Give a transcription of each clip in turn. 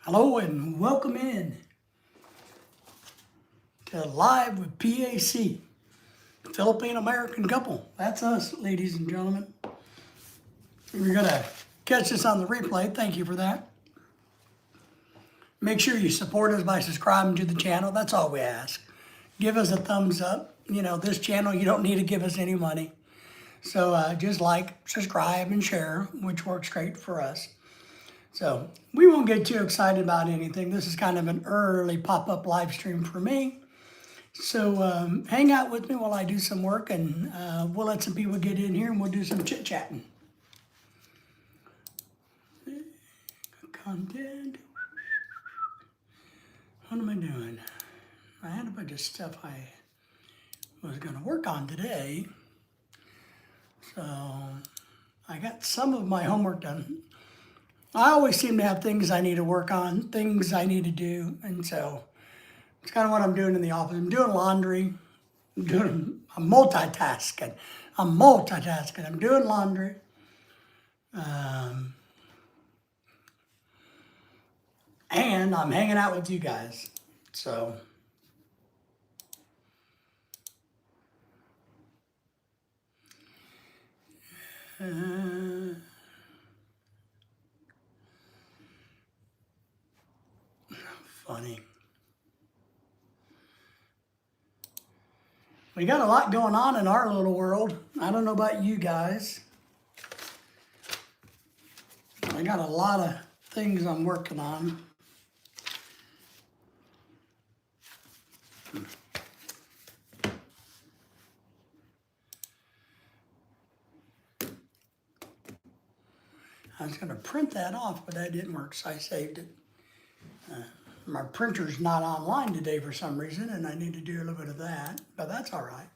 Hello and welcome in to Live with PAC, Philippine American couple. That's us, ladies and gentlemen. If you're gonna catch us on the replay, thank you for that. Make sure you support us by subscribing to the channel. That's all we ask. Give us a thumbs up. You know, this channel, you don't need to give us any money. So just like, subscribe, and share, which works great for us. So we won't get too excited about anything. This is kind of an early pop-up live stream for me. So hang out with me while I do some work, and we'll let some people get in here and we'll do some chit-chatting. Content. What am I doing? I had a bunch of stuff I was going to work on today. So I got some of my homework done. I always seem to have things I need to work on, things I need to do, and so it's kind of what I'm doing in the office. I'm doing laundry. I'm multitasking. I'm doing laundry. And I'm hanging out with you guys. So funny. We got a lot going on in our little world. I don't know about you guys. I got a lot of things I'm working on. I was going to print that off, but that didn't work, so I saved it. My printer's not online today for some reason, and I need to do a little bit of that, but that's all right.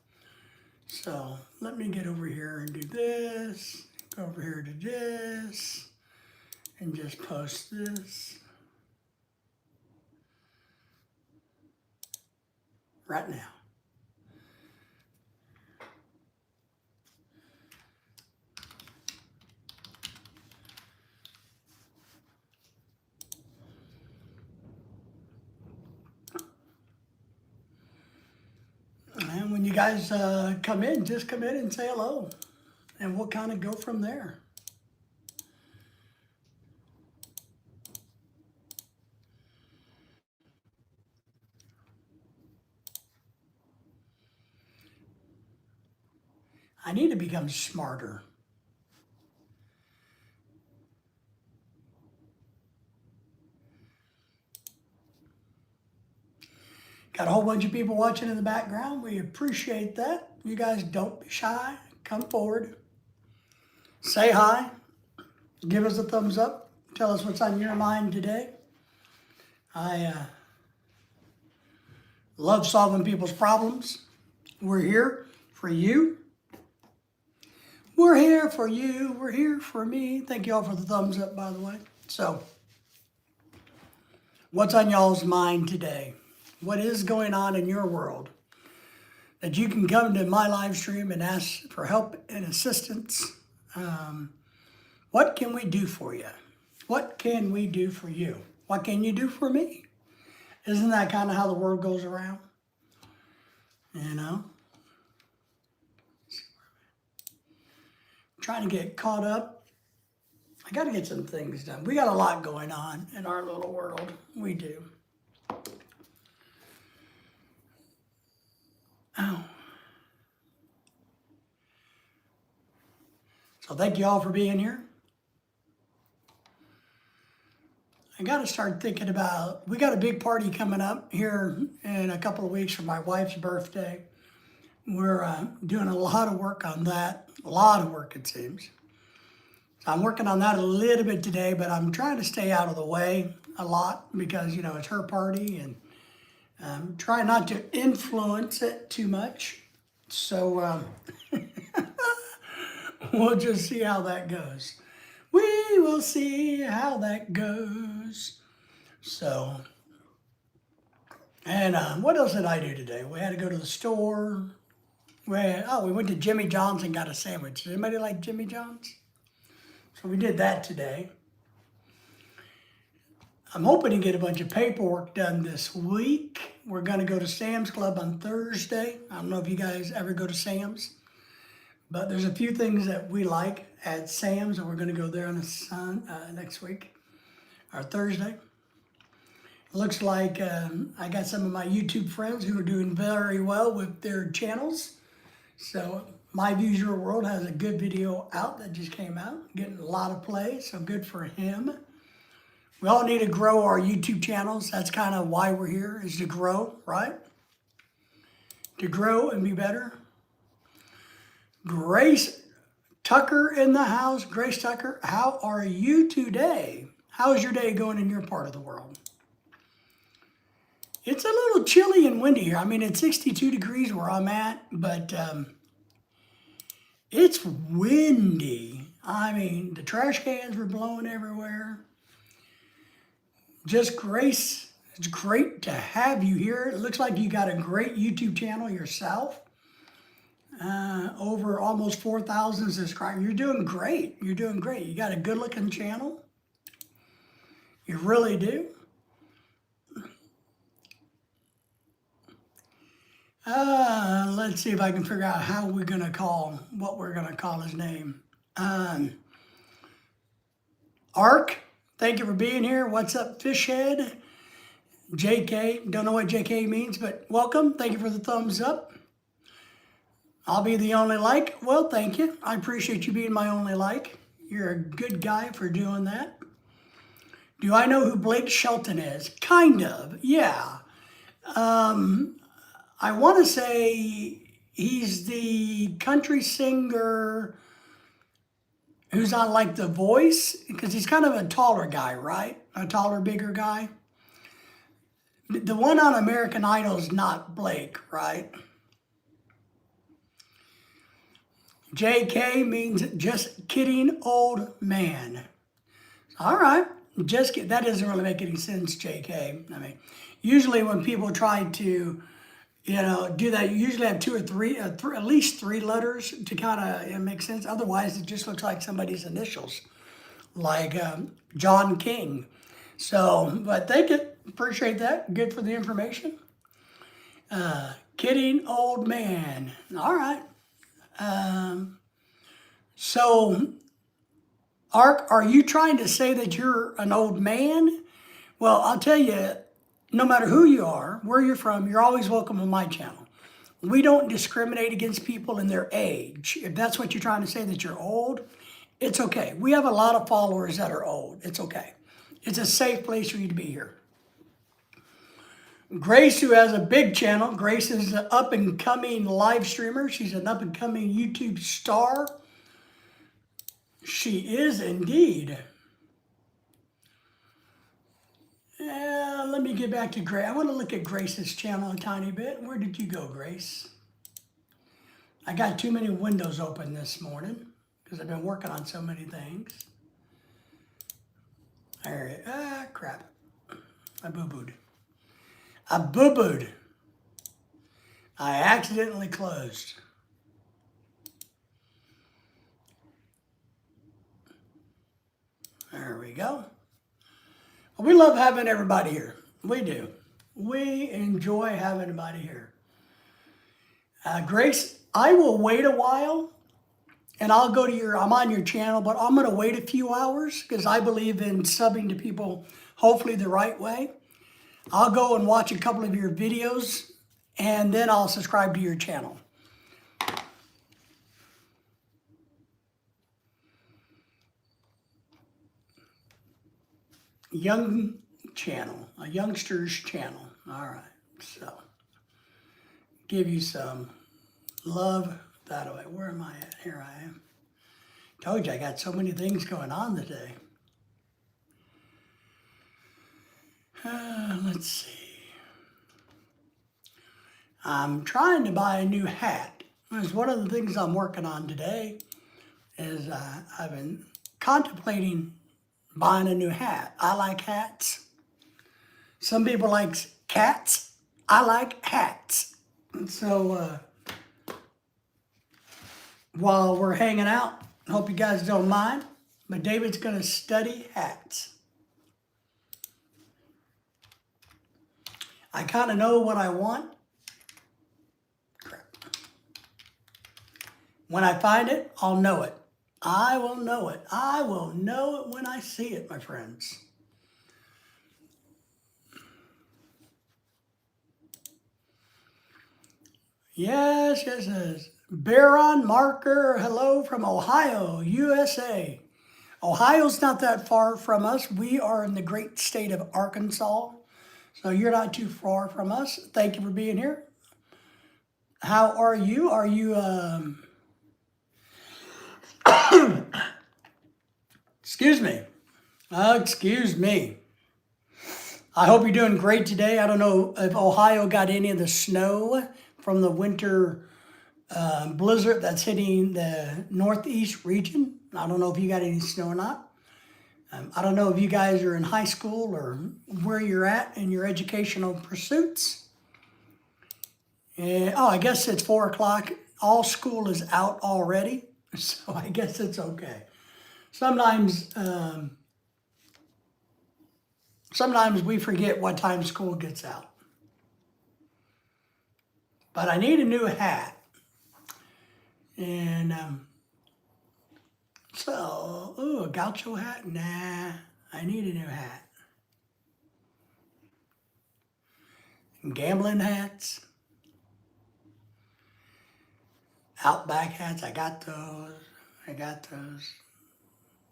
So let me get over here and do this, go over here to this, and just post this right now. And when you guys come in, just come in and say hello, and we'll kind of go from there. I need to become smarter. Got a whole bunch of people watching in the background. We appreciate that. You guys don't be shy. Come forward. Say hi. Give us a thumbs up. Tell us what's on your mind today. I love solving people's problems. We're here for you. We're here for you. We're here for me. Thank you all for the thumbs up, by the way. So, what's on y'all's mind today? What is going on in your world that you can come to my live stream and ask for help and assistance? What can we do for you? What can we do for you? What can you do for me? Isn't that kind of how the world goes around? You know? Trying to get caught up. I got to get some things done. We got a lot going on in our little world. We do. Oh. So thank you all for being here. I got to start thinking about, we got a big party coming up here in a couple of weeks for my wife's birthday. We're doing a lot of work on that. A lot of work, it seems. So I'm working on that a little bit today, but I'm trying to stay out of the way a lot because, you know, it's her party, and try not to influence it too much. So we'll just see how that goes. We will see how that goes. So, and what else did I do today? We had to go to the store. We went to Jimmy John's and got a sandwich. Does anybody like Jimmy John's? So we did that today. I'm hoping to get a bunch of paperwork done this week. We're going to go to Sam's Club on Thursday. I don't know if you guys ever go to Sam's, but there's a few things that we like at Sam's, and we're going to go there on next week or Thursday. Looks like I got some of my YouTube friends who are doing very well with their channels. So My Views Your World has a good video out that just came out, getting a lot of play, so good for him. We all need to grow our YouTube channels. That's kind of why we're here, is to grow, right? To grow and be better. Grace Tucker in the house. Grace Tucker, how are you today? How's your day going in your part of the world? It's a little chilly and windy here. I mean, it's 62 degrees where I'm at, but it's windy. I mean, the trash cans were blowing everywhere. Just Grace, it's great to have you here. It looks like you got a great YouTube channel yourself. Over almost 4,000 subscribers. You're doing great. You're doing great. You got a good looking channel. You really do. Let's see if I can figure out how we're going to call, what we're going to call his name. Ark, thank you for being here. What's up, Fishhead? JK, don't know what JK means, but welcome. Thank you for the thumbs up. I'll be the only like. Well, thank you. I appreciate you being my only like. You're a good guy for doing that. Do I know who Blake Shelton is? Kind of, yeah. I want to say he's the country singer who's on like The Voice, because he's kind of a taller guy, right? A taller, bigger guy. The one on American Idol is not Blake, right? JK means just kidding, old man. All right, just kidding. That doesn't really make any sense, JK. I mean, usually when people try to, do that, you usually have two or three, at least three letters to kind of make sense. Otherwise, it just looks like somebody's initials, like John King. So, but thank you. Appreciate that. Good for the information. Kidding, old man. All right. So, Ark, are you trying to say that you're an old man? Well, I'll tell you, no matter who you are, where you're from, you're always welcome on my channel. We don't discriminate against people in their age. If that's what you're trying to say, that you're old, it's okay. We have a lot of followers that are old. It's okay. It's a safe place for you to be here. Grace, who has a big channel. Grace is an up-and-coming live streamer. She's an up-and-coming YouTube star. She is indeed. Let me get back to Grace. I want to look at Grace's channel a tiny bit. Where did you go, Grace? I got too many windows open this morning because I've been working on so many things. All right. Crap. I boo-booed. I boo-booed. I accidentally closed. There we go. Well, we love having everybody here. We do. We enjoy having everybody here. Grace, I will wait a while and I'll go to I'm on your channel, but I'm going to wait a few hours because I believe in subbing to people hopefully the right way. I'll go and watch a couple of your videos and then I'll subscribe to your channel. Young channel, a youngster's channel. All right, so give you some love that way. Where am I at? Here I am. Told you I got so many things going on today. Let's see. I'm trying to buy a new hat. It's one of the things I'm working on today is I've been contemplating buying a new hat. I like hats. Some people like cats. I like hats. And so while we're hanging out, I hope you guys don't mind, but David's going to study hats. I kind of know what I want. Crap. When I find it, I'll know it. I will know it. I will know it when I see it, my friends. Yes, yes, yes. Baron Marker, hello from Ohio, USA. Ohio's not that far from us. We are in the great state of Arkansas, so you're not too far from us. Thank you for being here. How are you? Are you, excuse me. Excuse me. I hope you're doing great today. I don't know if Ohio got any of the snow from the winter blizzard that's hitting the northeast region. I don't know if you got any snow or not. I don't know if you guys are in high school or where you're at in your educational pursuits. Oh, I guess it's 4 o'clock. All school is out already, so I guess it's okay. Sometimes we forget what time school gets out. But I need a new hat. And a gaucho hat? Nah, I need a new hat. Gambling hats. Outback hats, I got those.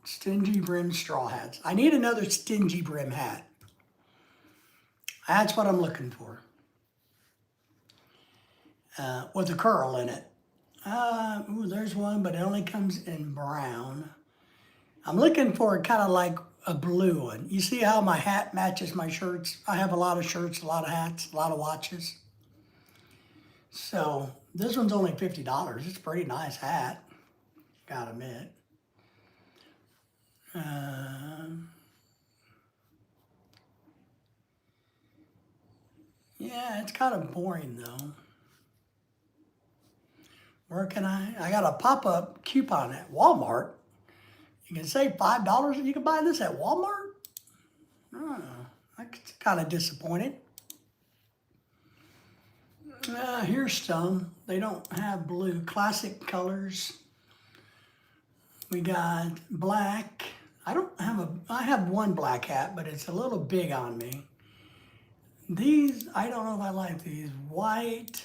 Stingy brim straw hats. I need another stingy brim hat. That's what I'm looking for. With a curl in it. There's one, but it only comes in brown. I'm looking for kind of like a blue one. You see how my hat matches my shirts? I have a lot of shirts, a lot of hats, a lot of watches. So this one's only $50. It's a pretty nice hat, gotta admit. Yeah, it's kind of boring though. Where can I got a pop-up coupon at Walmart. You can save $5 and you can buy this at Walmart? Oh, that's kind of disappointed. Here's some. They don't have blue. Classic colors. We got black. I have one black hat, but it's a little big on me. These, I don't know if I like these. White.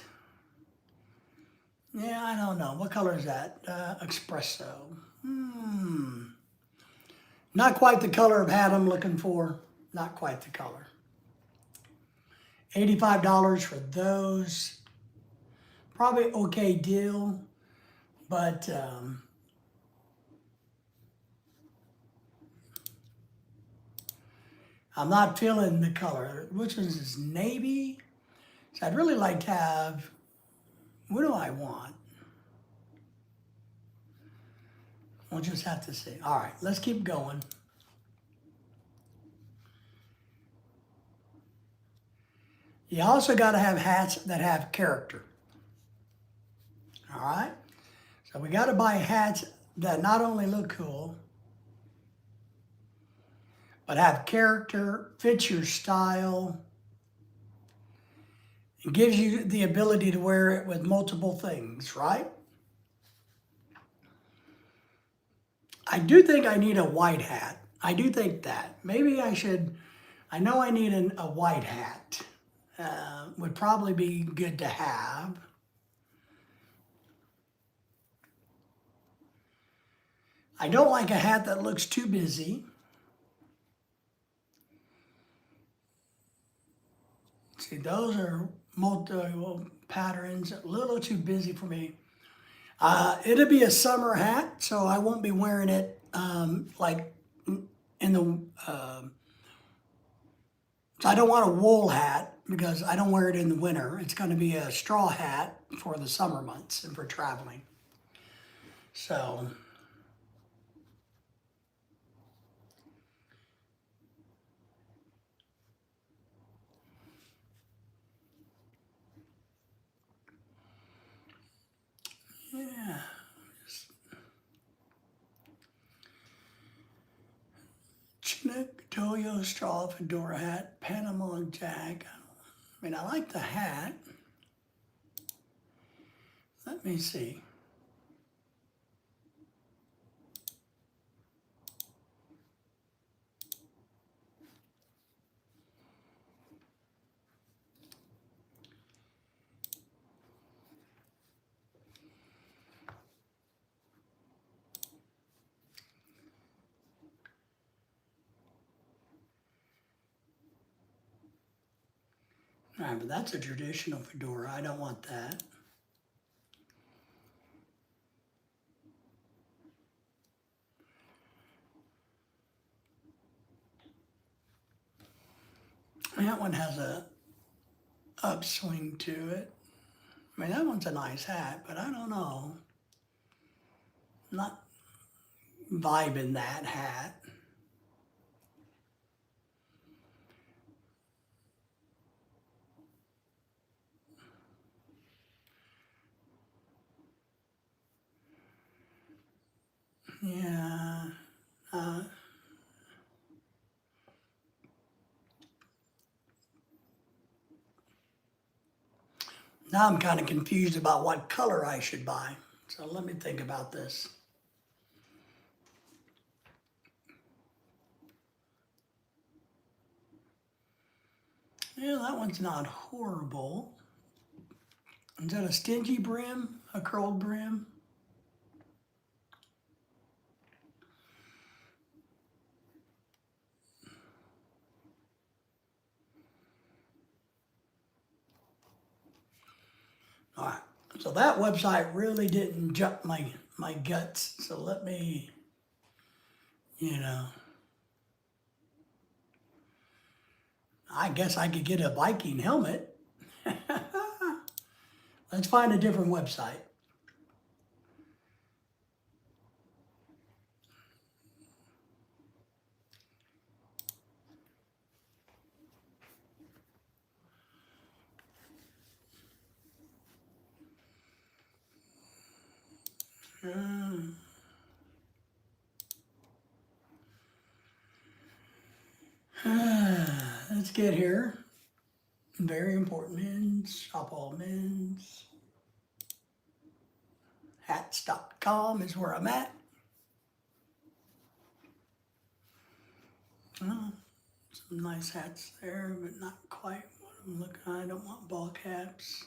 Yeah, I don't know. What color is that? Espresso. Not quite the color of hat I'm looking for. Not quite the color. $85 for those. Probably okay deal, but I'm not feeling the color. Which one is this? Navy? So I'd really like to have, what do I want? We'll just have to see. All right, let's keep going. You also got to have hats that have character. All right? So we got to buy hats that not only look cool, but have character, fit your style, and gives you the ability to wear it with multiple things, right? I do think I need a white hat. I do think that. Maybe I should, I know I need a white hat. Would probably be good to have. I don't like a hat that looks too busy. See, those are multiple patterns, a little too busy for me. It'll be a summer hat, so I won't be wearing it like in the, so I don't want a wool hat because I don't wear it in the winter. It's going to be a straw hat for the summer months and for traveling. So, yeah. Chinook, Toyo, straw, fedora hat, Panama Jack. I mean, I like the hat. Let me see. All right, but that's a traditional fedora. I don't want that. That one has a upswing to it. I mean, that one's a nice hat, but I don't know. I'm not vibing that hat. Yeah. Now I'm kind of confused about what color I should buy. So let me think about this. Yeah, that one's not horrible. Is that a stingy brim? A curled brim? All right. So that website really didn't jump my guts. So let me, you know, I guess I could get a Viking helmet. Let's find a different website. Let's get here. Very important men's, shop all men's. Hats.com is where I'm at. Oh, some nice hats there, but not quite what I'm looking at. I don't want ball caps.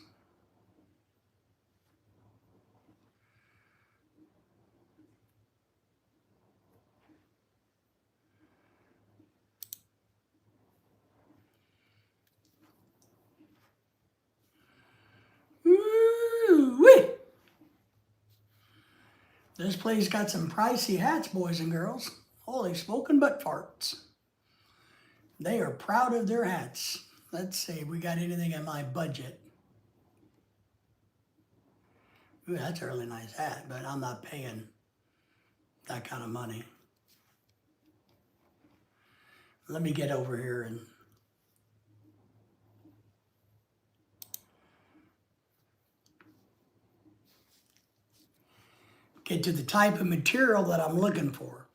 Woo-wee. This place got some pricey hats, boys and girls. Holy smoking butt farts. They are proud of their hats. Let's see, we got anything in my budget. Ooh, that's a really nice hat, but I'm not paying that kind of money. Let me get over here and get to the type of material that I'm looking for.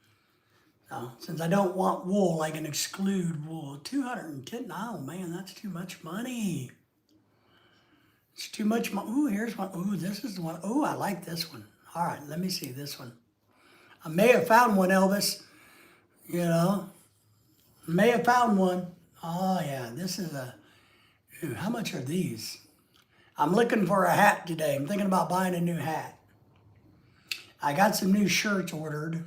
Now, since I don't want wool, I can exclude wool. 210, oh man, that's too much money. It's too much money. Ooh, here's one. Ooh, this is the one. Ooh, I like this one. All right, let me see this one. I may have found one, Elvis. You know, may have found one. Oh yeah, this is a, ooh, how much are these? I'm looking for a hat today. I'm thinking about buying a new hat. I got some new shirts ordered.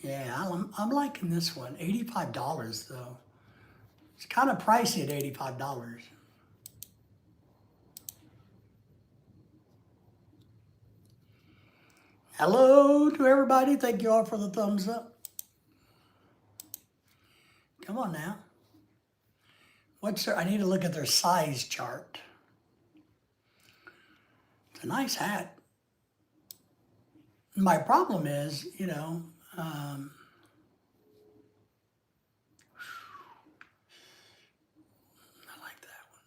Yeah, I'm liking this one. $85 though. It's kind of pricey at $85. Hello to everybody. Thank you all for the thumbs up. Come on now. What's their, I need to look at their size chart. It's a nice hat. My problem is, you know, I like that one.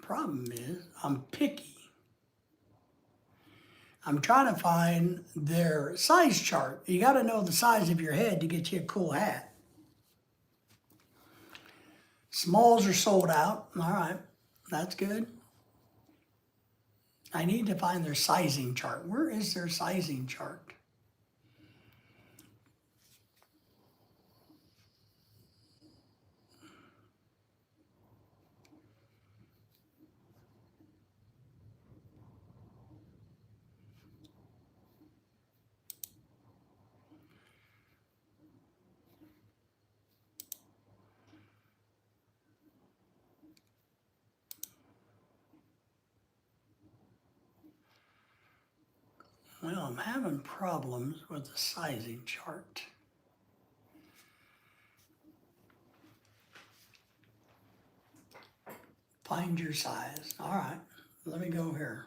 Problem is, I'm picky. I'm trying to find their size chart. You got to know the size of your head to get you a cool hat. Smalls are sold out. All right, that's good. I need to find their sizing chart. Where is their sizing chart? Well, I'm having problems with the sizing chart. Find your size. All right, let me go here.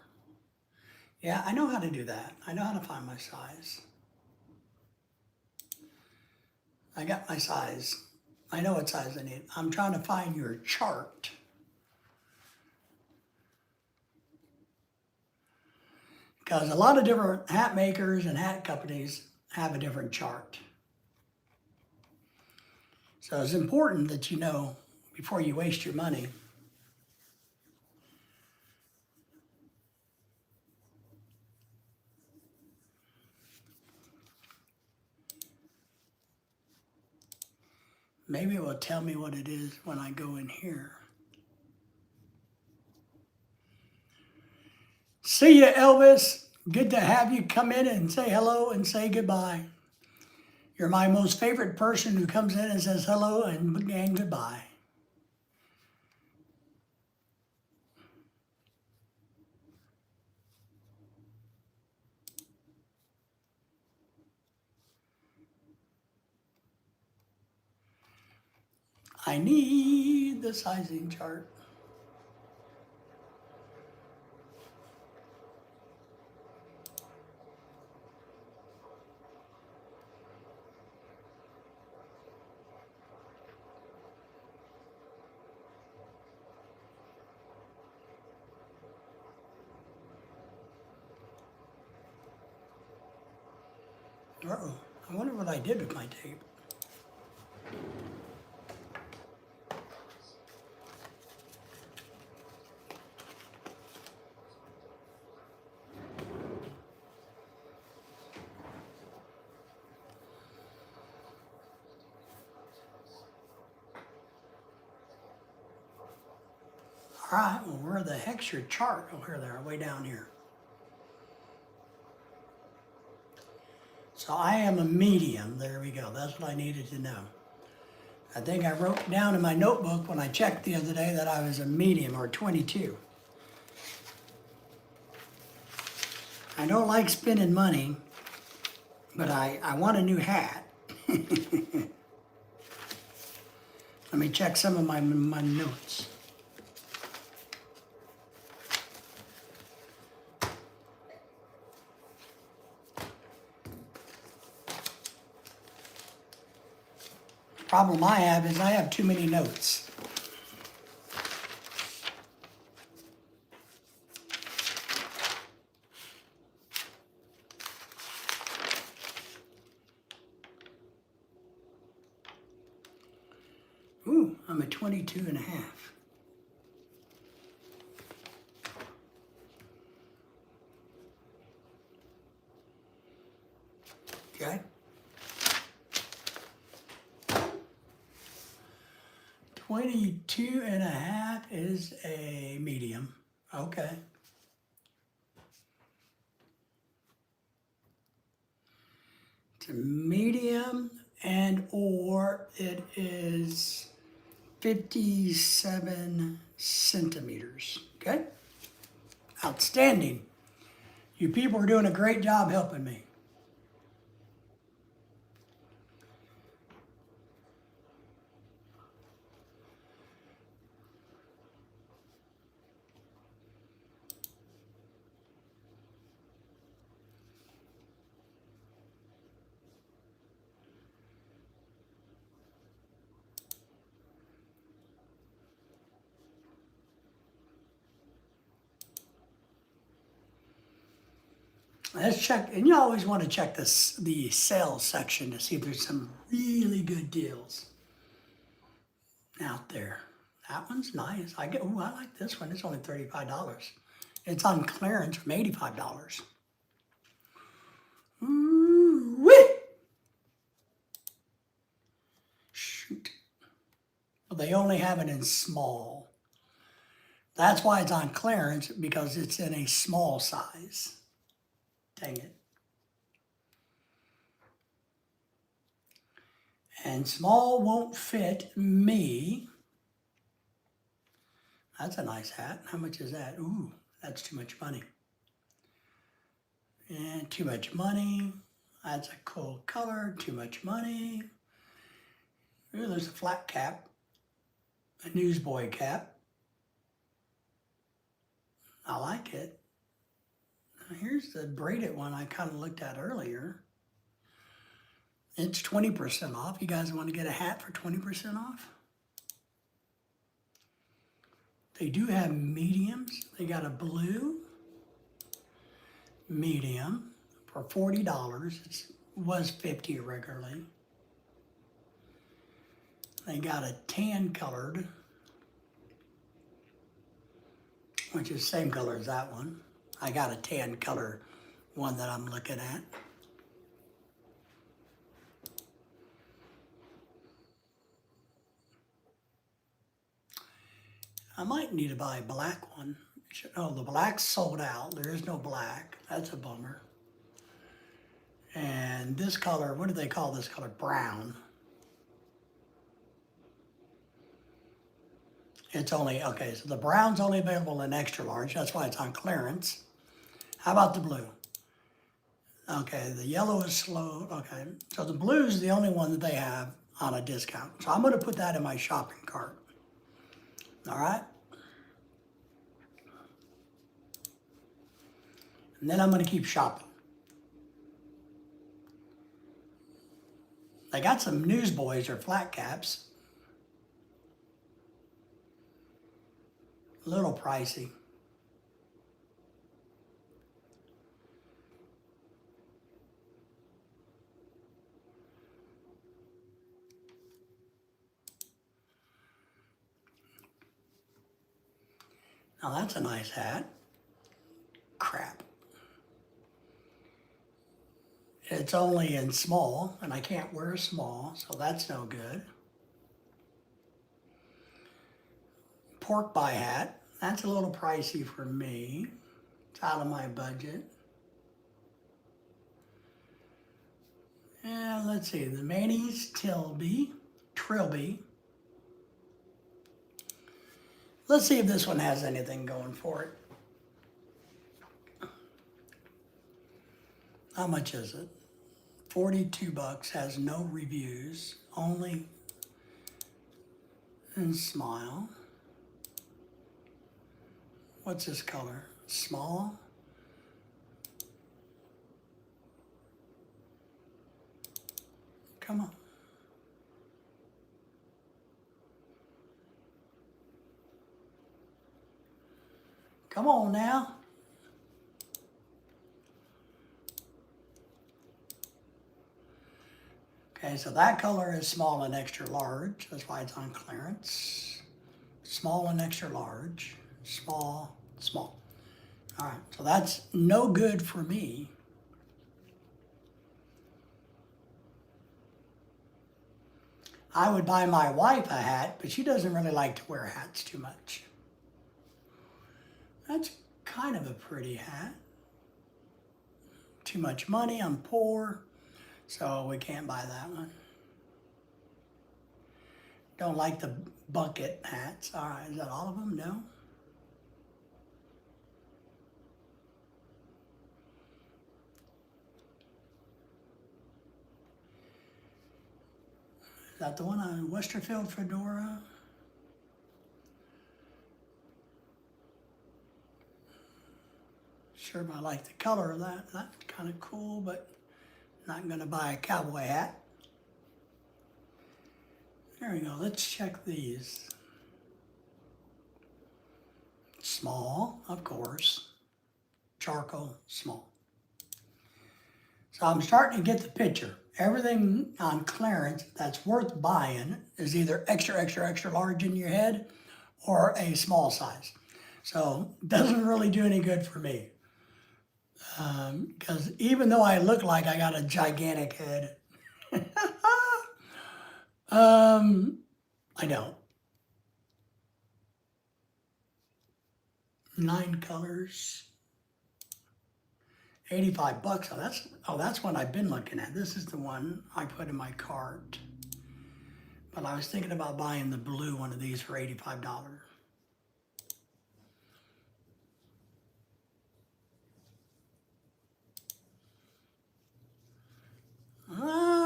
Yeah, I know how to do that. I know how to find my size. I got my size. I know what size I need. I'm trying to find your chart. Because a lot of different hat makers and hat companies have a different chart. So it's important that you know before you waste your money. Maybe it will tell me what it is when I go in here. See ya, Elvis. Good to have you come in and say hello and say goodbye. You're my most favorite person who comes in and says hello and goodbye. I need the sizing chart. Uh-oh, I wonder what I did with my tape. All right, well, where the heck's your chart? Oh, here they are, way down here. So I am a medium. There we go. That's what I needed to know. I think I wrote down in my notebook when I checked the other day that I was a medium, or 22. I don't like spending money, but I want a new hat. Let me check some of my notes. Problem I have is I have too many notes. Ooh, I'm a 22 and a half. Okay. 22 and a half is a medium. Okay. It's a medium, and or it is 57 centimeters. Okay. Outstanding. You people are doing a great job helping me. Let's check, and you always want to check the sales section to see if there's some really good deals out there. That one's nice. I like this one. It's only $35. It's on clearance from $85. Ooh, wee! Shoot. Well, they only have it in small. That's why it's on clearance, because it's in a small size. Dang it. And small won't fit me. That's a nice hat. How much is that? Ooh, that's too much money. And too much money. That's a cool color. Too much money. Ooh, there's a flat cap. A newsboy cap. I like it. Here's the braided one I kind of looked at earlier. It's 20% off. You guys want to get a hat for 20% off? They do have mediums. They got a blue medium for $40. It was $50 regularly. They got a tan colored, which is the same color as that one. I got a tan color one that I'm looking at. I might need to buy a black one. Oh, the black's sold out. There is no black. That's a bummer. And this color, what do they call this color? Brown. It's only, okay, so the brown's only available in extra large. That's why it's on clearance. How about the blue? Okay, the yellow is slow. Okay, so the blue is the only one that they have on a discount. So I'm going to put that in my shopping cart. All right? And then I'm going to keep shopping. They got some newsboys or flat caps. A little pricey. Now that's a nice hat. Crap. It's only in small, and I can't wear small, so that's no good. Pork pie hat. That's a little pricey for me. It's out of my budget. And let's see, the Manny's Trilby. Let's see if this one has anything going for it. How much is it? $42, has no reviews, only in smile. What's this color? Small? Come on. Come on now. Okay, so that color is small and extra large. That's why it's on clearance. Small and extra large. Small, small. All right, so that's no good for me. I would buy my wife a hat, but she doesn't really like to wear hats too much. That's kind of a pretty hat. Too much money, I'm poor, so we can't buy that one. Don't like the bucket hats. All right, is that all of them? No? Is that the one on Westerfield fedora? Sure, I like the color of that. That's kind of cool, but not gonna buy a cowboy hat. There we go, let's check these. Small, of course. Charcoal, small. So I'm starting to get the picture. Everything on clearance that's worth buying is either extra, extra, extra large in your head or a small size. So it doesn't really do any good for me. Because even though I look like I got a gigantic head, I don't. 9 colors, $85. That's what I've been looking at. This is the one I put in my cart. But I was thinking about buying the blue one of these for $85.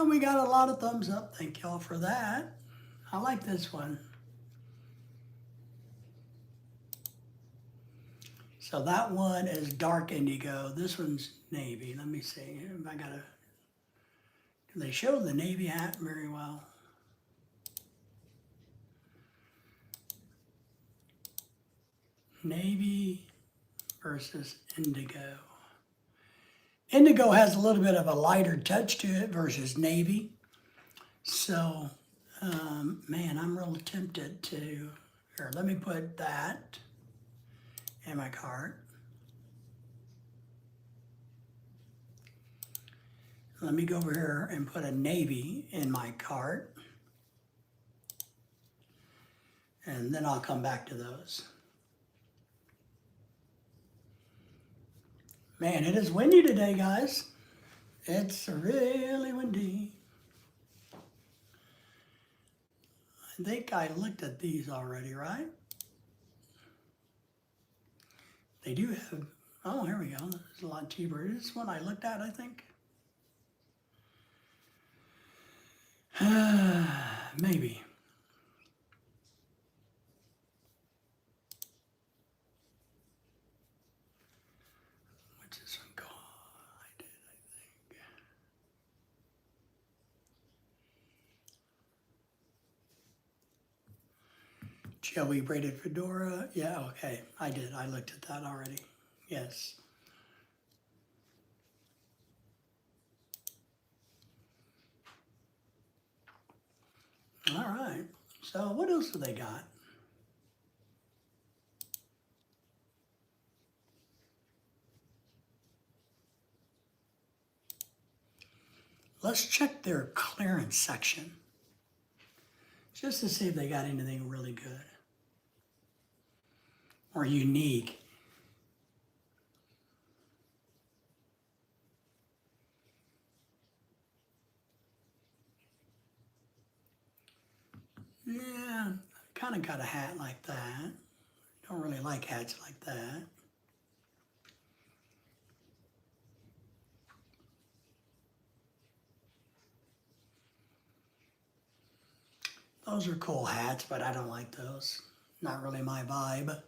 We got a lot of thumbs up. Thank y'all for that. I like this one. So that one is dark indigo. This one's navy. Let me see if I gotta. They show the navy hat very well. Navy versus indigo. Indigo has a little bit of a lighter touch to it versus navy. So, man, I'm real tempted to. Here, let me put that in my cart. Let me go over here and put a navy in my cart. And then I'll come back to those. Man, it is windy today, guys. It's really windy. I think I looked at these already, right? They do have, oh, here we go. It's a lot cheaper. This one I looked at, I think. Maybe. What's this one called? I think. Joey braided fedora. Yeah, okay. I did. I looked at that already. Yes. All right. So what else do they got? Let's check their clearance section just to see if they got anything really good or unique. Yeah, kind of got a hat like that. Don't really like hats like that. Those are cool hats, but I don't like those. Not really my vibe.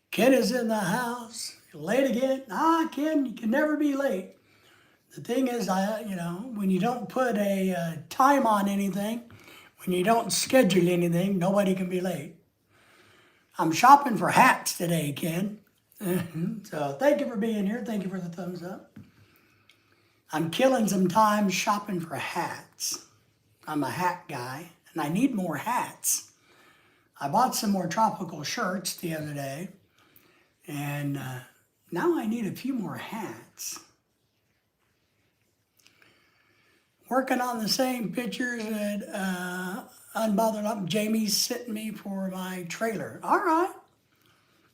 Ken is in the house. Late again? Ken, you can never be late. The thing is, when you don't put a time on anything, when you don't schedule anything, nobody can be late. I'm shopping for hats today, Ken. So thank you for being here. Thank you for the thumbs up. I'm killing some time shopping for hats. I'm a hat guy, and I need more hats. I bought some more tropical shirts the other day, and now I need a few more hats. Working on the same pictures that Unbothered Up Jamie's sent me for my trailer. All right,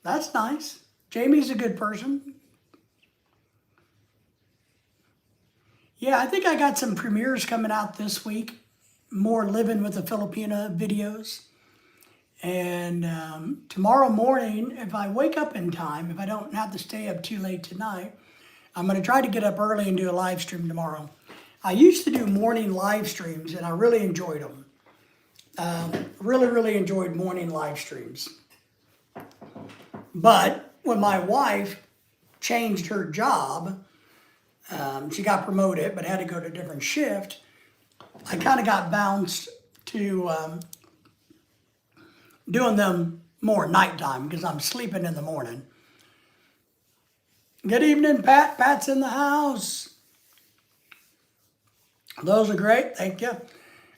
that's nice. Jamie's a good person. Yeah, I think I got some premieres coming out this week. More Living with a Filipina videos. And tomorrow morning, if I wake up in time, if I don't have to stay up too late tonight, I'm going to try to get up early and do a live stream tomorrow. I used to do morning live streams, and I really enjoyed them. Really enjoyed morning live streams. But when my wife changed her job, she got promoted, but had to go to a different shift. I kind of got bounced to doing them more nighttime because I'm sleeping in the morning. Good evening, Pat. Pat's in the house. Those are great. Thank you.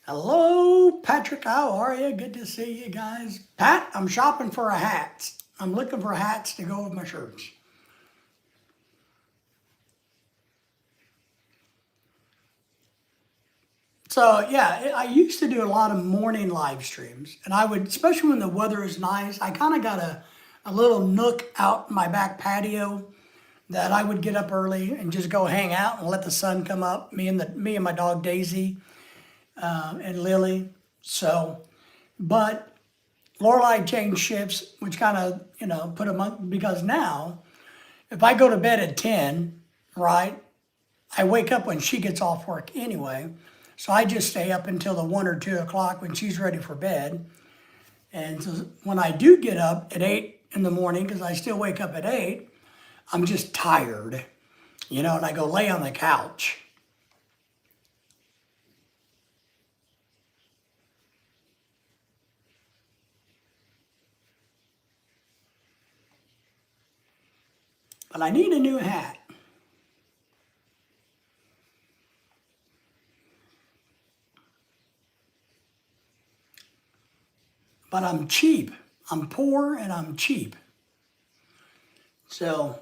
Hello, Patrick. How are you? Good to see you guys. Pat, I'm shopping for a hat. I'm looking for hats to go with my shirts. So yeah, I used to do a lot of morning live streams, and I would, especially when the weather is nice, I kind of got a little nook out in my back patio that I would get up early and just go hang out and let the sun come up. Me and my dog Daisy and Lily. So, but Lorelai changed shifts, which kind of put a month because now if I go to bed at 10, right, I wake up when she gets off work anyway. So I just stay up until the 1 or 2 o'clock when she's ready for bed. And so when I do get up at 8 in the morning, because I still wake up at 8, I'm just tired, and I go lay on the couch. But I need a new hat. But I'm cheap. I'm poor and I'm cheap. So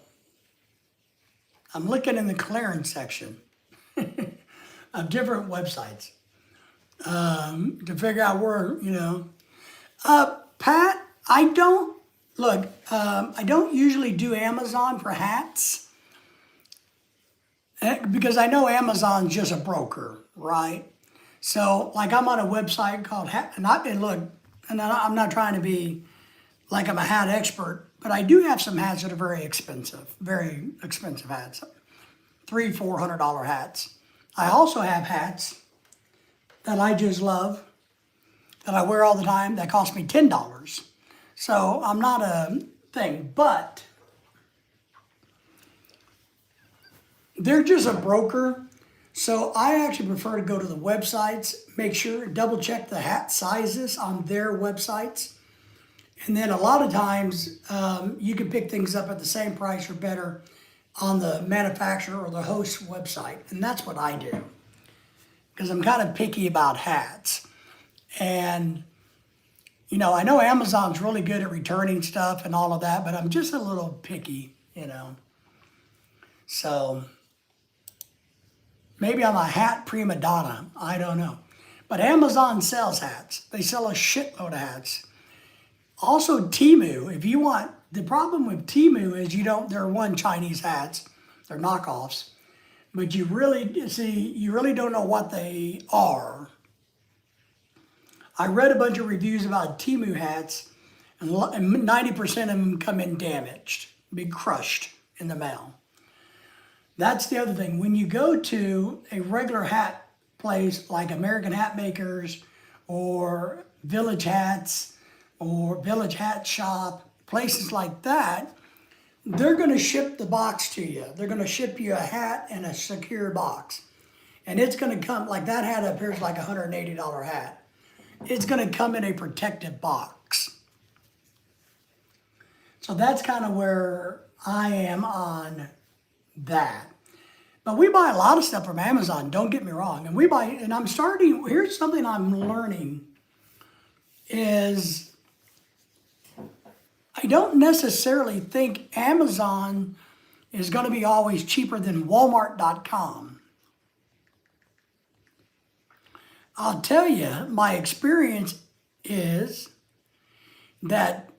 I'm looking in the clearance section of different websites to figure out Pat, I don't usually do Amazon for hats because I know Amazon's just a broker, right? So like I'm on a website called Hat, I'm not trying to be like I'm a hat expert, but I do have some hats that are very expensive hats, $300-400 hats. I also have hats that I just love, that I wear all the time, that cost me $10. So I'm not a thing, but they're just a broker. So I actually prefer to go to the websites, make sure, double check the hat sizes on their websites. And then a lot of times you can pick things up at the same price or better on the manufacturer or the host website. And that's what I do because I'm kind of picky about hats. And, I know Amazon's really good at returning stuff and all of that, but I'm just a little picky. So maybe I'm a hat prima donna. I don't know. But Amazon sells hats. They sell a shitload of hats. Also, Temu, if you want, the problem with Temu is they're Chinese hats, they're knockoffs, but you really don't know what they are. I read a bunch of reviews about Temu hats, and 90% of them come in damaged, be crushed in the mail. That's the other thing. When you go to a regular hat place like American Hat Makers or Village Hats, or Village Hat Shop, places like that, they're going to ship the box to you. They're going to ship you a hat in a secure box. And it's going to come, like that hat up here is like a $180 hat. It's going to come in a protective box. So that's kind of where I am on that. But we buy a lot of stuff from Amazon, don't get me wrong. Here's something I'm learning is I don't necessarily think Amazon is going to be always cheaper than Walmart.com. I'll tell you, my experience is that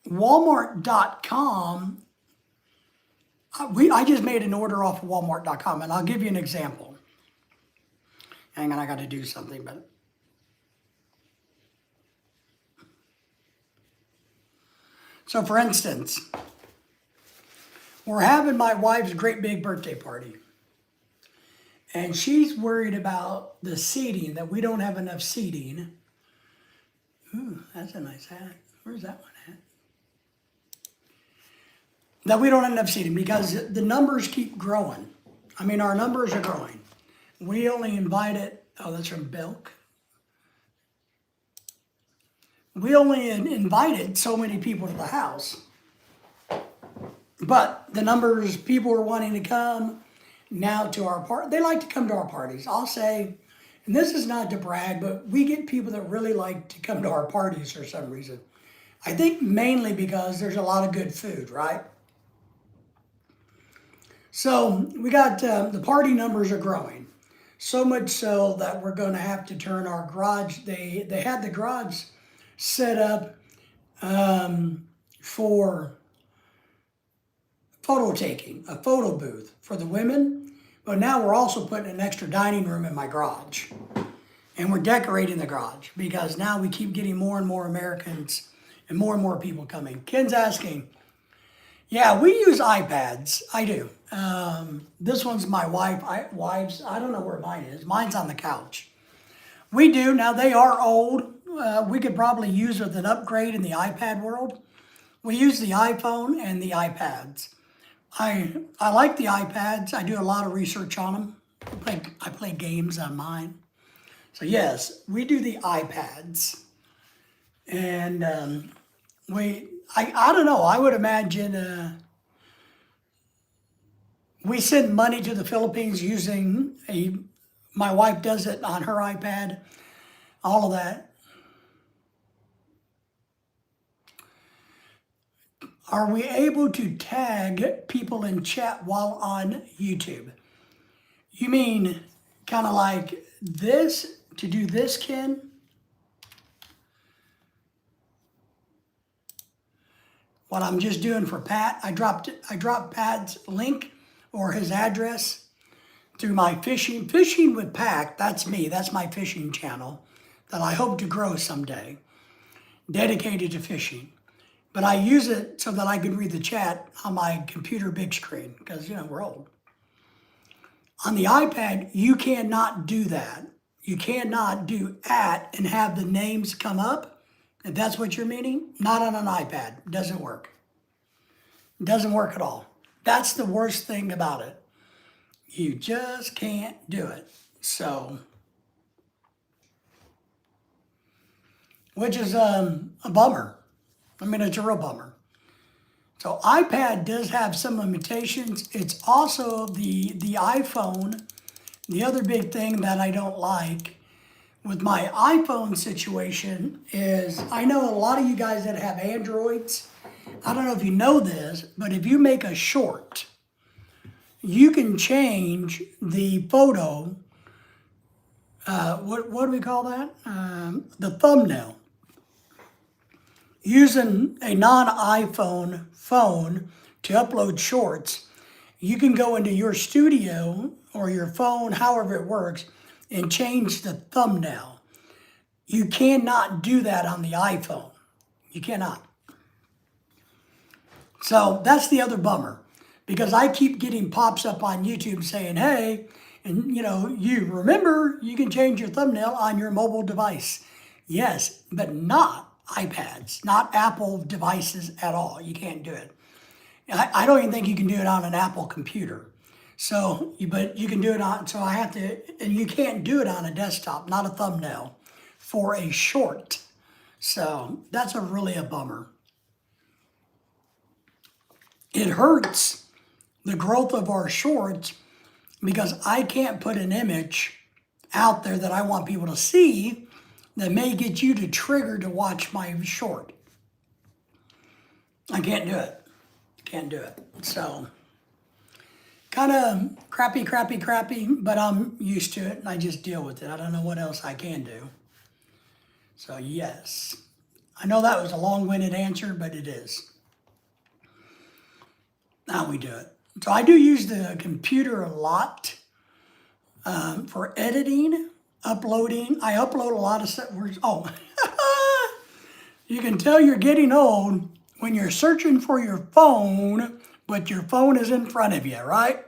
Walmart.com, I just made an order off of Walmart.com, and I'll give you an example. Hang on, I got to do something, but. So for instance, we're having my wife's great big birthday party. And she's worried about the seating, that we don't have enough seating. Ooh, that's a nice hat. Where's that one at? That we don't have enough seating because the numbers keep growing. I mean, our numbers are growing. We only invited, that's from Belk. We only invited so many people to the house. But the numbers, people are wanting to come now to our party. They like to come to our parties. I'll say And this is not to brag, but we get people that really like to come to our parties for some reason. I think mainly because there's a lot of good food, right? So we got the party numbers are growing. So much so that we're going to have to turn our garage. They had the garage set up for photo taking, a photo booth for the women. But now we're also putting an extra dining room in my garage. And we're decorating the garage because now we keep getting more and more Americans and more people coming. Ken's asking, yeah, we use iPads. I do. This one's my wife's. I don't know where mine is. Mine's on the couch. We do. Now, they are old. We could probably use with an upgrade in the iPad world. We use the iPhone and the iPads. I like the iPads. I do a lot of research on them. I play games on mine. So yes, we do the iPads. And I don't know, I would imagine we send money to the Philippines using my wife does it on her iPad, all of that. Are we able to tag people in chat while on YouTube? You mean kind of like this, to do this, Ken? What I'm just doing for Pat, I dropped Pat's link or his address through my fishing with Pat. That's me. That's my fishing channel that I hope to grow someday, dedicated to fishing. But I use it so that I can read the chat on my computer big screen because, we're old. On the iPad, you cannot do that. You cannot do @ and have the names come up. If that's what you're meaning, not on an iPad. It doesn't work. It doesn't work at all. That's the worst thing about it. You just can't do it. So, which is a bummer. I mean, it's a real bummer. So iPad does have some limitations. It's also the iPhone. The other big thing that I don't like with my iPhone situation is I know a lot of you guys that have Androids. I don't know if you know this, but if you make a short, you can change the photo. What do we call that? The thumbnail. Using a non-iPhone phone to upload shorts, you can go into your studio or your phone, however it works, and change the thumbnail. You cannot do that on the iPhone. You cannot. So that's the other bummer, because I keep getting pops up on YouTube saying, hey, and you remember you can change your thumbnail on your mobile device. Yes, but not iPads, not Apple devices at all. You can't do it. I don't even think you can do it on an Apple computer. So, but you can do it on, so I have to, and you can't do it on a desktop, not a thumbnail, for a short. So that's really a bummer. It hurts the growth of our shorts because I can't put an image out there that I want people to see that may get you to trigger to watch my short. I can't do it. Can't do it. So kind of crappy, but I'm used to it and I just deal with it. I don't know what else I can do. So yes, I know that was a long-winded answer, but it is. Now we do it. So I do use the computer a lot for editing, uploading. I upload a lot of stuff. Oh, you can tell you're getting old when you're searching for your phone, but your phone is in front of you, right?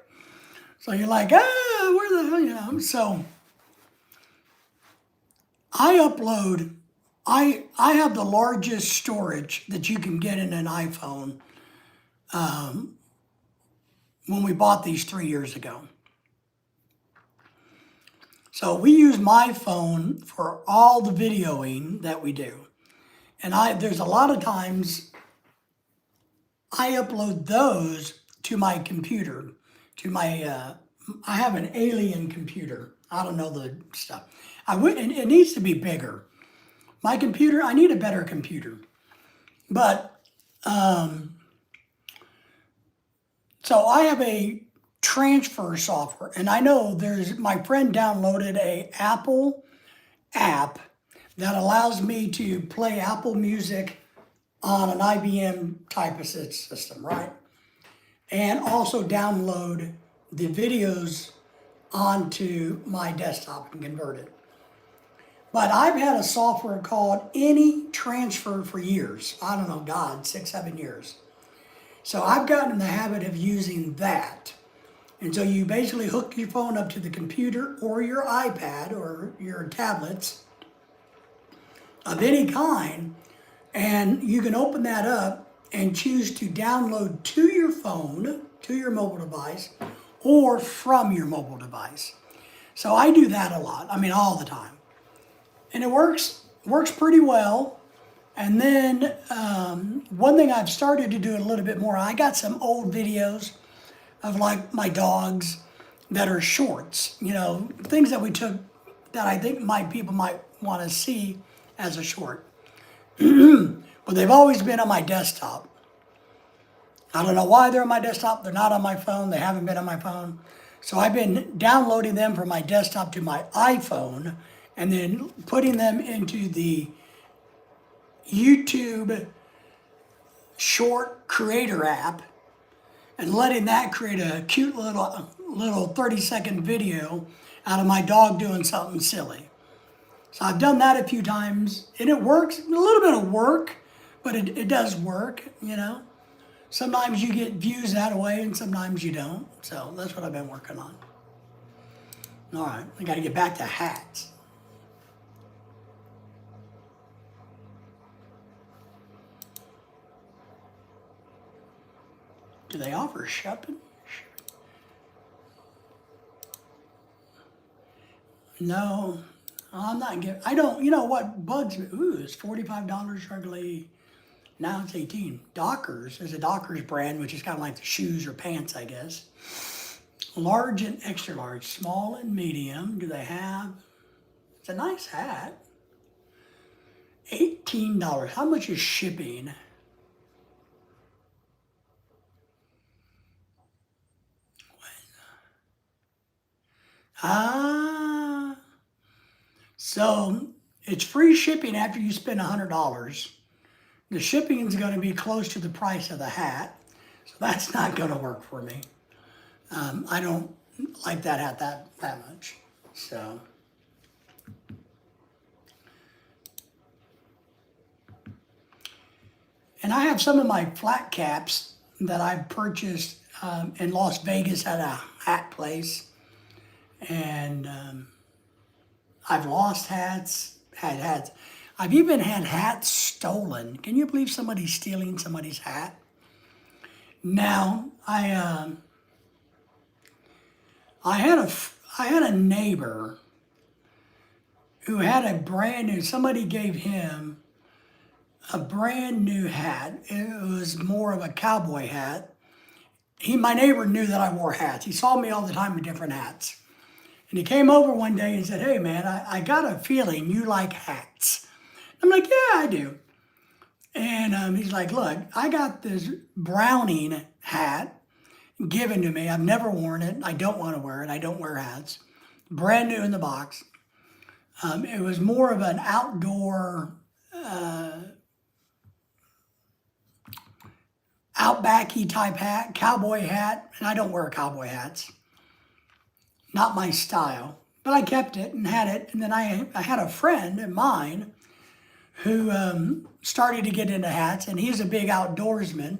So you're like, where the hell, So I upload, I have the largest storage that you can get in an iPhone when we bought these 3 years ago. So we use my phone for all the videoing that we do. And there's a lot of times I upload those to my computer, to my, I have an alien computer. I don't know the stuff. It needs to be bigger. My computer, I need a better computer. But, so I have a transfer software, and I know my friend downloaded a Apple app that allows me to play Apple Music on an IBM type of system, right? And also download the videos onto my desktop and convert it. But I've had a software called Any Transfer for years. I don't know, God, 6, 7 years. So I've gotten in the habit of using that. And so you basically hook your phone up to the computer or your iPad or your tablets of any kind, and you can open that up and choose to download to your phone, to your mobile device, or from your mobile device. So I do that a lot, I mean all the time. And it works pretty well. And then one thing I've started to do a little bit more, I got some old videos of like my dogs that are shorts, things that we took that I think people might want to see as a short. But they've always been on my desktop. I don't know why they're on my desktop. They're not on my phone. They haven't been on my phone. So I've been downloading them from my desktop to my iPhone and then putting them into the YouTube short creator app and letting that create a cute little 30-second video out of my dog doing something silly. So I've done that a few times, and it works. A little bit of work, but it does work, Sometimes you get views that way, and sometimes you don't. So that's what I've been working on. All right, I got to get back to hats. Do they offer shipping? No, I'm not giving. I don't. You know what bugs me? Ooh, it's $45 regularly. Now it's 18. Dockers is a Dockers brand, which is kind of like the shoes or pants, I guess. Large and extra large, small and medium. Do they have? It's a nice hat. $18. How much is shipping? So it's free shipping after you spend $100. The shipping is going to be close to the price of the hat, so that's not going to work for me. I don't like that hat that much. So, and I have some of my flat caps that I've purchased in Las Vegas at a hat place, and I've lost hats, had hats. I've even had hats stolen. Can you believe somebody's stealing somebody's hat? Now, I had a neighbor who had a brand new, somebody gave him a brand new hat. It was more of a cowboy hat. My neighbor knew that I wore hats. He saw me all the time with different hats. And he came over one day and said, "Hey man, I got a feeling you like hats." I'm like, "Yeah, I do." And he's like, "Look, I got this Browning hat given to me. I've never worn it. I don't want to wear it. I don't wear hats. Brand new in the box. It was more of an outdoor, outbacky type hat, cowboy hat. And I don't wear cowboy hats. Not my style. But I kept it and had it. And then I had a friend of mine who started to get into hats, and he's a big outdoorsman.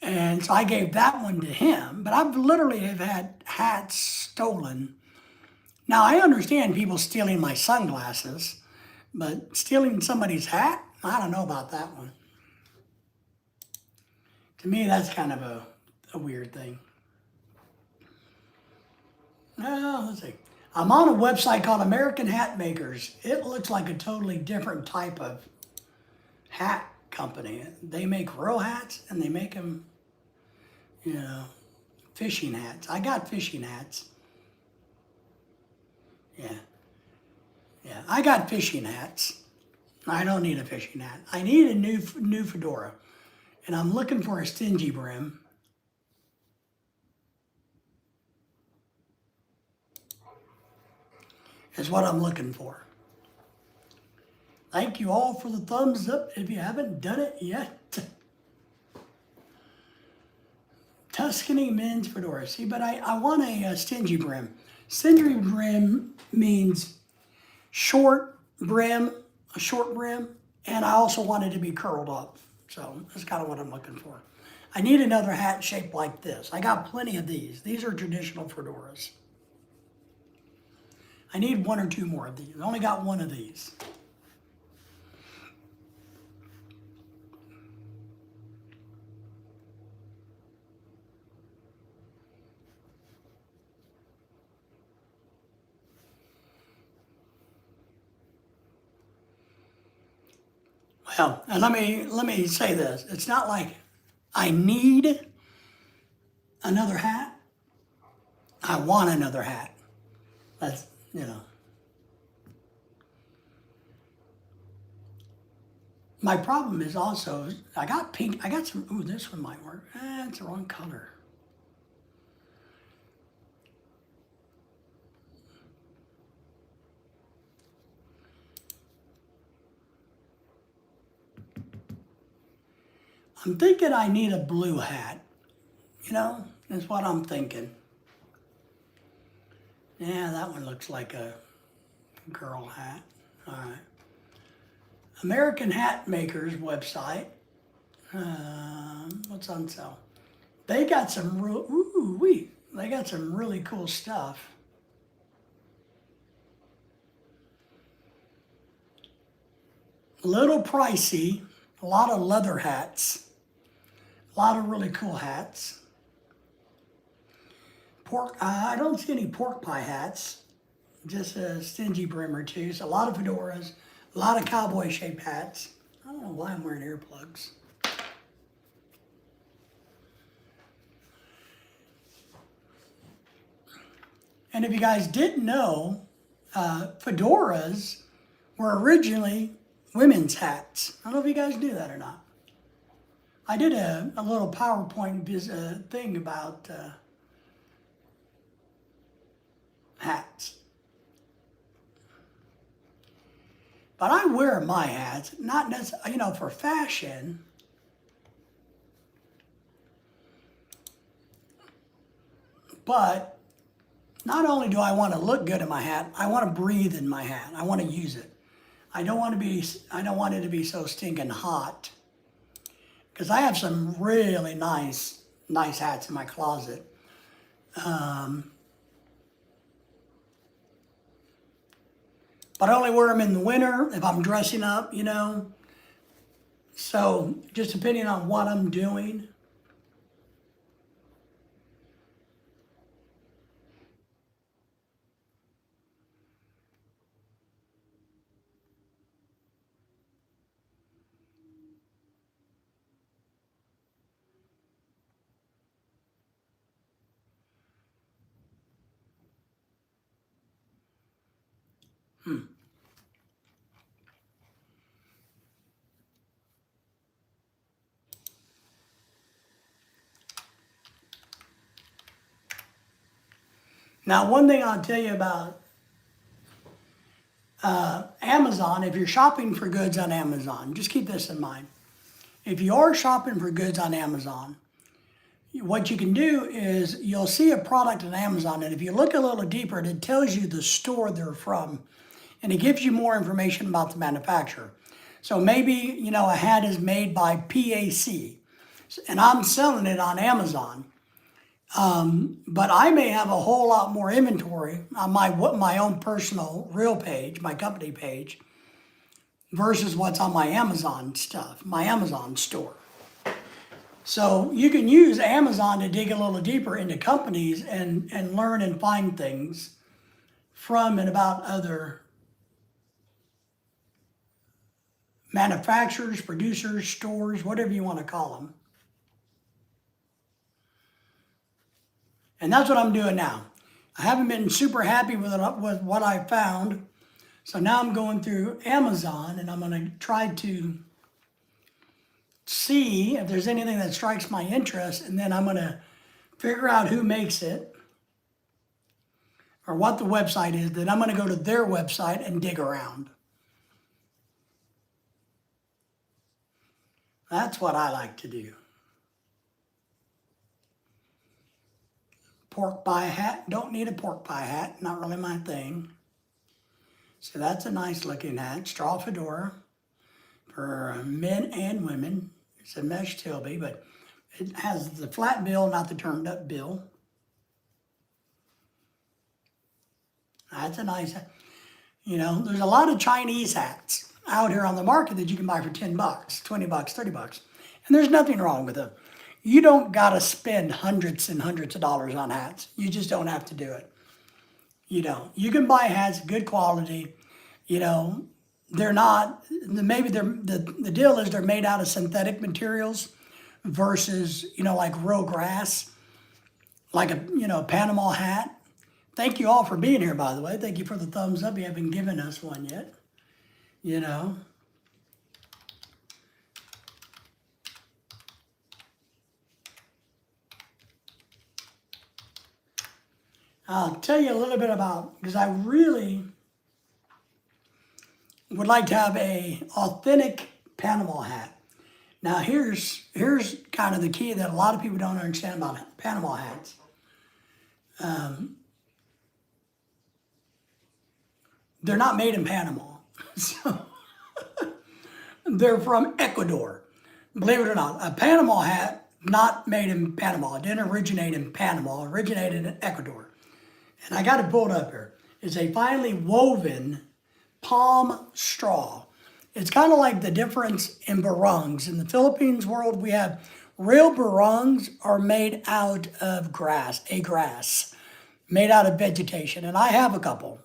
And so I gave that one to him. But I've literally have had hats stolen. Now, I understand people stealing my sunglasses, but stealing somebody's hat? I don't know about that one. To me, that's kind of a weird thing. Let's see. I'm on a website called American Hat Makers. It looks like a totally different type of hat company. They make real hats, and they make them, fishing hats. I got fishing hats. Yeah. Yeah, I got fishing hats. I don't need a fishing hat. I need a new fedora, and I'm looking for a stingy brim. Is what I'm looking for. Thank you all for the thumbs up if you haven't done it yet. Tuscany men's fedora. See, but I want a stingy brim. Stingy brim means short brim, a short brim, and I also want it to be curled up. So that's kind of what I'm looking for. I need another hat shaped like this. I got plenty of these. These are traditional fedoras. I need one or two more of these. I only got one of these. Well, and let me say this. It's not like I need another hat. I want another hat. That's, you know. My problem is also, I got pink, I got some, ooh, this one might work. It's the wrong color. I'm thinking I need a blue hat. You know, is what I'm thinking. Yeah, that one looks like a girl hat. All right. American Hat Makers website. What's on sale? They got some real, they got some really cool stuff. A little pricey, a lot of leather hats, a lot of really cool hats. I don't see any pork pie hats, just a stingy brim or two. So a lot of fedoras, a lot of cowboy shaped hats. I don't know why I'm wearing earplugs. And if you guys didn't know, fedoras were originally women's hats. I don't know if you guys knew that or not. I did a little PowerPoint thing about hats. But I wear my hats, not necessarily, for fashion. But not only do I want to look good in my hat, I want to breathe in my hat. I want to use it. I don't want it to be so stinking hot. Because I have some really nice hats in my closet. But I only wear them in the winter if I'm dressing up, So just depending on what I'm doing. Now, one thing I'll tell you about Amazon, if you're shopping for goods on Amazon, just keep this in mind. If you are shopping for goods on Amazon, what you can do is you'll see a product on Amazon, and if you look a little deeper, it tells you the store they're from, and it gives you more information about the manufacturer. So maybe, a hat is made by PAC, and I'm selling it on Amazon. But I may have a whole lot more inventory on my own personal real page, my company page, versus what's on my Amazon stuff, my Amazon store. So you can use Amazon to dig a little deeper into companies and learn and find things from and about other manufacturers, producers, stores, whatever you want to call them. And that's what I'm doing now. I haven't been super happy with what I found, So now I'm going through Amazon and I'm going to try to see if there's anything that strikes my interest, and then I'm going to figure out who makes it or what the website is. Then I'm going to go to their website and dig around. That's what I like to do. Pork pie hat. Don't need a pork pie hat. Not really my thing. So that's a nice looking hat. Straw fedora for men and women. It's a mesh tilby, but it has the flat bill, not the turned up bill. That's a nice hat. You know, there's a lot of Chinese hats out here on the market that you can buy for 10 bucks, 20 bucks, 30 bucks. And there's nothing wrong with them. You don't got to spend hundreds and hundreds of dollars on hats. You just don't have to do it. You don't. You can buy hats, good quality. You know, they're not, maybe the deal is they're made out of synthetic materials versus, you know, like real grass, like a, you know, Panama hat. Thank you all for being here, by the way. Thank you for the thumbs up. You haven't given us one yet, you know. I'll tell you a little bit about, because I really would like to have a authentic Panama hat. Now here's kind of the key that a lot of people don't understand about Panama hats. They're not made in Panama. So they're from Ecuador. Believe it or not, a Panama hat not made in Panama. It didn't originate in Panama. It originated in Ecuador. And I got it pulled up here. It's a finely woven palm straw. It's kind of like the difference in barongs. In the Philippines world, we have real barongs are made out of grass, a grass, made out of vegetation. And I have a couple.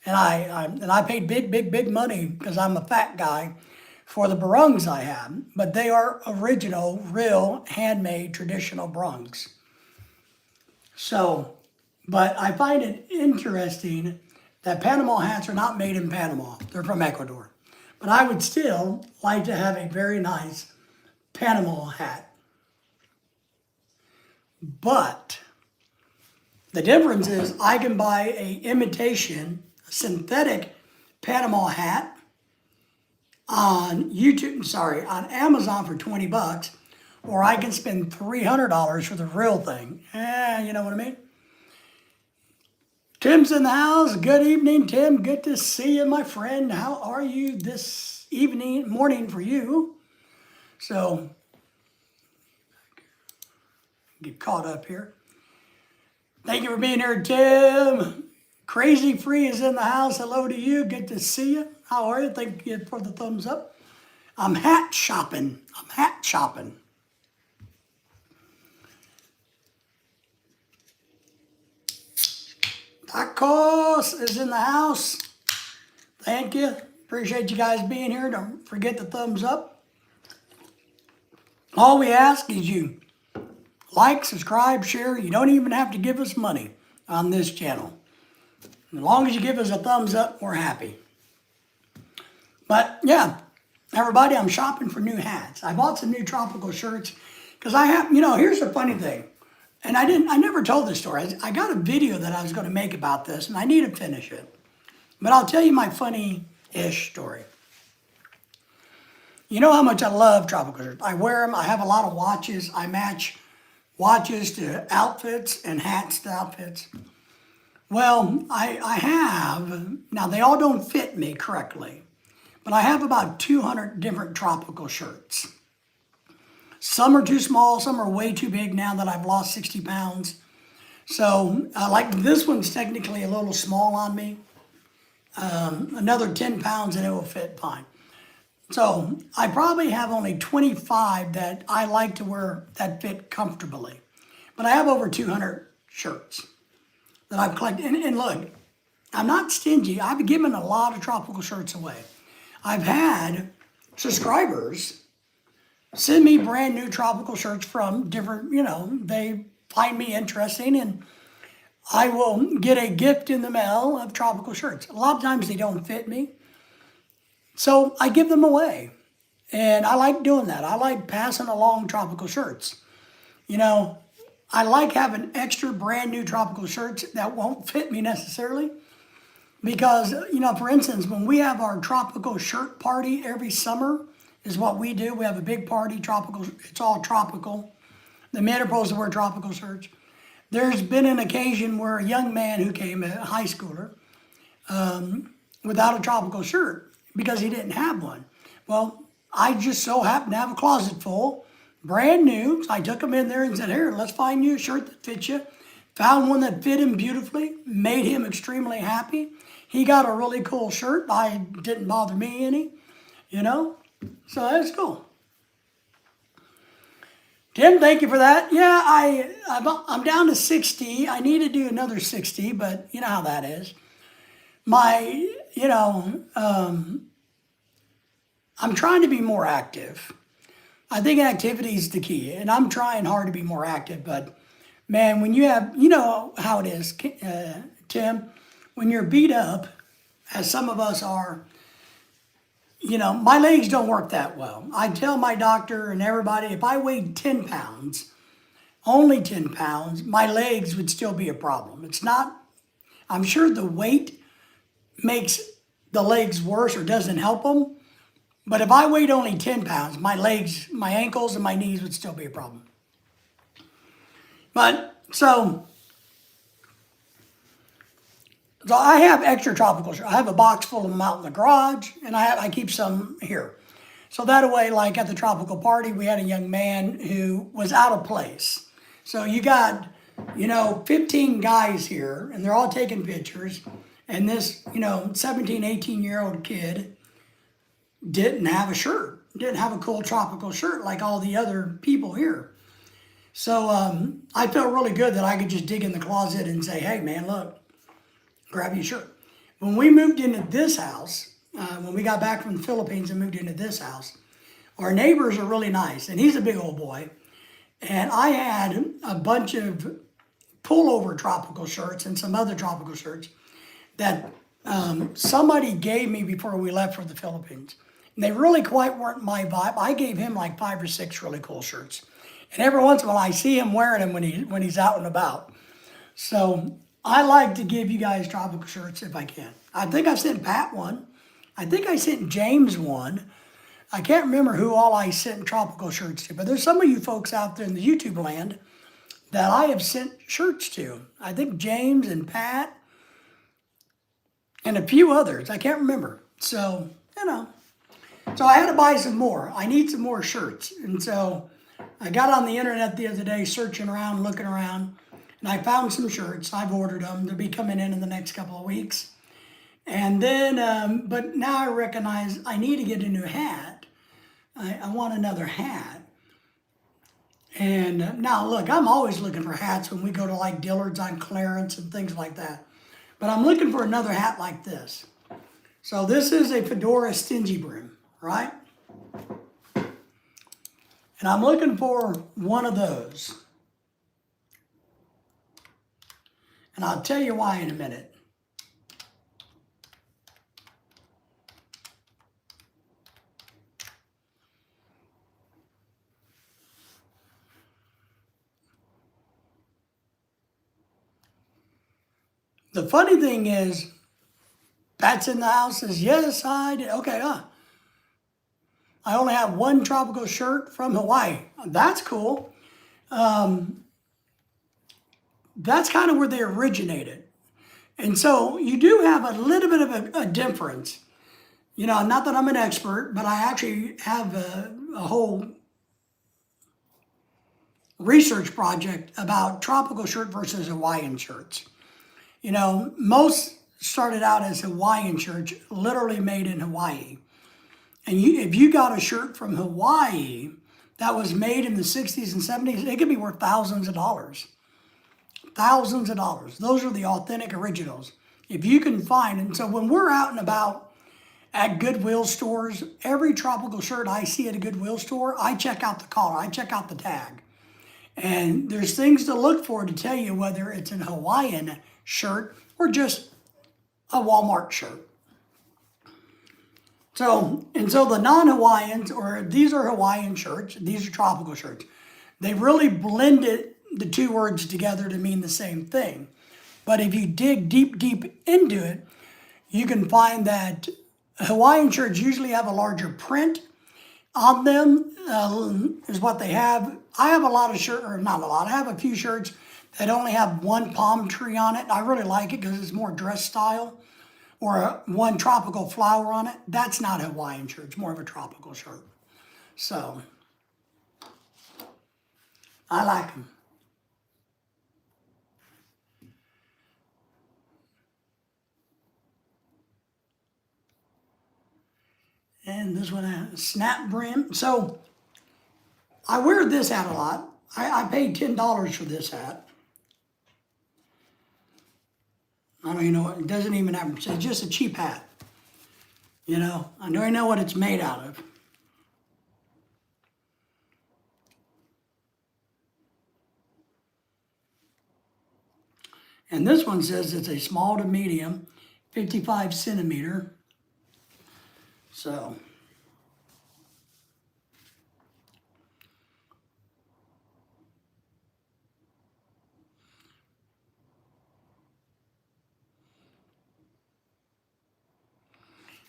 And I paid big money because I'm a fat guy for the barongs I have. But they are original, real, handmade, traditional barongs. So, but I find it interesting that Panama hats are not made in Panama. They're from Ecuador. But I would still like to have a very nice Panama hat. But the difference is I can buy a imitation, synthetic Panama hat on on Amazon for 20 bucks, or I can spend $300 for the real thing. You know what I mean? Tim's in the house. Good evening, Tim. Good to see you, my friend. How are you this morning for you? So, get caught up here. Thank you for being here, Tim. Crazy Free is in the house. Hello to you. Good to see you. How are you? Thank you for the thumbs up. I'm hat shopping. Tacos is in the house. Thank you. Appreciate you guys being here. Don't forget the thumbs up. All we ask is you like, subscribe, share. You don't even have to give us money on this channel. As long as you give us a thumbs up, we're happy. But yeah, everybody, I'm shopping for new hats. I bought some new tropical shirts because I have, you know, here's the funny thing. And I never told this story. I got a video that I was going to make about this, and I need to finish it. But I'll tell you my funny-ish story. You know how much I love tropical shirts. I wear them. I have a lot of watches. I match watches to outfits and hats to outfits. Well, I have, now they all don't fit me correctly, but I have about 200 different tropical shirts. Some are too small, some are way too big now that I've lost 60 pounds. So, like this one's technically a little small on me. Another 10 pounds and it will fit fine. So, I probably have only 25 that I like to wear that fit comfortably. But I have over 200 shirts that I've collected. And look, I'm not stingy. I've given a lot of tropical shirts away. I've had subscribers send me brand new tropical shirts from different, you know, they find me interesting. And I will get a gift in the mail of tropical shirts. A lot of times they don't fit me, so I give them away. And I like doing that. I like passing along tropical shirts. You know, I like having extra brand new tropical shirts that won't fit me necessarily. Because, for instance, when we have our tropical shirt party every summer, is what we do. We have a big party, tropical, it's all tropical. The men are supposed to wear tropical shirts. There's been an occasion where a young man who came, a high schooler, without a tropical shirt because he didn't have one. Well, I just so happened to have a closet full, brand new. So I took him in there and said, here, let's find you a shirt that fits you. Found one that fit him beautifully, made him extremely happy. He got a really cool shirt. I didn't bother me any, So that's cool. Tim, thank you for that. Yeah, I'm down to 60. I need to do another 60, but you know how that is. I'm trying to be more active. I think activity is the key, and I'm trying hard to be more active. But man, when you have, you know how it is, Tim, when you're beat up, as some of us are, my legs don't work that well. I tell my doctor and everybody, if I weighed 10 pounds, only 10 pounds, my legs would still be a problem. It's not, I'm sure the weight makes the legs worse or doesn't help them. But if I weighed only 10 pounds, my legs, my ankles, and my knees would still be a problem. But, so I have extra tropical shirts. I have a box full of them out in the garage, and I keep some here. So that way, like at the tropical party, we had a young man who was out of place. So you got, 15 guys here, and they're all taking pictures. And this, 17, 18-year-old kid didn't have a shirt, didn't have a cool tropical shirt like all the other people here. So I felt really good that I could just dig in the closet and say, hey, man, look. Grab your shirt. When we moved into this house, when we got back from the Philippines and moved into this house, our neighbors are really nice, and he's a big old boy. And I had a bunch of pullover tropical shirts and some other tropical shirts that somebody gave me before we left for the Philippines. And they really quite weren't my vibe. I gave him like 5 or 6 really cool shirts. And every once in a while, I see him wearing them when he's out and about. So I like to give you guys tropical shirts if I can. I think I sent Pat one. I think I sent James one. I can't remember who all I sent tropical shirts to, but there's some of you folks out there in the YouTube land that I have sent shirts to. I think James and Pat and a few others. I can't remember. So, So I had to buy some more. I need some more shirts. And so I got on the internet the other day searching around, looking around. And I found some shirts. I've ordered them. They'll be coming in the next couple of weeks. And then, but now I recognize I need to get a new hat. I want another hat. And now, look, I'm always looking for hats when we go to like Dillard's on clearance and things like that. But I'm looking for another hat like this. So this is a fedora stingy brim, right? And I'm looking for one of those. And I'll tell you why in a minute. The funny thing is, Pat's in the house, says, yes, I did. Okay, I only have one tropical shirt from Hawaii. That's cool. That's kind of where they originated. And so you do have a little bit of a difference. Not that I'm an expert, but I actually have a whole research project about tropical shirt versus Hawaiian shirts. Most started out as Hawaiian shirts, literally made in Hawaii. And if you got a shirt from Hawaii that was made in the 60s and 70s, it could be worth thousands of dollars. Thousands of dollars. Those are the authentic originals. If you can find, and so when we're out and about at Goodwill stores, every tropical shirt I see at a Goodwill store, I check out the collar, I check out the tag. And there's things to look for to tell you whether it's an Hawaiian shirt or just a Walmart shirt. So the non-Hawaiians, or these are Hawaiian shirts, these are tropical shirts. They really blended the two words together to mean the same thing. But if you dig deep, deep into it, you can find that Hawaiian shirts usually have a larger print on them, is what they have. I have a lot of shirts, or not a lot, I have a few shirts that only have one palm tree on it. I really like it because it's more dress style, or one tropical flower on it. That's not a Hawaiian shirt, it's more of a tropical shirt. So, I like them. And this one has snap brim. So I wear this hat a lot. I paid $10 for this hat. I don't even know what, it doesn't even have, it's just a cheap hat. You know, I don't even know what it's made out of. And this one says it's a small to medium, 55 centimeter. So,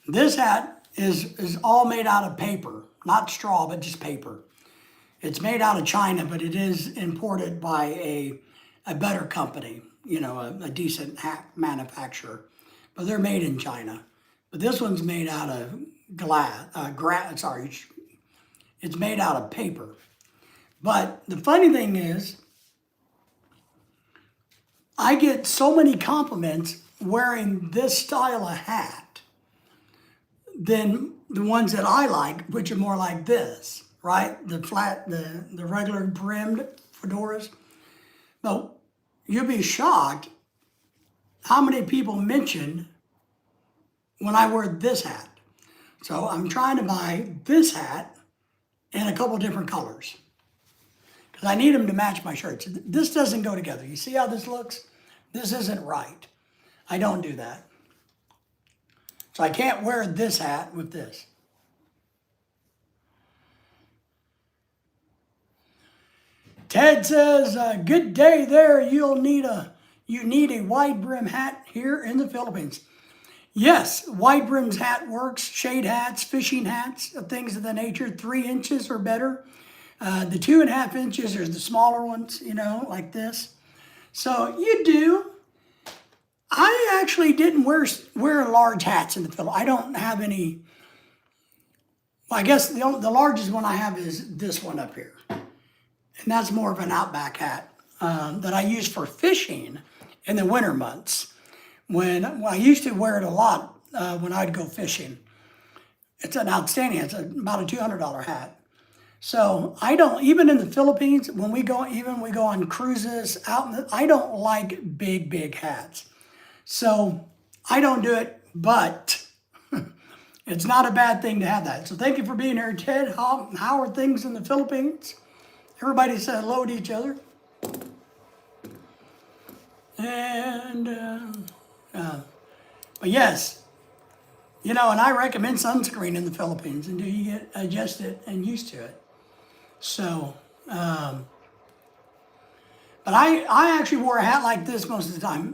this hat is all made out of paper, not straw, but just paper. It's made out of China, but it is imported by a better company, you know, a decent hat manufacturer. But they're made in China. But this one's made out of it's made out of paper. But the funny thing is, I get so many compliments wearing this style of hat than the ones that I like, which are more like this, right? The flat, the regular brimmed fedoras. But you'll be shocked how many people mention when I wear this hat. So I'm trying to buy this hat in a couple different colors because I need them to match my shirts. This doesn't go together. You see how this looks? This isn't right. I don't do that. So I can't wear this hat with this. Ted says, good day there. You need a wide brim hat here in the Philippines. Yes, wide brim's hat works. Shade hats, fishing hats, things of the nature. 3 inches or better. The 2.5 inches are the smaller ones, you know, like this. So you do. I actually didn't wear large hats in the Philippines. I don't have any. Well, I guess the largest one I have is this one up here. And that's more of an outback hat that I use for fishing in the winter months. When I used to wear it a lot when I'd go fishing. It's an outstanding, it's about a $200 hat. So I don't, even in the Philippines, when we go on cruises I don't like big hats. So I don't do it, but it's not a bad thing to have that. So thank you for being here, Ted. How are things in the Philippines? Everybody said hello to each other. And, but yes, you know, and I recommend sunscreen in the Philippines until you get adjusted and used to it. So, but I actually wore a hat like this most of the time.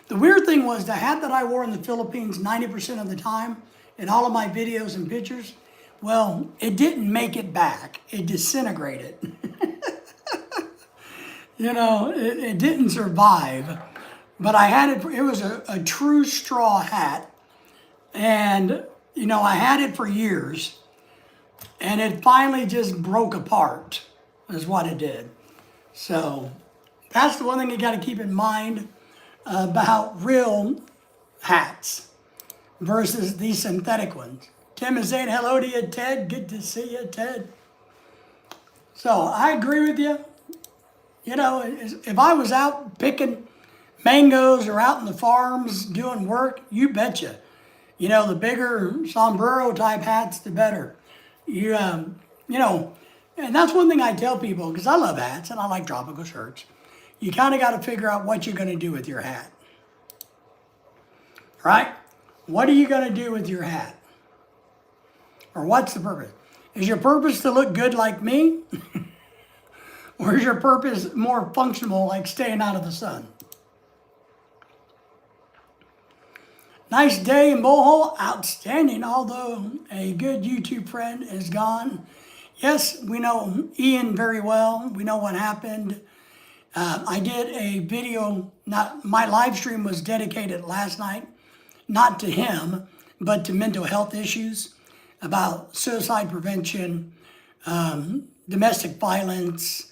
The weird thing was the hat that I wore in the Philippines 90% of the time in all of my videos and pictures, well, it didn't make it back. It disintegrated. You know, it didn't survive. But I had it, it was a true straw hat. And, you know, I had it for years. And it finally just broke apart, is what it did. So that's the one thing you got to keep in mind about real hats versus these synthetic ones. Tim is saying hello to you, Ted. Good to see you, Ted. So I agree with you. You know, if I was out picking mangoes or out in the farms doing work, you betcha. You know, the bigger sombrero type hats, the better. You know, And that's one thing I tell people, because I love hats and I like tropical shirts. You kind of got to figure out what you're going to do with your hat. Right? What are you going to do with your hat? Or what's the purpose? Is your purpose to look good like me? Or is your purpose more functional, like staying out of the sun? Nice day in Bohol, outstanding, although a good YouTube friend is gone. Yes, we know Ian very well. We know what happened. I did a video, my live stream was dedicated last night, not to him, but to mental health issues about suicide prevention, domestic violence,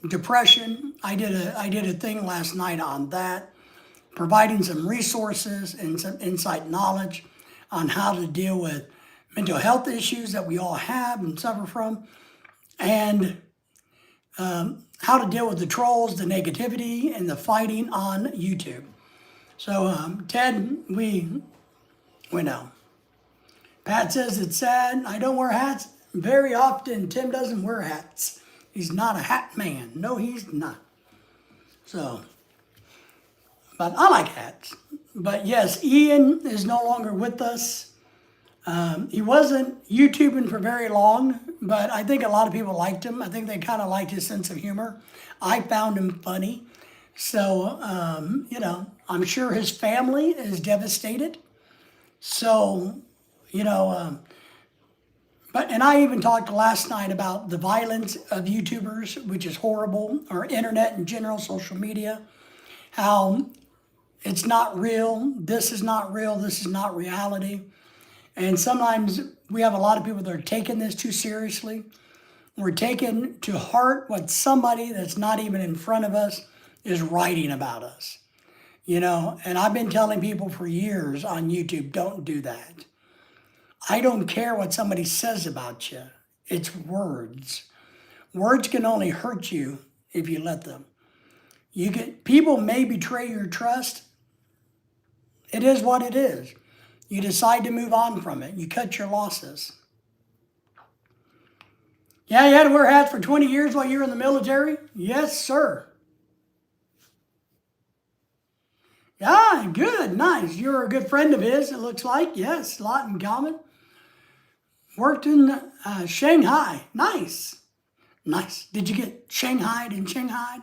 depression. I did a thing last night on that, providing some resources and some insight knowledge on how to deal with mental health issues that we all have and suffer from, and how to deal with the trolls, the negativity, and the fighting on YouTube. So Ted, we know. Pat says it's sad. I don't wear hats very often. Tim doesn't wear hats. He's not a hat man. No, he's not. So, but I like hats. But yes, Ian is no longer with us. He wasn't YouTubing for very long, but I think a lot of people liked him. I think they kind of liked his sense of humor. I found him funny. So, I'm sure his family is devastated. So, and I even talked last night about the violence of YouTubers, which is horrible, or internet in general, social media, how it's not real, this is not real, this is not reality. And sometimes we have a lot of people that are taking this too seriously. We're taking to heart what somebody that's not even in front of us is writing about us. And I've been telling people for years on YouTube, don't do that. I don't care what somebody says about you. It's words. Words can only hurt you if you let them. People may betray your trust. It is what it is. You decide to move on from it. You cut your losses. Yeah, you had to wear hats for 20 years while you were in the military? Yes, sir. Yeah, good, nice. You're a good friend of his, it looks like. Yes, a lot in common. Worked in Shanghai. Nice. Nice. Did you get shanghaied in Shanghai?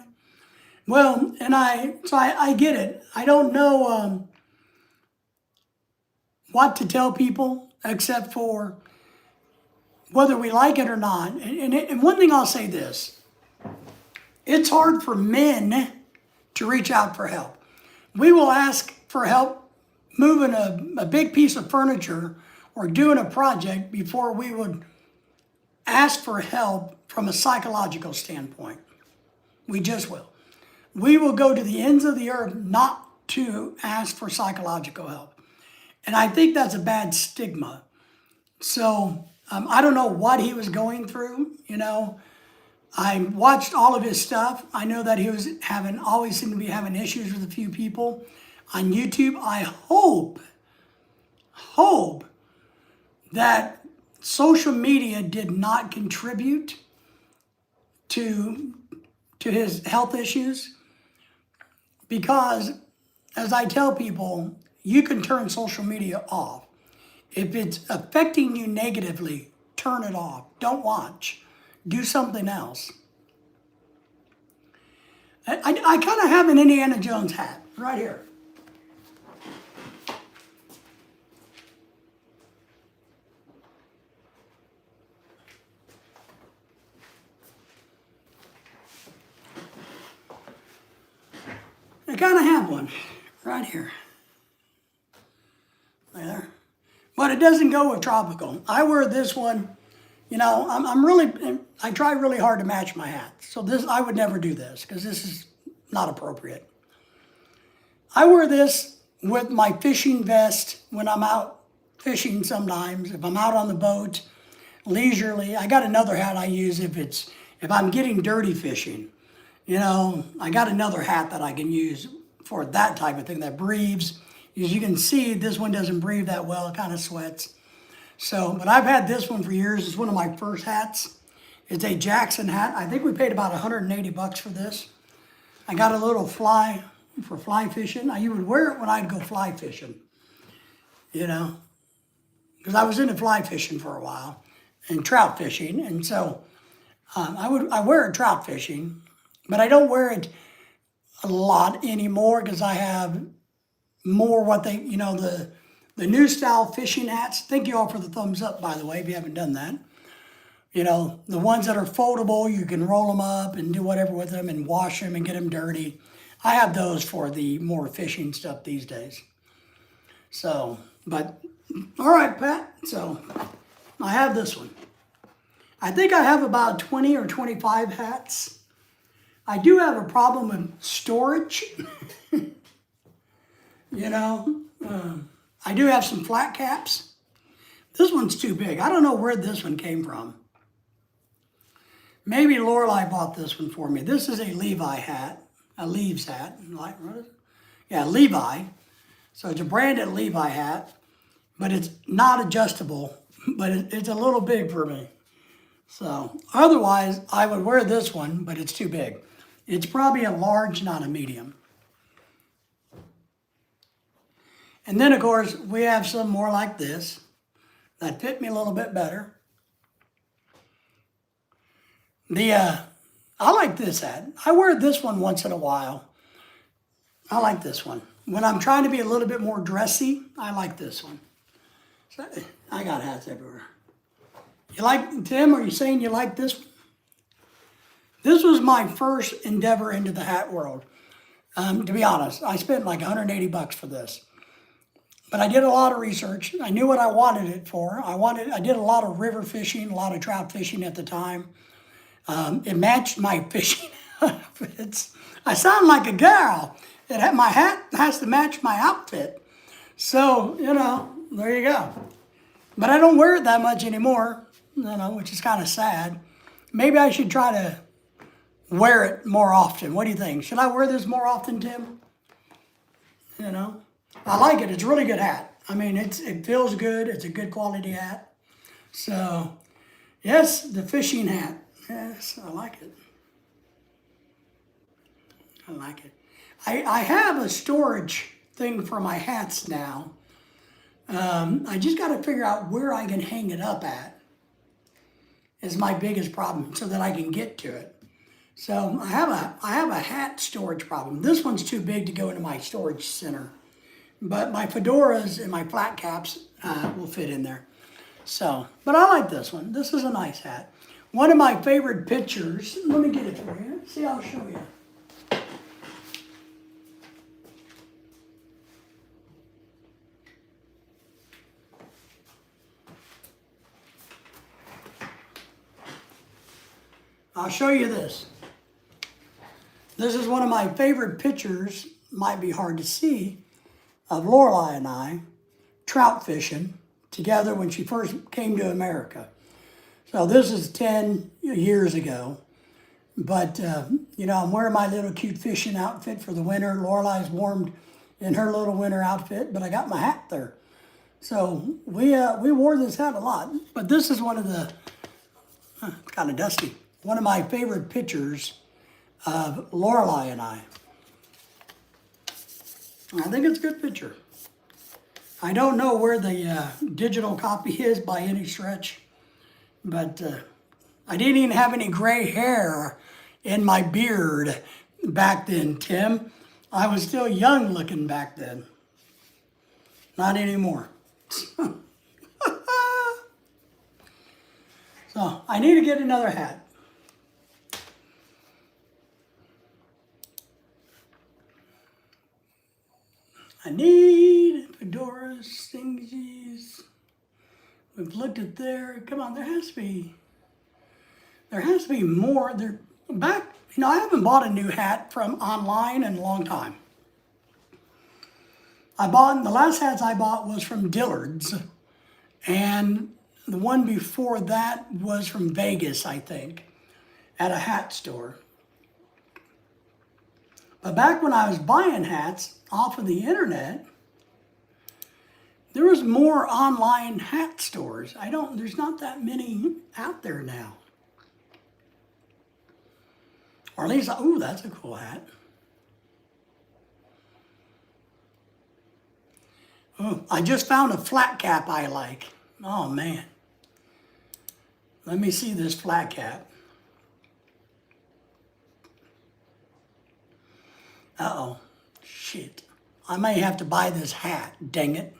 Well, and I get it. I don't know what to tell people except for whether we like it or not. And one thing I'll say this. It's hard for men to reach out for help. We will ask for help moving a big piece of furniture or doing a project before we would ask for help from a psychological standpoint. We just will. We will go to the ends of the earth not to ask for psychological help. And I think that's a bad stigma. So I don't know what he was going through. I watched all of his stuff. I know that he was always seemed to be having issues with a few people on YouTube. I hope that social media did not contribute to his health issues, because as I tell people, you can turn social media off. If it's affecting you negatively, turn it off. Don't watch. Do something else. I kind of have an Indiana Jones hat right here. I kind of have one right here. There. But it doesn't go with tropical. I wear this one. I try really hard to match my hats. So I would never do this because this is not appropriate. I wear this with my fishing vest when I'm out fishing sometimes. If I'm out on the boat, leisurely. I got another hat I use if I'm getting dirty fishing. I got another hat that I can use for that type of thing that breathes. As you can see, this one doesn't breathe that well. It kind of sweats. So, but I've had this one for years. It's one of my first hats. It's a Jackson hat. I think we paid about 180 bucks for this. I got a little fly for fly fishing. Now, you would wear it when I'd go fly fishing, you know, because I was into fly fishing for a while and trout fishing. And so I wear it trout fishing, but I don't wear it a lot anymore because I have more what they, you know, the new style fishing hats. Thank you all for the thumbs up, by the way, if you haven't done that. You know, the ones that are foldable, you can roll them up and do whatever with them and wash them and get them dirty. I have those for the more fishing stuff these days. So, but, all right, Pat. So, I have this one. I think I have about 20 or 25 hats. I do have a problem with storage. You know, I do have some flat caps. This one's too big. I don't know where this one came from. Maybe Lorelei bought this one for me. This is a Levi hat, a Leaves hat. Like, what is it? Yeah, Levi. So it's a branded Levi hat, but it's not adjustable, but it's a little big for me. So otherwise, I would wear this one, but it's too big. It's probably a large, not a medium. And then, of course, we have some more like this that fit me a little bit better. I like this hat. I wear this one once in a while. I like this one. When I'm trying to be a little bit more dressy, I like this one. So, I got hats everywhere. You like, Tim, are you saying you like this one? This was my first endeavor into the hat world. To be honest, I spent like 180 bucks for this. But I did a lot of research. I knew what I wanted it for. I did a lot of river fishing, a lot of trout fishing at the time. It matched my fishing outfits. I sound like a girl. My hat has to match my outfit. So, you know, there you go. But I don't wear it that much anymore, you know, which is kind of sad. Maybe I should try to wear it more often. What do you think? Should I wear this more often, Tim? You know, I like it. It's a really good hat. I mean, it feels good. It's a good quality hat. So, yes, the fishing hat. Yes, I like it. I like it. I have a storage thing for my hats now. I just got to figure out where I can hang it up at is my biggest problem so that I can get to it. So I have a hat storage problem. This one's too big to go into my storage center. But my fedoras and my flat caps will fit in there. So, but I like this one. This is a nice hat. One of my favorite pictures, let me get it for you. See, I'll show you. I'll show you this. This is one of my favorite pictures, might be hard to see, of Lorelei and I trout fishing together when she first came to America. So this is 10 years ago. But, you know, I'm wearing my little cute fishing outfit for the winter. Lorelei's warmed in her little winter outfit, but I got my hat there. So we wore this hat a lot. But this is one of the, it's kind of dusty, one of my favorite pictures of Lorelei and I. I think it's a good picture. I don't know where the digital copy is by any stretch, but I didn't even have any gray hair in my beard back then, Tim. I was still young looking back then. Not anymore. So I need to get another hat. I need fedoras, thingies. We've looked at there. Come on, there has to be more. I haven't bought a new hat from online in a long time. The last hats I bought was from Dillard's, and the one before that was from Vegas, I think, at a hat store. But back when I was buying hats off of the internet, There was more online hat stores. There's not that many out there now. Or at least, oh, that's a cool hat. Oh, I just found a flat cap I like. Oh man. Let me see this flat cap. Uh-oh, shit. I may have to buy this hat, dang it.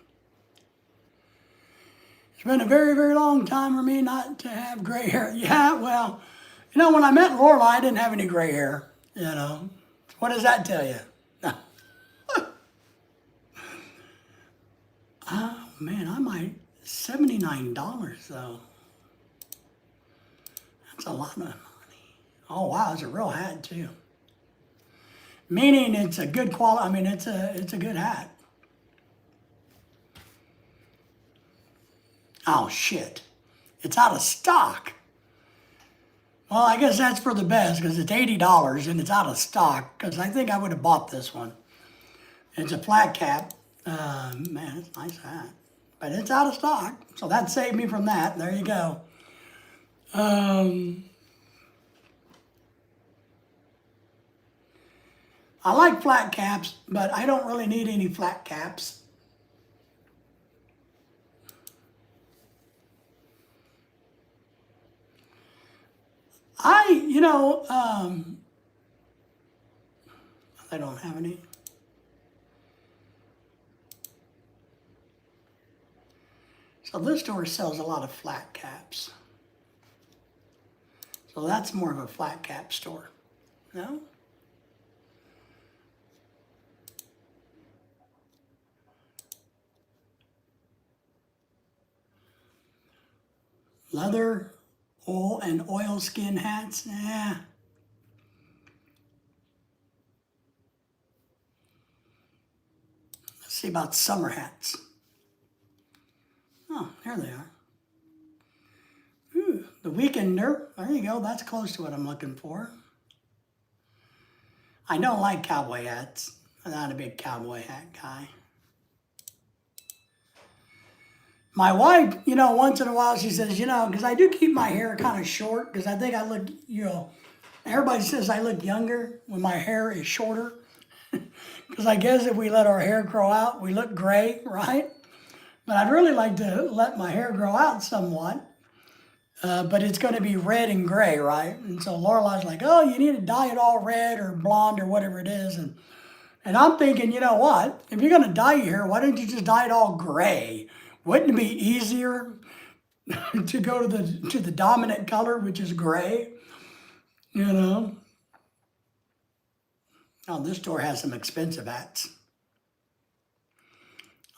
It's been a very, very long time for me not to have gray hair. Yeah, well, when I met Lorelai, I didn't have any gray hair, What does that tell you? Oh, man, I might, $79 though. That's a lot of money. Oh, wow, it's a real hat too. Meaning it's a good quality, it's a good hat. Oh, shit. It's out of stock. Well, I guess that's for the best because it's $80 and it's out of stock because I think I would have bought this one. It's a flat cap. Man, it's a nice hat. But it's out of stock, so that saved me from that. There you go. I like flat caps, but I don't really need any flat caps. I don't have any. So this store sells a lot of flat caps. So that's more of a flat cap store, no? Leather, wool, and oilskin hats, yeah. Let's see about summer hats. Oh, there they are. Ooh, the Weekender. There you go. That's close to what I'm looking for. I don't like cowboy hats. I'm not a big cowboy hat guy. My wife, once in a while she says, because I do keep my hair kind of short because I think I look, everybody says I look younger when my hair is shorter. Because I guess if we let our hair grow out, we look gray, right? But I'd really like to let my hair grow out somewhat. But it's going to be red and gray, right? And so Lorelai's like, oh, you need to dye it all red or blonde or whatever it is. And I'm thinking, you know what? If you're going to dye your hair, why don't you just dye it all gray? Wouldn't it be easier to go to the dominant color, which is gray? Oh, this store has some expensive hats.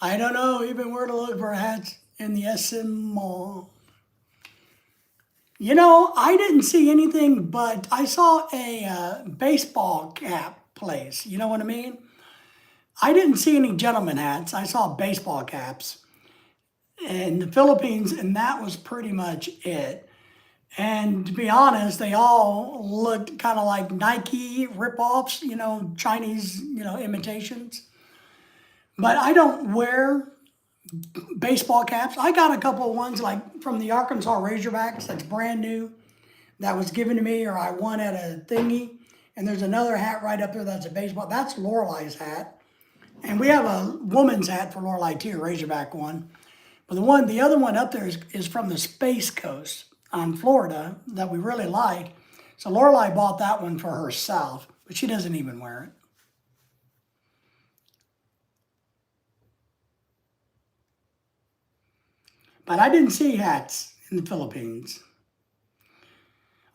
I don't know even where to look for hats in the SM Mall. I didn't see anything, but I saw a baseball cap place. You know what I mean? I didn't see any gentleman hats. I saw baseball caps in the Philippines, and that was pretty much it. And to be honest, they all looked kind of like Nike ripoffs, Chinese, imitations. But I don't wear baseball caps. I got a couple of ones like from the Arkansas Razorbacks that's brand new that was given to me, or I won at a thingy. And there's another hat right up there that's a baseball. That's Lorelai's hat. And we have a woman's hat for Lorelai too, a Razorback one. But the other one up there is from the Space Coast on Florida that we really like. So Lorelai bought that one for herself, but she doesn't even wear it. But I didn't see hats in the Philippines.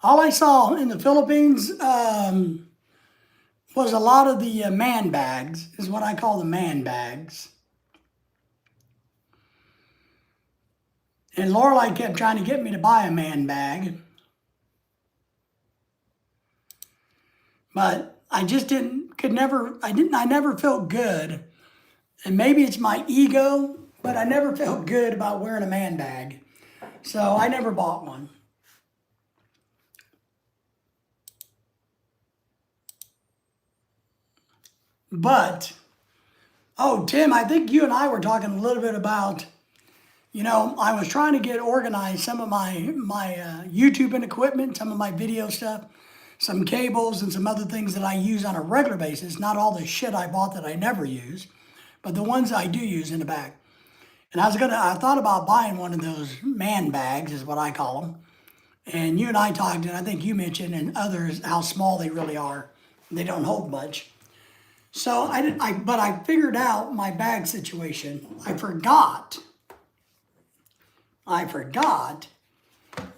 All I saw in the Philippines was a lot of the man bags, is what I call the man bags. And Lorelai kept trying to get me to buy a man bag. But I just I never felt good. And maybe it's my ego, but I never felt good about wearing a man bag. So I never bought one. But Oh, Tim, I think you and I were talking a little bit about, I was trying to get organized some of my YouTube and equipment, some of my video stuff, some cables and some other things that I use on a regular basis. Not all the shit I bought that I never use, but the ones I do use in the back. And I thought about buying one of those man bags, is what I call them. And you and I talked, and I think you mentioned, and others, how small they really are. They don't hold much. So but I figured out my bag situation. I forgot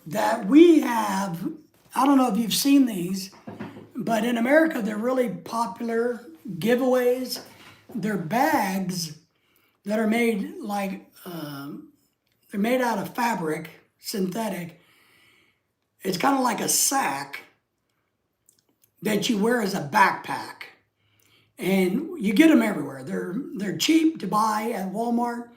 that we have, I don't know if you've seen these, but in America, they're really popular giveaways. They're bags that are made they're made out of fabric, synthetic. It's kind of like a sack that you wear as a backpack. And you get them everywhere. They're cheap to buy at Walmart,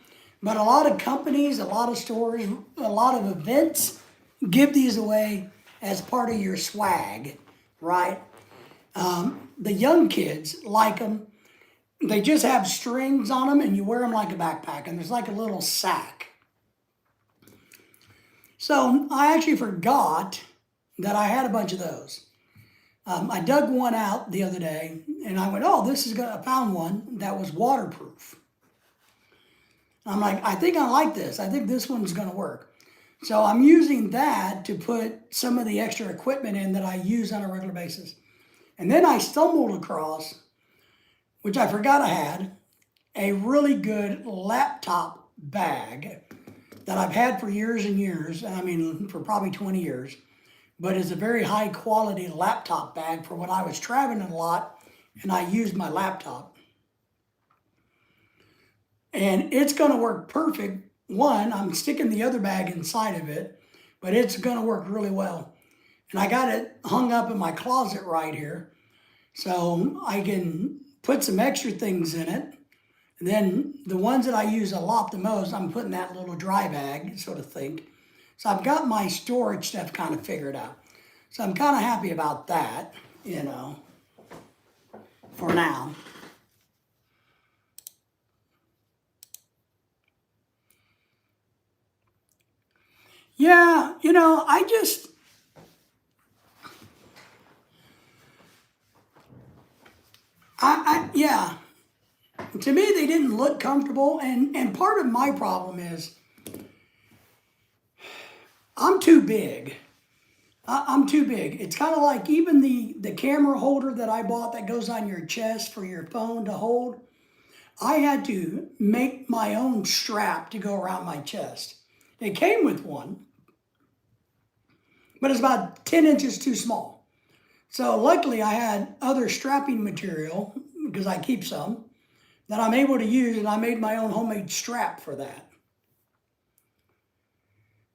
but a lot of companies, a lot of stores, a lot of events give these away as part of your swag, right? The young kids like them. They just have strings on them and you wear them like a backpack, and there's like a little sack. So I actually forgot that I had a bunch of those. I dug one out the other day and I went, oh, I found one that was waterproof. I'm like, I think I like this. I think this one's gonna work. So I'm using that to put some of the extra equipment in that I use on a regular basis. And then I stumbled across, which I forgot I had, a really good laptop bag that I've had for years and years. I mean, for probably 20 years. But it's a very high quality laptop bag for when I was traveling a lot and I used my laptop. And it's gonna work perfect. One, I'm sticking the other bag inside of it, but it's gonna work really well. And I got it hung up in my closet right here, so I can put some extra things in it. And then the ones that I use a lot the most, I'm putting that little dry bag, so to think. So I've got my storage stuff kind of figured out. So I'm kind of happy about that, for now. Yeah, yeah. To me, they didn't look comfortable, and part of my problem is I'm too big. I'm too big. It's kind of like even the camera holder that I bought that goes on your chest for your phone to hold. I had to make my own strap to go around my chest. It came with one, but it's about 10 inches too small. So luckily I had other strapping material, because I keep some, that I'm able to use, and I made my own homemade strap for that.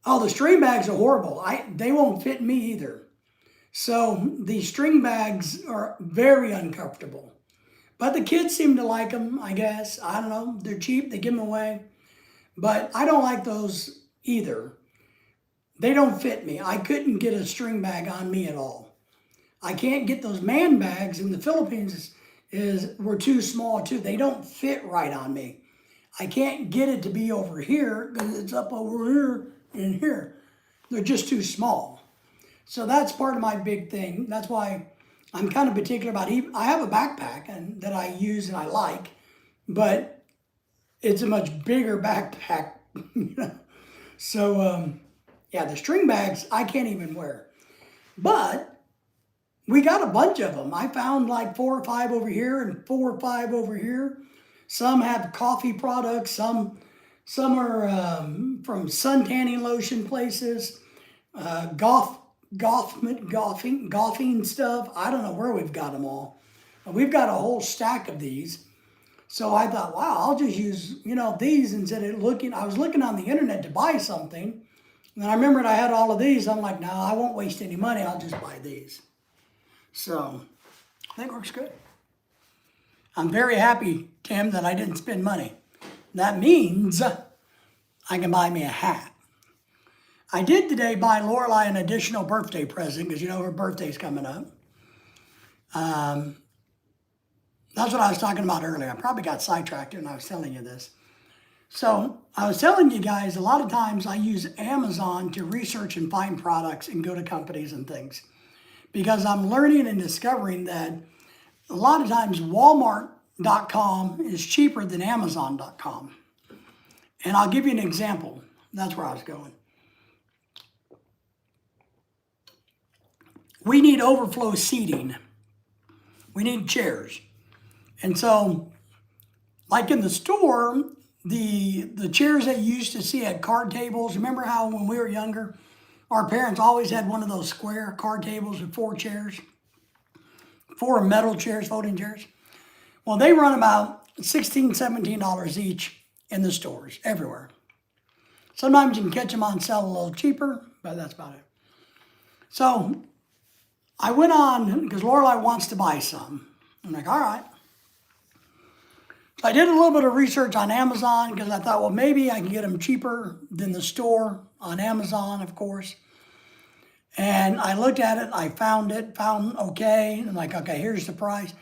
Oh, the string bags are horrible. They won't fit me either. So the string bags are very uncomfortable. But the kids seem to like them, I guess. I don't know. They're cheap. They give them away. But I don't like those either. They don't fit me. I couldn't get a string bag on me at all. I can't get those man bags in the Philippines were too small too. They don't fit right on me. I can't get it to be over here because it's up over here and here. They're just too small. So that's part of my big thing. That's why I'm kind of particular about I have a backpack that I use and I like, but it's a much bigger backpack. So yeah, the string bags I can't even wear. But we got a bunch of them. I found like 4 or 5 over here and 4 or 5 over here. Some have coffee products. Some are from sun tanning lotion places, golfing stuff. I don't know where we've got them all. But we've got a whole stack of these. So I thought, wow, I'll just use, these instead of I was looking on the internet to buy something. And I remembered I had all of these. I'm like, no, I won't waste any money. I'll just buy these. So I think it works good. I'm very happy, Tim, that I didn't spend money. That means I can buy me a hat. I did today buy Lorelai an additional birthday present because her birthday's coming up. That's what I was talking about earlier. I probably got sidetracked when I was telling you this. So I was telling you guys, a lot of times I use Amazon to research and find products and go to companies and things because I'm learning and discovering that a lot of times Walmart.com is cheaper than Amazon.com. And I'll give you an example. That's where I was going. We need overflow seating. We need chairs. And so, like in the store, the chairs that you used to see at card tables, remember how when we were younger, our parents always had one of those square card tables with 4 chairs? 4 metal chairs, folding chairs. Well, they run about $16, $17 each in the stores, everywhere. Sometimes you can catch them on sale a little cheaper, but that's about it. So I went on, because Lorelai wants to buy some. I'm like, all right. So I did a little bit of research on Amazon because I thought, well, maybe I can get them cheaper than the store on Amazon, of course. And I looked at it, I found okay. And I'm like, okay, here's the price.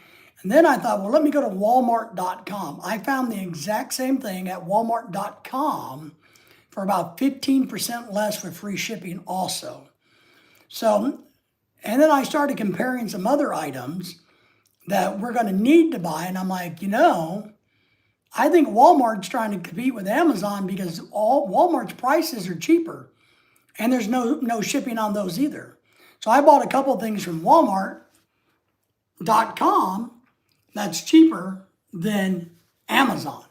And then I thought, well, let me go to Walmart.com. I found the exact same thing at Walmart.com for about 15% less with free shipping also. So, and then I started comparing some other items that we're going to need to buy. And I'm like, I think Walmart's trying to compete with Amazon because all Walmart's prices are cheaper. And there's no shipping on those either. So I bought a couple of things from Walmart.com that's cheaper than Amazon.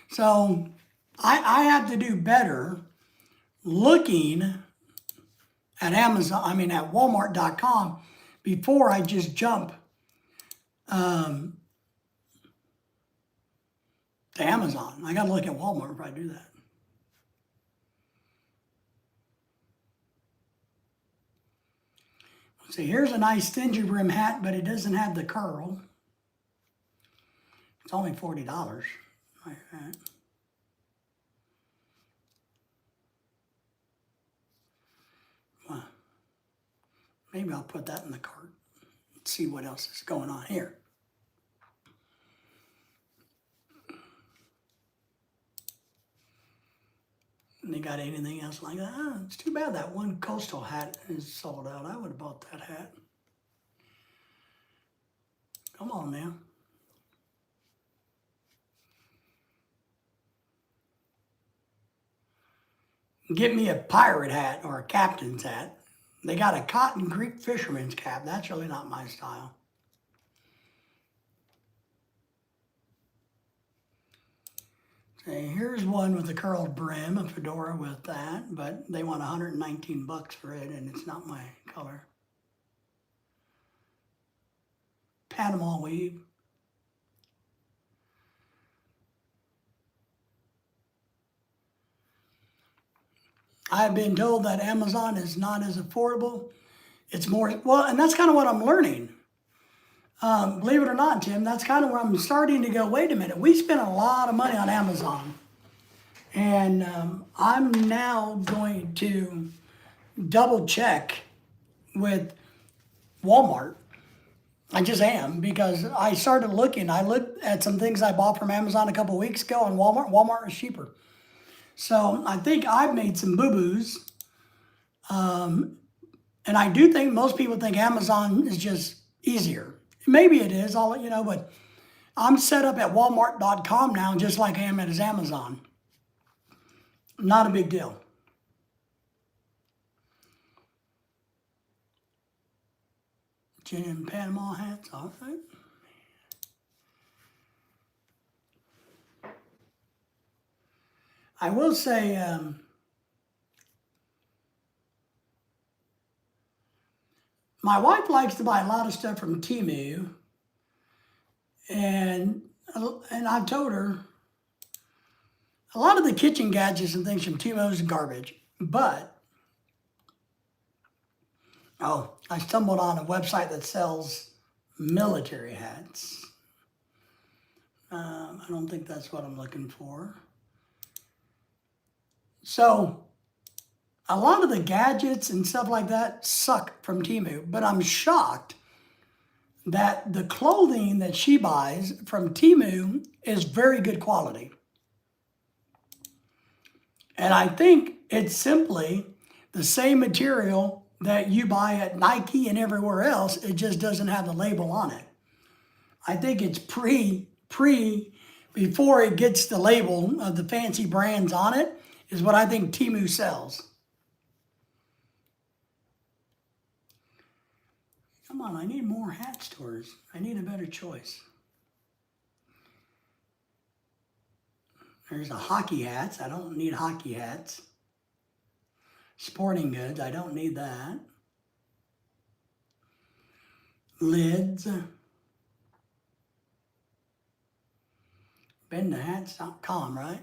So I have to do better looking at at Walmart.com before I just jump to Amazon. I got to look at Walmart if I do that. See, here's a nice stingy brim hat, but it doesn't have the curl. It's only $40 like that. Well, maybe I'll put that in the cart and see what else is going on here. And they got anything else like that? Oh, it's too bad that one coastal hat is sold out. I would have bought that hat. Come on now. Get me a pirate hat or a captain's hat. They got a cotton Greek fisherman's cap. That's really not my style. Okay, here's one with a curled brim, a fedora with that, but they want $119 for it, and it's not my color. Panama weave. I've been told that Amazon is not as affordable. It's more, well, and that's kind of what I'm learning. Believe it or not, Tim, that's kind of where I'm starting to go, wait a minute, we spend a lot of money on Amazon. And I'm now going to double check with Walmart. I just am, because I started looking. I looked at some things I bought from Amazon a couple weeks ago, and Walmart was cheaper. So I think I've made some boo-boos. And I do think most people think Amazon is just easier. Maybe it is, I'll let you know, but I'm set up at Walmart.com now, just like I am at Amazon. Not a big deal. Genuine Panama hats, all right. I will say, my wife likes to buy a lot of stuff from Temu, and I've told her a lot of the kitchen gadgets and things from Temu is garbage. But I stumbled on a website that sells military hats. I don't think that's what I'm looking for. So a lot of the gadgets and stuff like that suck from Temu, but I'm shocked that the clothing that she buys from Temu is very good quality. And I think it's simply the same material that you buy at Nike and everywhere else. It just doesn't have the label on it. I think it's before it gets the label of the fancy brands on it, is what I think Temu sells. Come on, I need more hat stores. I need a better choice. There's a hockey hats. I don't need hockey hats. Sporting goods. I don't need that. Lids. BenToHats.com, right?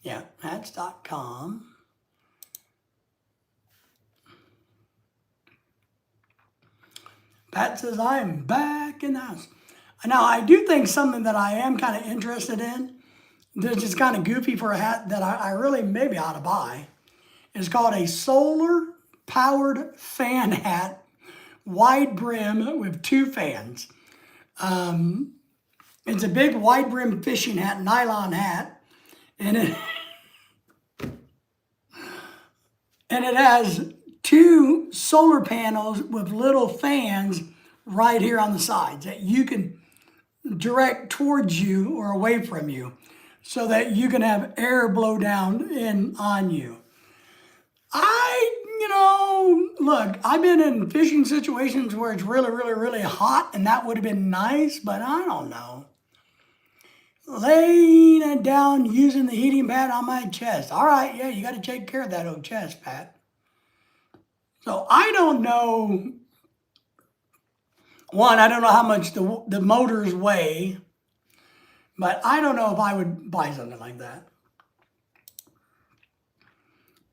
Yeah, hats.com. Pat says, I'm back in the house. Now, I do think something that I am kind of interested in, that's just kind of goofy for a hat that I really maybe ought to buy, is called a solar powered fan hat, wide brim with 2 fans. It's a big wide brim fishing hat, nylon hat, and it has 2 solar panels with little fans right here on the sides that you can direct towards you or away from you so that you can have air blow down in on you. Look, I've been in fishing situations where it's really, really, really hot, and that would have been nice, but I don't know. Laying it down using the heating pad on my chest. All right, yeah, you got to take care of that old chest, Pat. So I don't know. One, I don't know how much the motors weigh, but I don't know if I would buy something like that.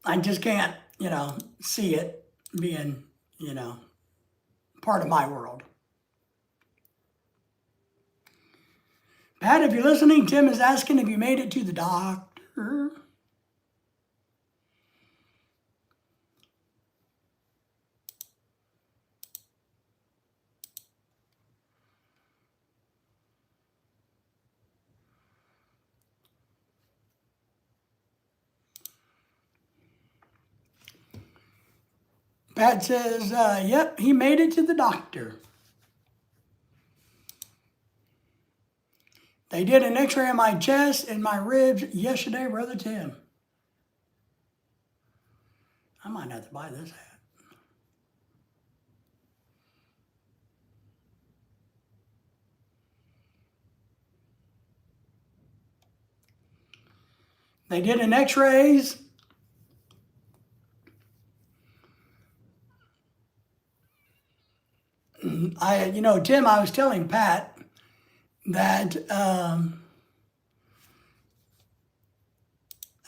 I just can't, see it being, part of my world. Pat, if you're listening, Tim is asking if you made it to the doctor. Pat says, yep, he made it to the doctor. They did an x-ray on my chest and my ribs yesterday, Brother Tim. I might have to buy this hat. They did an x-rays. Tim, I was telling Pat that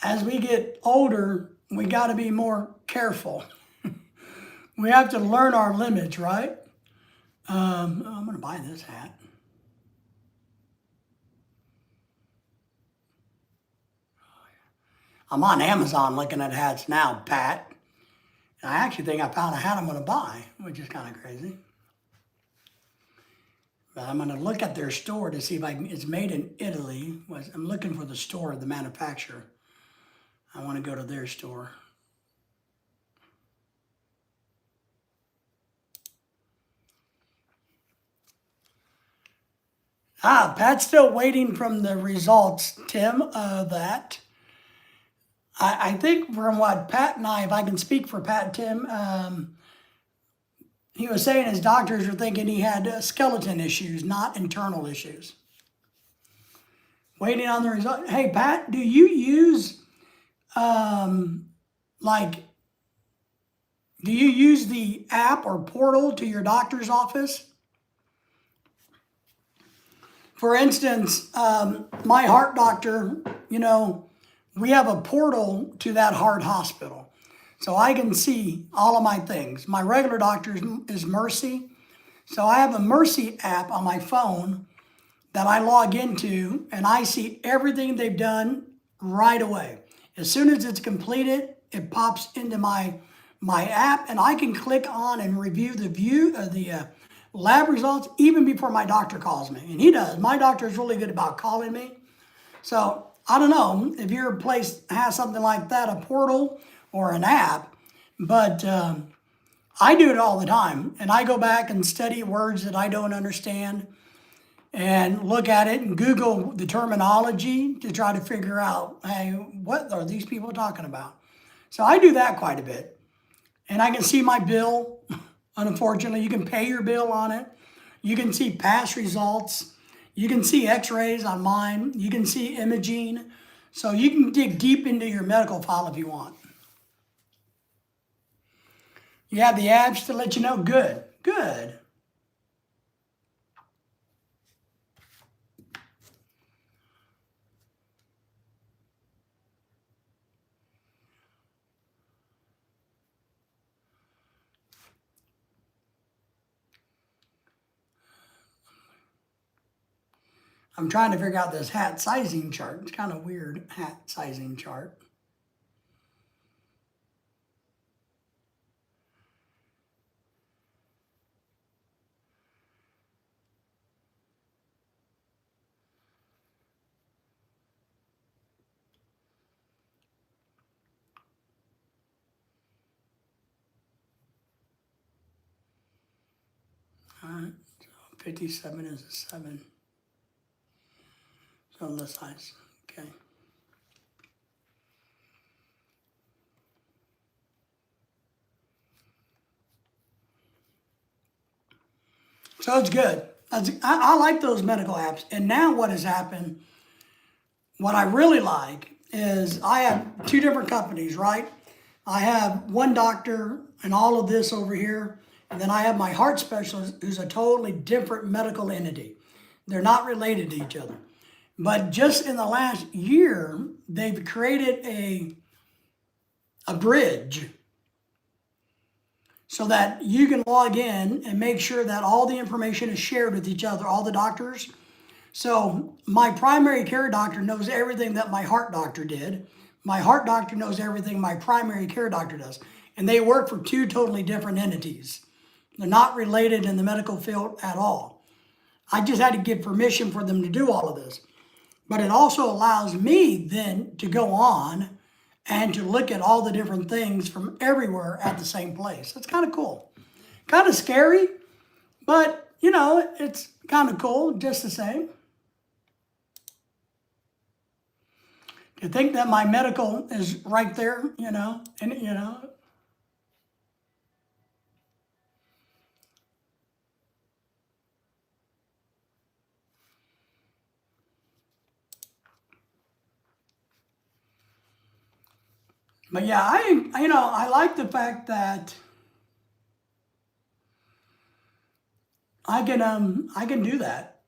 as we get older, we got to be more careful. We have to learn our limits, right? I'm going to buy this hat. I'm on Amazon looking at hats now, Pat. And I actually think I found a hat I'm going to buy, which is kind of crazy. But I'm going to look at their store to see if it's made in Italy. I'm looking for the store, the manufacturer. I want to go to their store. Pat's still waiting from the results, Tim, of that. I think from what Pat and I, if I can speak for Pat and Tim, he was saying his doctors were thinking he had skeleton issues, not internal issues. Waiting on the result. Hey, Pat, do you use, do you use the app or portal to your doctor's office? For instance, my heart doctor, we have a portal to that heart hospital. So I can see all of my things. My regular doctor is Mercy. So I have a Mercy app on my phone that I log into, and I see everything they've done right away. As soon as it's completed, it pops into my app, and I can click on and review the lab results even before my doctor calls me. And he does. My doctor is really good about calling me. So I don't know if your place has something like that, a portal or an app, but I do it all the time. And I go back and study words that I don't understand and look at it and Google the terminology to try to figure out, hey, what are these people talking about? So I do that quite a bit. And I can see my bill. Unfortunately, you can pay your bill on it. You can see past results. You can see x-rays on mine. You can see imaging. So you can dig deep into your medical file if you want. You have the apps to let you know. Good, good. I'm trying to figure out this hat sizing chart. It's kind of weird, hat sizing chart. All right, so 57 is a 7. So on this size, okay. So it's good. I like those medical apps. And now what has happened, what I really like is I have 2 different companies, right? I have one doctor and all of this over here. And then I have my heart specialist who's a totally different medical entity. They're not related to each other. But just in the last year, they've created a bridge so that you can log in and make sure that all the information is shared with each other, all the doctors. So my primary care doctor knows everything that my heart doctor did. My heart doctor knows everything my primary care doctor does. And they work for 2 totally different entities. They're not related in the medical field at all. I just had to give permission for them to do all of this. But it also allows me then to go on and to look at all the different things from everywhere at the same place. It's kind of cool. Kind of scary, but you know, it's kind of cool just the same. To think that my medical is right there, you know, and you know. But yeah, I like the fact that I can do that.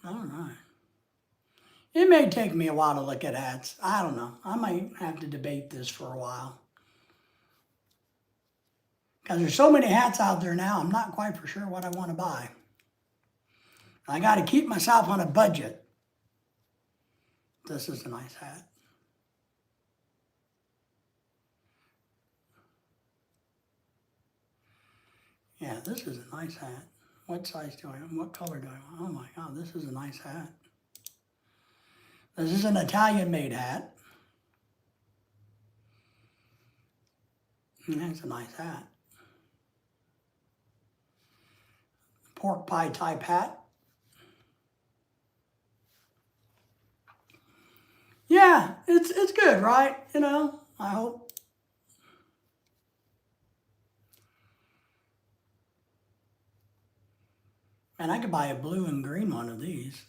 All right. It may take me a while to look at hats. I don't know. I might have to debate this for a while. Because there's so many hats out there now, I'm not quite for sure what I want to buy. I got to keep myself on a budget. This is a nice hat. Yeah, this is a nice hat. What size do I want? What color do I want? Oh my God, this is a nice hat. This is an Italian-made hat. And that's a nice hat. Pork pie type hat. Yeah, it's good, right? You know, I hope. And I could buy a blue and green one of these.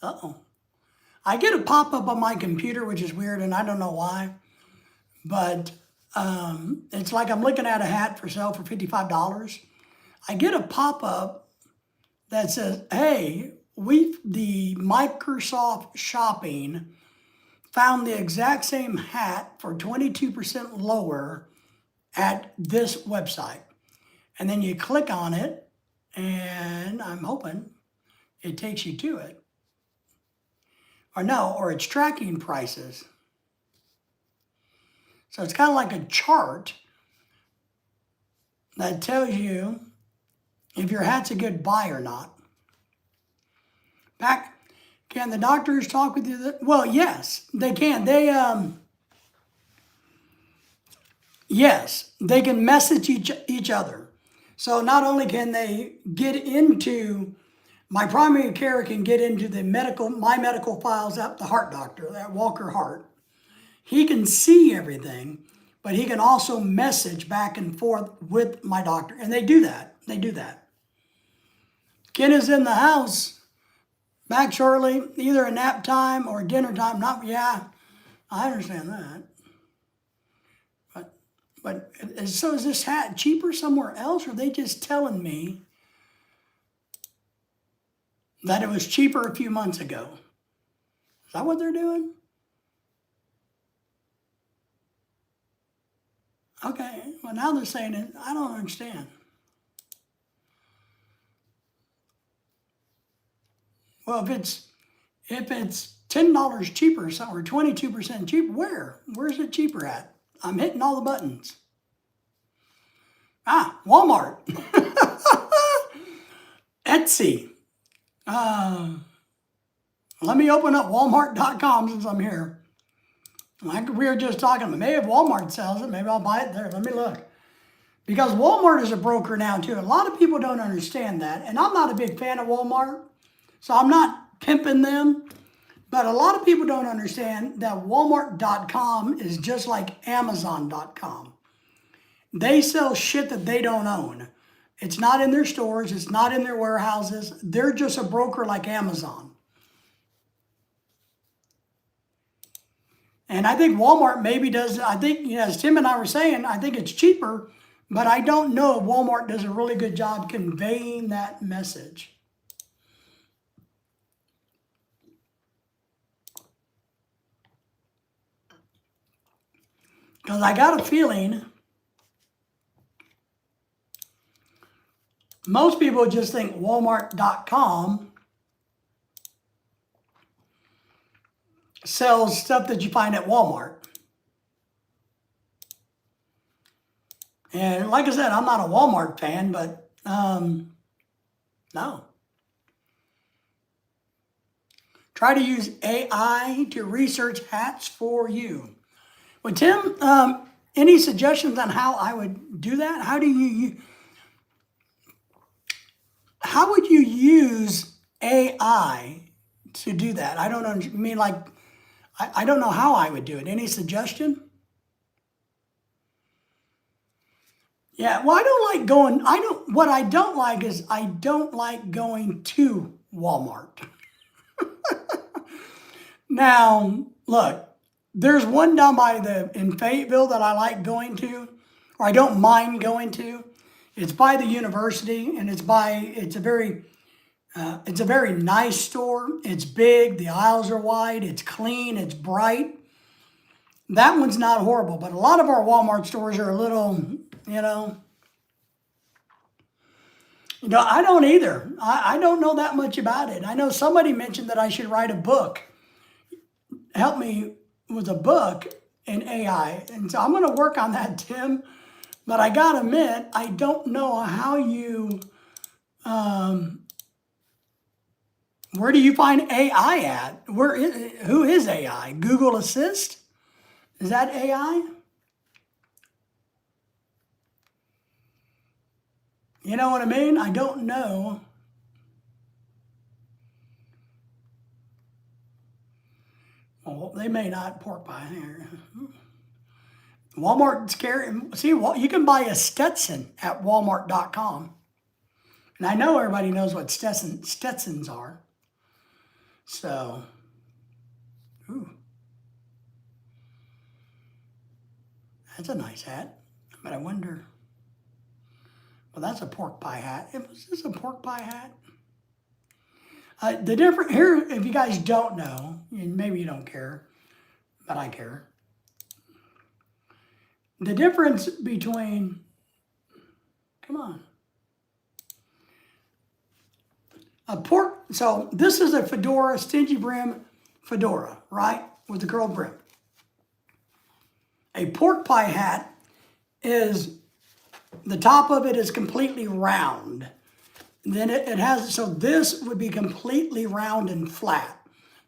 Uh-oh. I get a pop-up on my computer, which is weird, and I don't know why. But it's like I'm looking at a hat for sale for $55. I get a pop-up that says, hey, the Microsoft Shopping found the exact same hat for 22% lower at this website. And then you click on it, and I'm hoping it takes you to it. Or no, or it's tracking prices. So it's kind of like a chart that tells you if your hat's a good buy or not. Back, can the doctors talk with you? Well, yes, they can. Yes, they can message each other. So not only can they get into, my primary care can get into my medical files at the heart doctor, at Walker Heart. He can see everything, but he can also message back and forth with my doctor. And they do that. They do that. Ken is in the house, back shortly, either at nap time or dinner time. Not, yeah, I understand that. But so is this hat cheaper somewhere else, or are they just telling me that it was cheaper a few months ago? Is that what they're doing? Okay, well now they're saying it. I don't understand. Well, if it's $10 cheaper or 22% cheaper, where's it cheaper at? I'm hitting all the buttons. Walmart, Etsy. Let me open up Walmart.com since I'm here. Like we were just talking about, maybe if Walmart sells it, maybe I'll buy it there. Let me look. Because Walmart is a broker now too. A lot of people don't understand that. And I'm not a big fan of Walmart, so I'm not pimping them. But a lot of people don't understand that Walmart.com is just like Amazon.com. They sell shit that they don't own. It's not in their stores. It's not in their warehouses. They're just a broker like Amazon. And I think Walmart maybe does, I think, as Tim and I were saying, I think it's cheaper, but I don't know if Walmart does a really good job conveying that message. Because I got a feeling most people just think Walmart.com sells stuff that you find at Walmart. And like I said, I'm not a Walmart fan, but no. Try to use AI to research hats for you. Well, Tim, any suggestions on how I would do that? How would you use AI to do that? I don't know. I mean, like, I don't know how I would do it. Any suggestion? Yeah, well, what I don't like is I don't like going to Walmart. Now, look, there's one down in Fayetteville that I like going to, or I don't mind going to. It's by the university, and it's a very nice store. It's big, the aisles are wide, it's clean, it's bright. That one's not horrible, but a lot of our Walmart stores are a little, I don't either. I don't know that much about it. I know somebody mentioned that I should write a book. Help me with a book in AI. And so I'm going to work on that, Tim. But I got to admit, I don't know how you, where do you find AI at? Who is AI? Google Assist? Is that AI? You know what I mean? I don't know. Well, they may not pork pie here. Walmart's scary. See, you can buy a Stetson at Walmart.com. And I know everybody knows what Stetsons are. So, that's a nice hat. But I wonder, well, that's a pork pie hat. Is this a pork pie hat? The difference here, if you guys don't know, and maybe you don't care, but I care. The difference between, come on. So this is a fedora, stingy brim fedora, right? With the curled brim. A pork pie hat is, the top of it is completely round. Then it has, so this would be completely round and flat.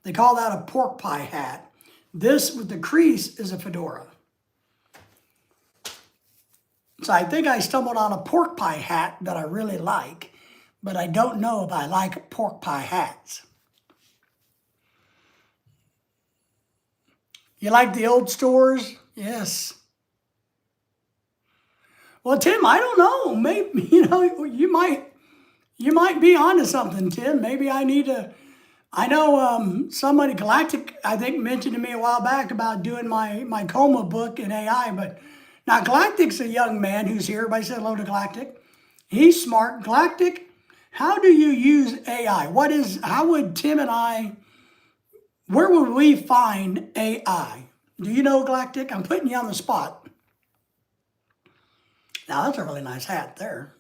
They call that a pork pie hat. This with the crease is a fedora. So I think I stumbled on a pork pie hat that I really like, but I don't know if I like pork pie hats. You like the old stores? Yes. Well, Tim, I don't know. Maybe, you might be onto something, Tim. Maybe I need to. I know somebody, Galactic, I think, mentioned to me a while back about doing my coma book in AI. But now Galactic's a young man who's here. Everybody said hello to Galactic. He's smart. Galactic, how do you use AI? How would Tim and I, where would we find AI? Do you know, Galactic? I'm putting you on the spot. Now, that's a really nice hat there.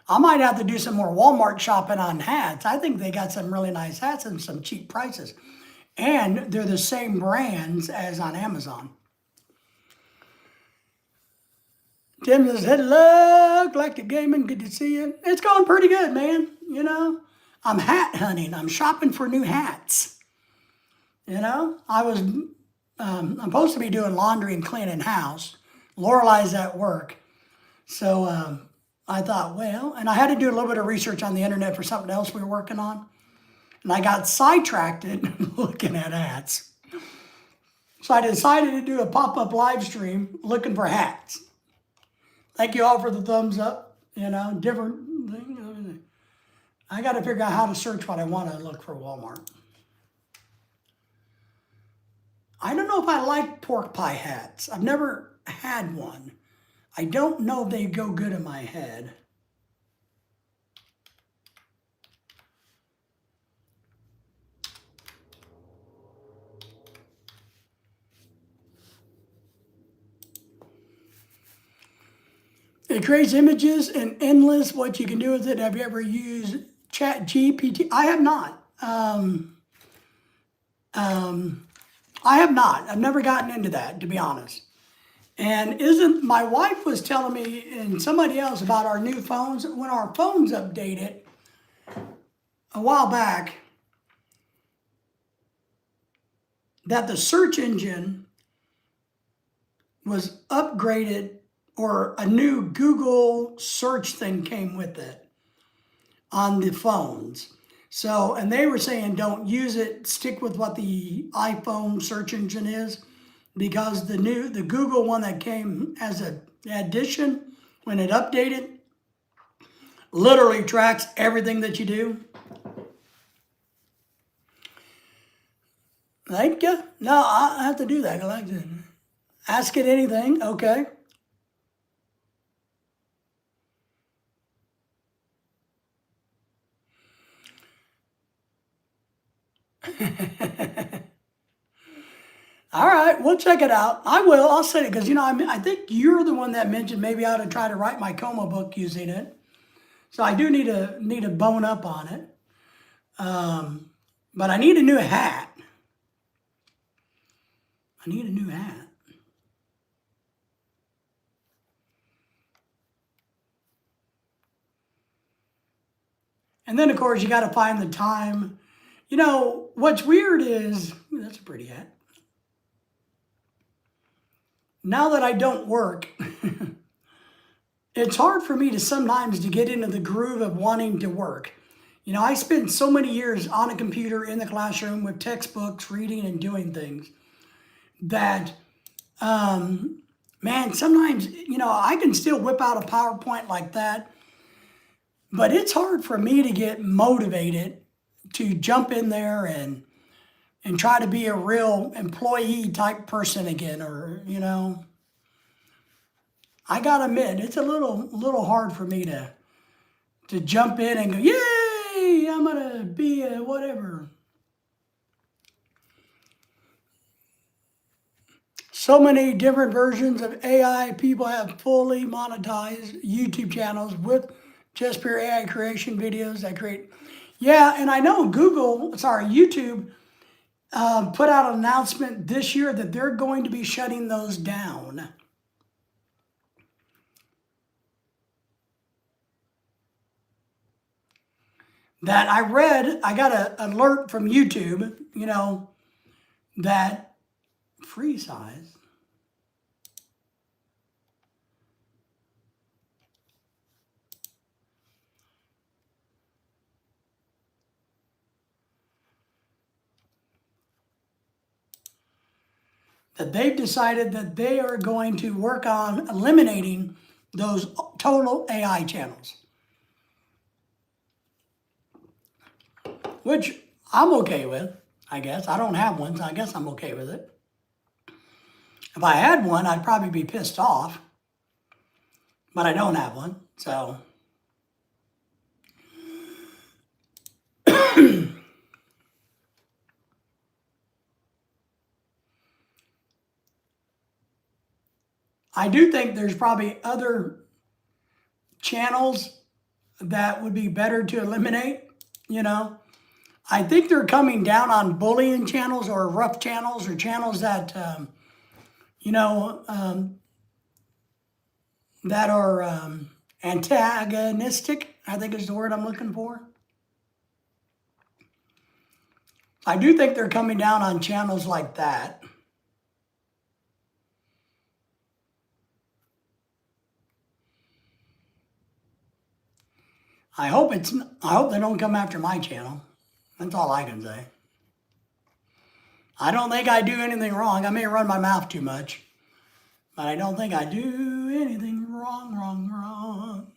I might have to do some more Walmart shopping on hats. I think they got some really nice hats and some cheap prices. And they're the same brands as on Amazon. Tim says, hello, Galactic Gaming, good to see you. It's going pretty good, man. I'm hat hunting. I'm shopping for new hats. I'm supposed to be doing laundry and cleaning house. Lorelai's at work. So I thought, and I had to do a little bit of research on the internet for something else we were working on. And I got sidetracked looking at hats. So I decided to do a pop-up live stream looking for hats. Thank you all for the thumbs up. Different thing. I got to figure out how to search what I want to look for Walmart. I don't know if I like pork pie hats. I've never had one. I don't know if they go good in my head. It creates images and endless. What you can do with it. Have you ever used Chat GPT? I have not. I have not. I've never gotten into that, to be honest. And my wife was telling me and somebody else about our new phones. When our phones updated a while back, that the search engine was upgraded, or a new Google search thing came with it on the phones. So, and they were saying don't use it, stick with what the iPhone search engine is, because the Google one that came as an addition, when it updated, literally tracks everything that you do. Thank you. No, I have to do that. I like to ask it anything. Okay. All right, we'll check it out. I will. I'll say it because I think you're the one that mentioned maybe I ought to try to write my coma book using it. So I do need to bone up on it. But I need a new hat. I need a new hat. And then of course you got to find the time. What's weird is, that's a pretty hat. Now that I don't work, it's hard for me to sometimes to get into the groove of wanting to work. I spent so many years on a computer in the classroom with textbooks, reading and doing things that, man, sometimes, I can still whip out a PowerPoint like that, but it's hard for me to get motivated to jump in there and try to be a real employee type person again, or, I gotta admit, it's a little hard for me to jump in and go, yay, I'm gonna be a whatever. So many different versions of AI. People have fully monetized YouTube channels with just pure AI creation videos I create. Yeah, and I know YouTube put out an announcement this year that they're going to be shutting those down. That I read, I got an alert from YouTube, that free size. That they've decided that they are going to work on eliminating those total AI channels. Which I'm okay with, I guess. I don't have one, so I guess I'm okay with it. If I had one, I'd probably be pissed off. But I don't have one, so. I do think there's probably other channels that would be better to eliminate, I think they're coming down on bullying channels or rough channels or channels that, that are antagonistic, I think is the word I'm looking for. I do think they're coming down on channels like that. I hope they don't come after my channel. That's all I can say. I don't think I do anything wrong. I may run my mouth too much, but I don't think I do anything wrong.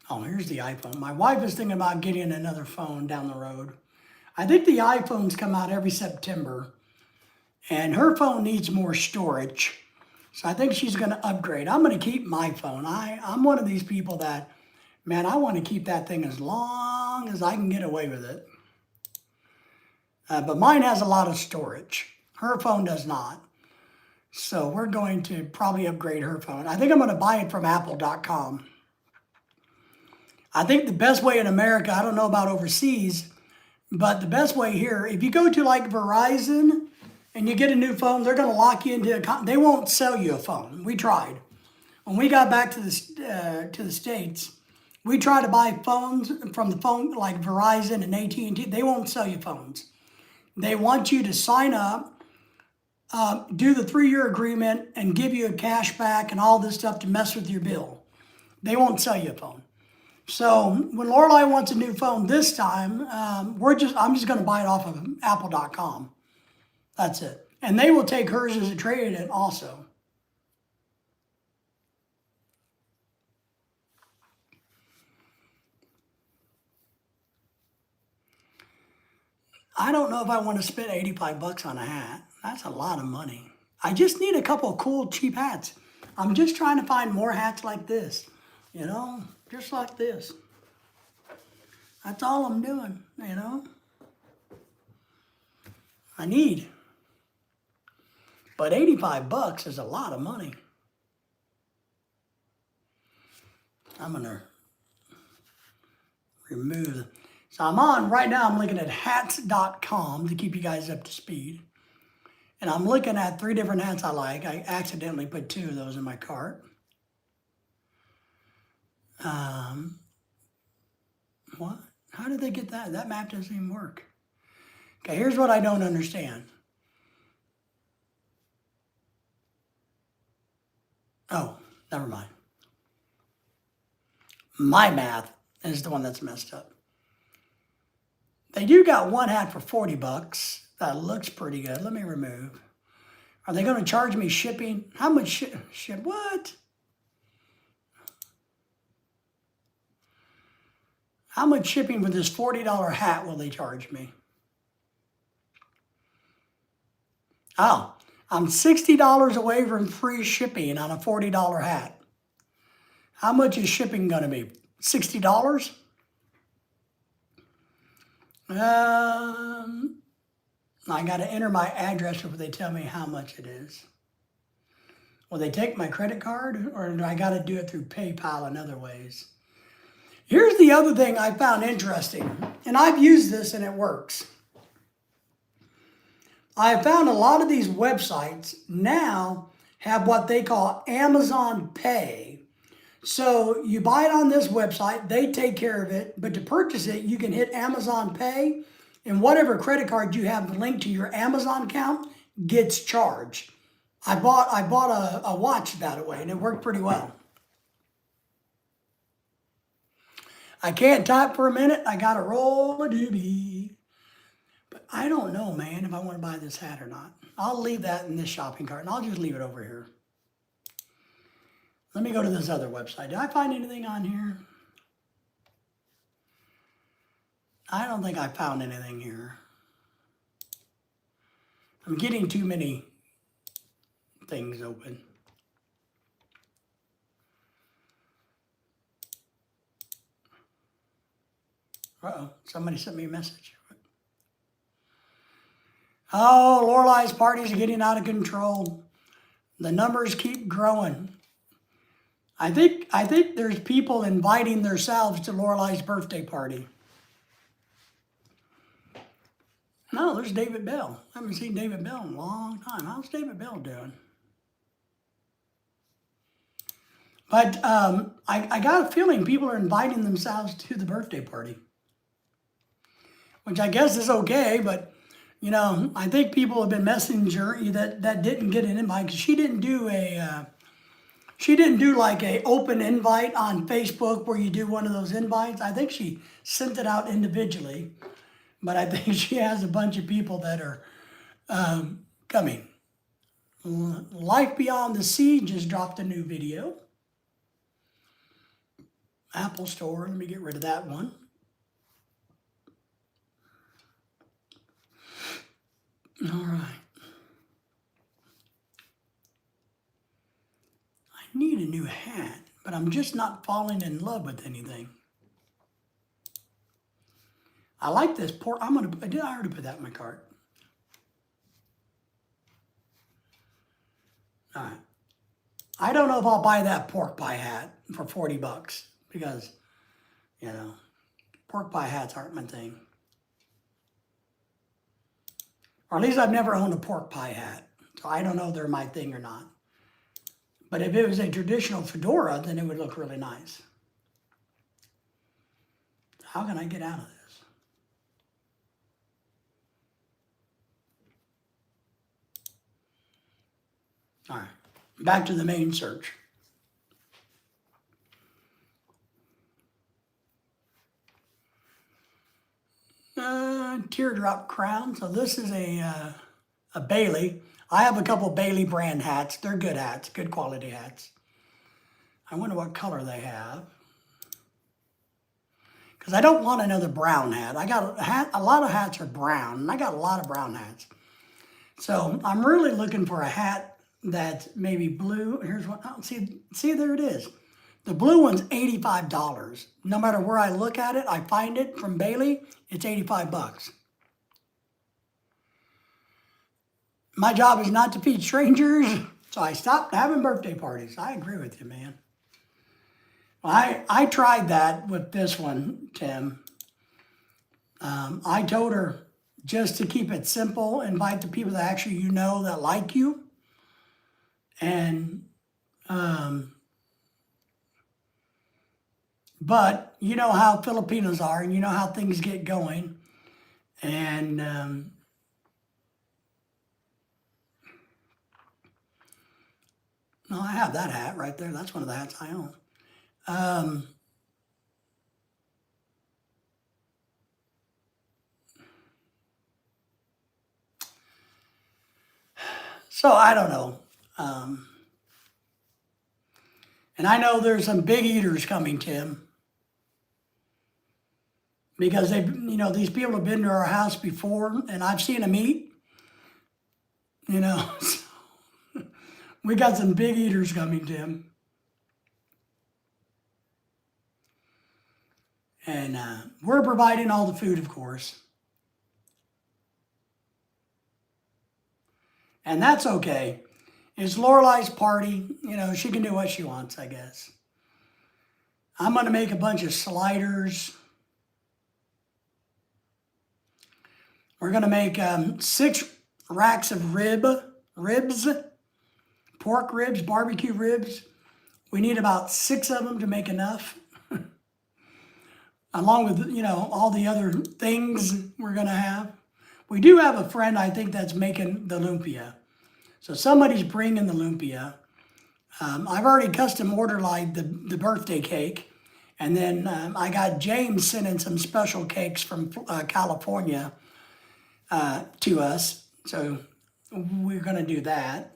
Oh, here's the iPhone. My wife is thinking about getting another phone down the road. I think the iPhones come out every September, and her phone needs more storage. So I think she's going to upgrade. I'm going to keep my phone. I'm one of these people that, man, I want to keep that thing as long as I can get away with it. But mine has a lot of storage. Her phone does not. So we're going to probably upgrade her phone. I think I'm going to buy it from apple.com. I think the best way in America, I don't know about overseas, but the best way here, if you go to like Verizon and you get a new phone, they're going to lock you into they won't sell you a phone. We tried. When we got back to the States, we tried to buy phones from the phone like Verizon and AT&T. They won't sell you phones. They want you to sign up, do the 3-year agreement, and give you a cash back and all this stuff to mess with your bill. They won't sell you a phone. So when Lorelai wants a new phone this time, I'm just going to buy it off of apple.com. That's it. And they will take hers as a trade-in also. I don't know if I want to spend 85 bucks on a hat. That's a lot of money. I just need a couple of cool, cheap hats. I'm just trying to find more hats like this, just like this. That's all I'm doing, I need. But 85 bucks is a lot of money. I'm going to remove. So right now I'm looking at hats.com to keep you guys up to speed. And I'm looking at 3 different hats I like. I accidentally put 2 of those in my cart. What? How did they get that? That map doesn't even work. Okay, here's what I don't understand. Oh, never mind. My math is the one that's messed up. They do got one hat for 40 bucks. That looks pretty good. Let me remove. Are they going to charge me shipping? How much ship? What? How much shipping for this $40 hat will they charge me? Oh, I'm $60 away from free shipping on a $40 hat. How much is shipping going to be? $60? I got to enter my address before they tell me how much it is. Will they take my credit card, or do I got to do it through PayPal and other ways? Here's the other thing I found interesting, and I've used this and it works. I have found a lot of these websites now have what they call Amazon Pay. So you buy it on this website, they take care of it, but to purchase it, you can hit Amazon Pay, and whatever credit card you have linked to your Amazon account gets charged. I bought a watch that way, and it worked pretty well. I can't type for a minute. I got to roll a doobie. But I don't know, man, if I want to buy this hat or not. I'll leave that in this shopping cart, and I'll just leave it over here. Let me go to this other website. Did I find anything on here? I don't think I found anything here. I'm getting too many things open. Uh-oh, somebody sent me a message. Oh, Lorelei's parties are getting out of control. The numbers keep growing. I think there's people inviting themselves to Lorelei's birthday party. No, there's David Bell. I haven't seen David Bell in a long time. How's David Bell doing? But I got a feeling people are inviting themselves to the birthday party, which I guess is okay, but you know, I think people have been messaging her that didn't get an invite because she didn't do like a open invite on Facebook where you do one of those invites. I think she sent it out individually, but I think she has a bunch of people that are coming. Life Beyond the Sea just dropped a new video. Apple Store, let me get rid of that one. All right. I need a new hat, but I'm just not falling in love with anything. I like this pork. I already put that in my cart. All right. I don't know if I'll buy that pork pie hat for 40 bucks because, you know, pork pie hats aren't my thing. Or at least I've never owned a pork pie hat, so I don't know if they're my thing or not. But if it was a traditional fedora, then it would look really nice. How can I get out of this? All right, back to the main search. Teardrop crown. So this is a Bailey. I have a couple Bailey brand hats. They're good hats, good quality hats. I wonder what color they have. Because I don't want another brown hat. I got a hat, a lot of hats are brown, and I got a lot of brown hats. So I'm really looking for a hat that's maybe blue. Here's one. Oh, see, there it is. The blue one's $85. No matter where I look at it, I find it from Bailey, it's 85 bucks. My job is not to feed strangers, so I stopped having birthday parties. I agree with you, man. I tried that with this one, Tim. I told her just to keep it simple, invite the people that actually you know that like you. And, but you know how Filipinos are, and you know how things get going. And no, I have that hat right there. That's one of the hats I own. So I don't know. And I know there's some big eaters coming, Tim. Because these people have been to our house before, and I've seen them eat. You know, so we got some big eaters coming, Tim. And we're providing all the food, of course. And that's okay. It's Lorelai's party. You know, she can do what she wants, I guess. I'm going to make a bunch of sliders. We're going to make 6 racks of ribs, pork ribs, barbecue ribs. We need about 6 of them to make enough. Along with, you know, all the other things we're going to have. We do have a friend, I think, that's making the lumpia. So somebody's bringing the lumpia. I've already custom ordered like the birthday cake. And then I got James sending some special cakes from California to us. So we're going to do that.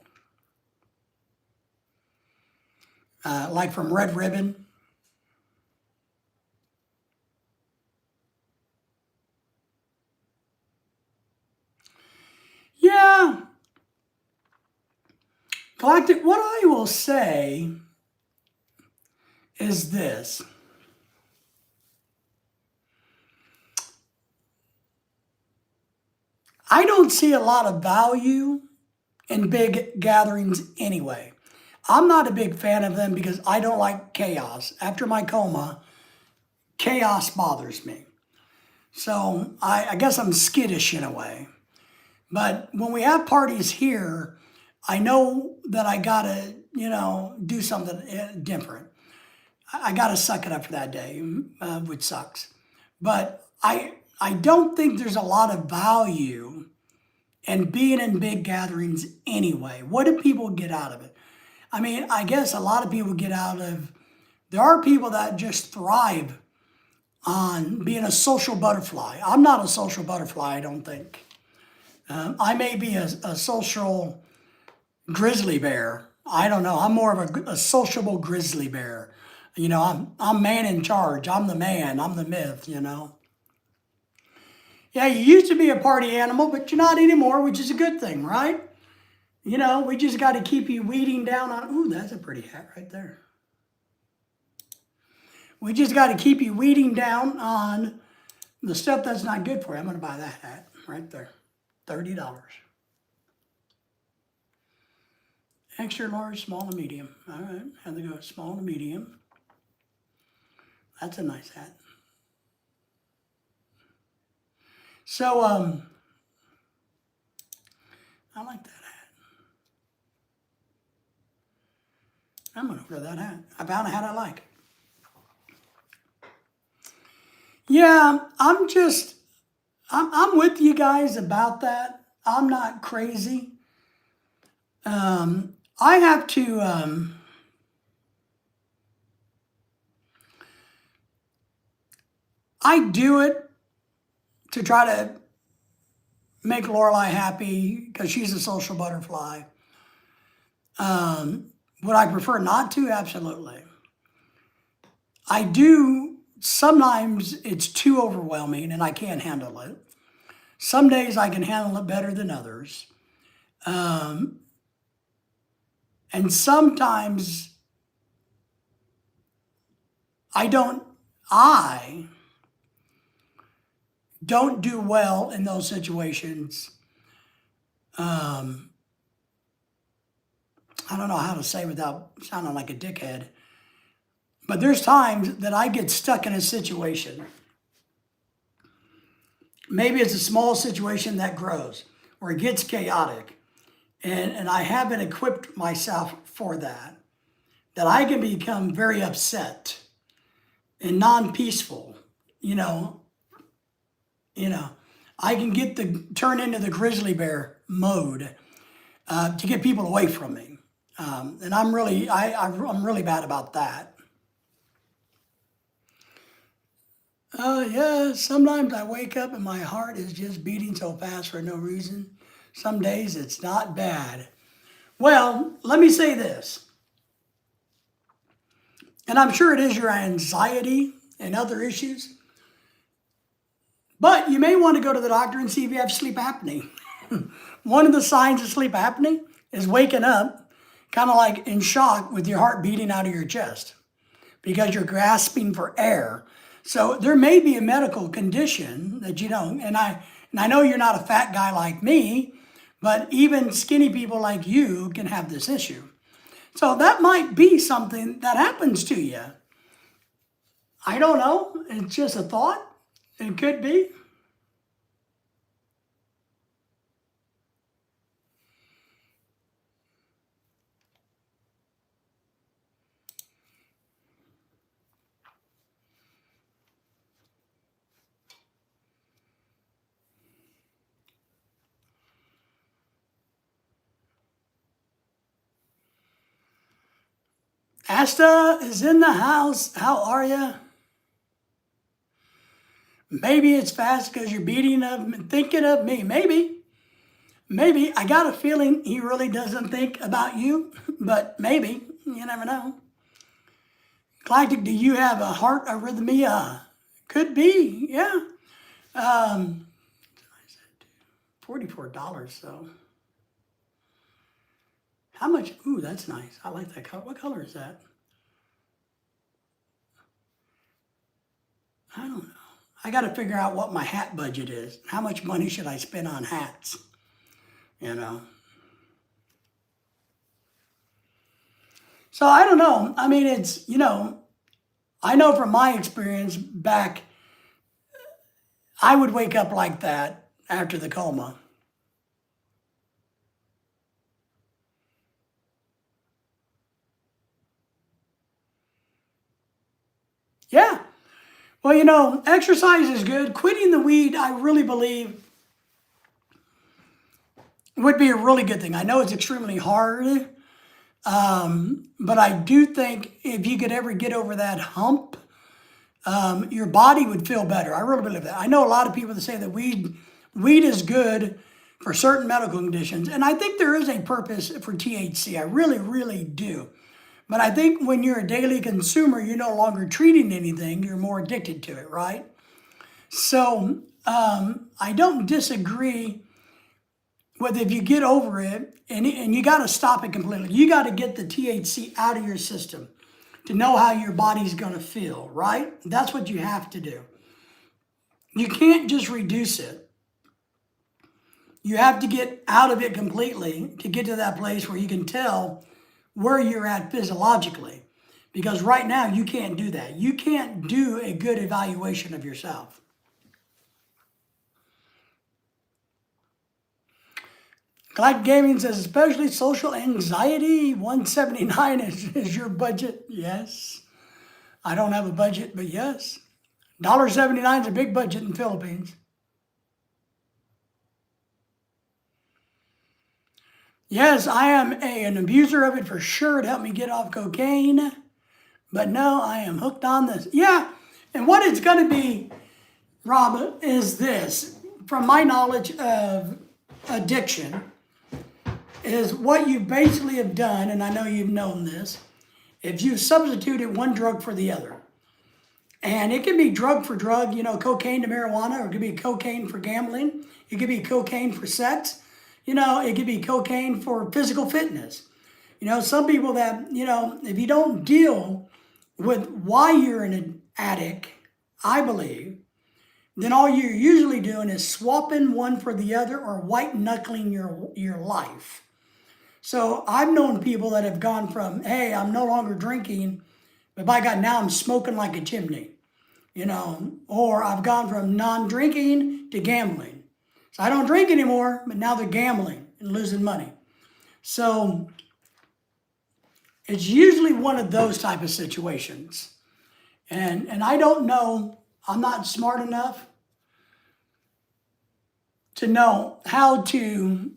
Like from Red Ribbon. Yeah. Galactic, what I will say is this. I don't see a lot of value in big gatherings anyway. I'm not a big fan of them because I don't like chaos. After my coma, chaos bothers me. So I guess I'm skittish in a way. But when we have parties here, I know that I gotta, you know, do something different. I gotta suck it up for that day, which sucks. But I don't think there's a lot of value in being in big gatherings anyway. What do people get out of it? I mean, I guess a lot of people get out of, there are people that just thrive on being a social butterfly. I'm not a social butterfly, I don't think. I may be a social grizzly bear. I don't know. I'm more of a sociable grizzly bear. You know, I'm man in charge. I'm the man. I'm the myth, you know. Yeah, you used to be a party animal, but you're not anymore, which is a good thing, right? You know, we just got to keep you weeding down on, ooh, that's a pretty hat right there. We just got to keep you weeding down on the stuff that's not good for you. I'm going to buy that hat right there. $30. Extra large, small, and medium. All right, and they go small and medium. That's a nice hat. So, I like that hat. I'm gonna wear that hat. I found a hat I like. Yeah, I'm with you guys about that. I'm not crazy. I have to, I do it to try to make Lorelai happy because she's a social butterfly. Would I prefer not to? Absolutely. I do, sometimes it's too overwhelming and I can't handle it. Some days I can handle it better than others. And sometimes I don't do well in those situations. I don't know how to say without sounding like a dickhead, but there's times that I get stuck in a situation. Maybe it's a small situation that grows or it gets chaotic. And I haven't equipped myself for that I can become very upset and non-peaceful, you know. I can turn into the grizzly bear mode to get people away from me. And I'm really bad about that. Yeah, sometimes I wake up and my heart is just beating so fast for no reason. Some days it's not bad. Well, let me say this. And I'm sure it is your anxiety and other issues. But you may want to go to the doctor and see if you have sleep apnea. One of the signs of sleep apnea is waking up kind of like in shock with your heart beating out of your chest because you're grasping for air. So there may be a medical condition that you don't. And I know you're not a fat guy like me, But even skinny people like you can have this issue. So that might be something that happens to you. I don't know. It's just a thought. It could be. Asta is in the house. How are you? Maybe it's fast because you're thinking of me. Maybe. Maybe. I got a feeling he really doesn't think about you, but maybe. You never know. Galactic, do you have a heart arrhythmia? Could be, yeah. $44, so. How much? Ooh, that's nice. I like that color. What color is that? I don't know. I got to figure out what my hat budget is. How much money should I spend on hats? You know. So I don't know. I mean, it's, I know from my experience back, I would wake up like that after the coma. Yeah. Well, exercise is good. Quitting the weed, I really believe, would be a really good thing. I know it's extremely hard, but I do think if you could ever get over that hump, your body would feel better. I really believe that. I know a lot of people that say that weed is good for certain medical conditions, and I think there is a purpose for THC. I really, really do. But I think when you're a daily consumer, you're no longer treating anything. You're more addicted to it, right? So I don't disagree with if you get over it, and you got to stop it completely. You got to get the THC out of your system to know how your body's going to feel, right? That's what you have to do. You can't just reduce it. You have to get out of it completely to get to that place where you can tell where you're at physiologically. Because right now, you can't do that. You can't do a good evaluation of yourself. Galactic Gaming says, especially social anxiety, 179 is your budget. Yes. I don't have a budget, but yes. $1.79 is a big budget in the Philippines. Yes, I am an abuser of it for sure. It helped me get off cocaine. But no, I am hooked on this. Yeah, and what it's going to be, Rob, is this. From my knowledge of addiction, is what you basically have done, and I know you've known this, if you substituted one drug for the other. And it can be drug for drug, cocaine to marijuana, or it could be cocaine for gambling. It could be cocaine for sex. It could be cocaine for physical fitness. Some people that, if you don't deal with why you're an addict, I believe, then all you're usually doing is swapping one for the other or white knuckling your life. So I've known people that have gone from, hey, I'm no longer drinking, but by God, now I'm smoking like a chimney, or I've gone from non-drinking to gambling. So I don't drink anymore, but now they're gambling and losing money. So it's usually one of those type of situations. And I don't know, I'm not smart enough to know how to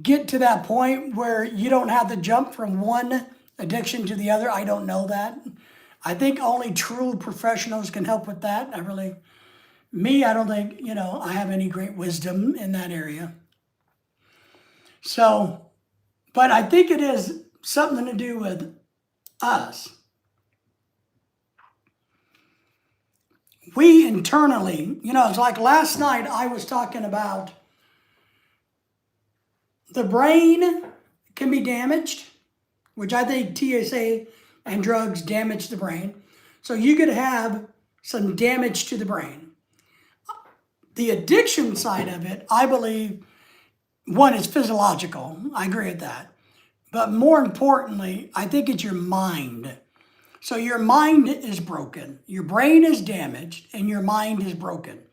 get to that point where you don't have to jump from one addiction to the other. I don't know that. I think only true professionals can help with that. I don't think, I have any great wisdom in that area. So, but I think it is something to do with us. We internally, it's like last night I was talking about the brain can be damaged, which I think TSA and drugs damage the brain. So you could have some damage to the brain. The addiction side of it, I believe, one, is physiological. I agree with that. But more importantly, I think it's your mind. So your mind is broken, your brain is damaged, and your mind is broken.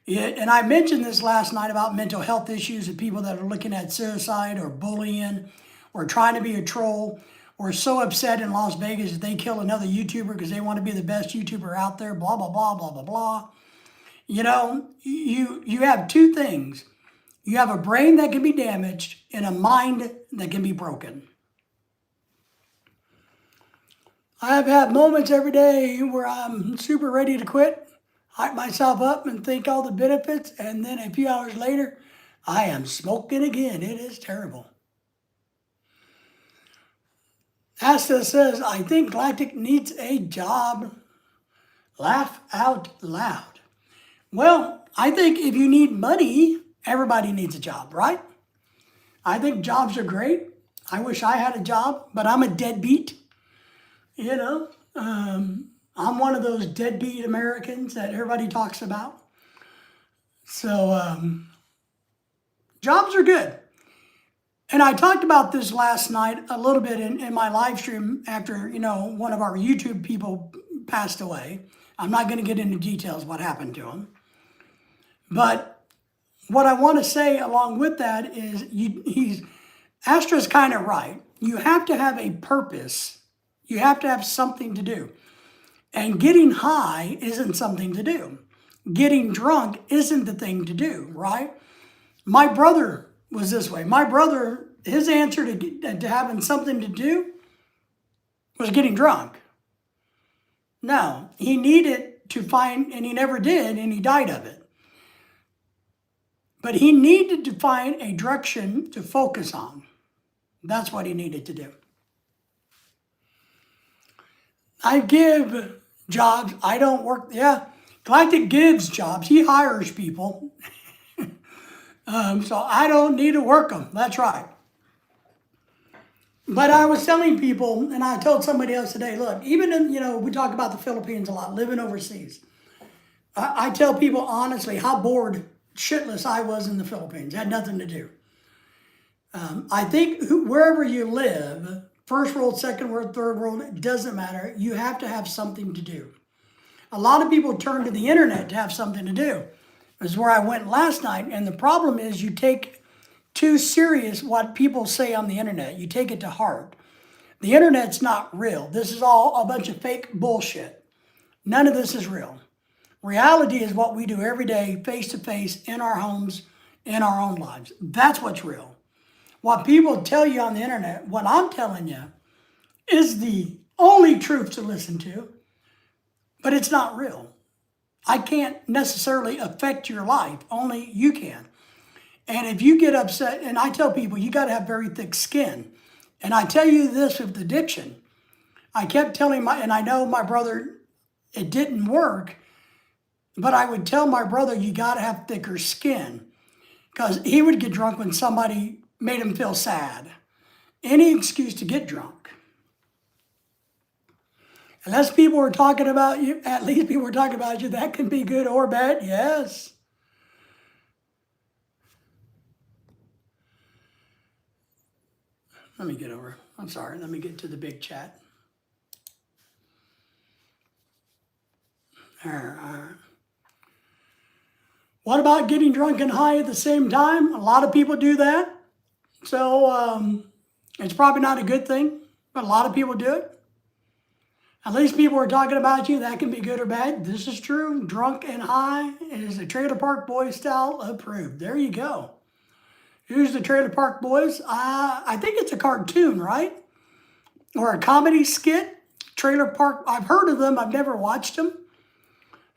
And I mentioned this last night about mental health issues and people that are looking at suicide or bullying or trying to be a troll or so upset in Las Vegas that they kill another YouTuber because they want to be the best YouTuber out there, blah, blah, blah, blah, blah, blah. You know, you have two things. You have a brain that can be damaged and a mind that can be broken. I have had moments every day where I'm super ready to quit, hype myself up and think all the benefits, and then a few hours later, I am smoking again. It is terrible. Asta says, I think Galactic needs a job. Laugh out loud. Well, I think if you need money, everybody needs a job, right? I think jobs are great. I wish I had a job, but I'm a deadbeat. You know, I'm one of those deadbeat Americans that everybody talks about. So jobs are good. And I talked about this last night a little bit in my live stream after, you know, one of our YouTube people passed away. I'm not going to get into details what happened to him. But what I want to say along with that is Astra's kind of right. You have to have a purpose. You have to have something to do. And getting high isn't something to do. Getting drunk isn't the thing to do, right? My brother was this way. My brother, his answer to having something to do was getting drunk. No, he needed to find, and he never did, and he died of it. But he needed to find a direction to focus on. That's what he needed to do. I give jobs. I don't work. Yeah, Galactic gives jobs. He hires people. So I don't need to work them. That's right. But I was telling people, and I told somebody else today, look, even in, you know, we talk about the Philippines a lot, living overseas. I tell people honestly how bored, shitless I was in the Philippines. Had nothing to do. I think wherever you live, first world, second world, third world, it doesn't matter. You have to have something to do. A lot of people turn to the internet to have something to do. This is where I went last night. And the problem is you take too serious what people say on the internet. You take it to heart. The internet's not real. This is all a bunch of fake bullshit. None of this is real. Reality is what we do every day, face to face, in our homes, in our own lives. That's what's real. What people tell you on the internet, what I'm telling you, is the only truth to listen to, but it's not real. I can't necessarily affect your life, only you can. And if you get upset, and I tell people, you got to have very thick skin. And I tell you this with addiction. I kept telling and I know my brother, it didn't work, but I would tell my brother, you got to have thicker skin. Because he would get drunk when somebody made him feel sad. Any excuse to get drunk. Unless people were talking about you, at least people were talking about you, that can be good or bad, yes. Let me get over, I'm sorry, let me get to the big chat. All right. What about getting drunk and high at the same time? A lot of people do that. So it's probably not a good thing, but a lot of people do it. At least people are talking about you. That can be good or bad. This is true. Drunk and high is the Trailer Park Boys style approved. There you go. Who's the Trailer Park Boys? I think it's a cartoon, right? Or a comedy skit. Trailer Park, I've heard of them. I've never watched them.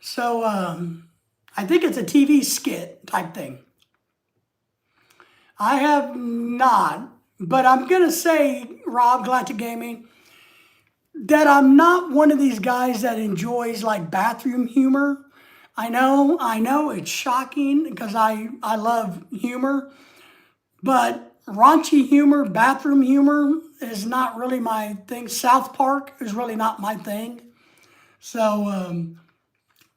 So I think it's a TV skit type thing. I have not, but I'm going to say, Rob, Galactic Gaming, that I'm not one of these guys that enjoys like bathroom humor. I know it's shocking because I love humor, but raunchy humor, bathroom humor is not really my thing. South Park is really not my thing. So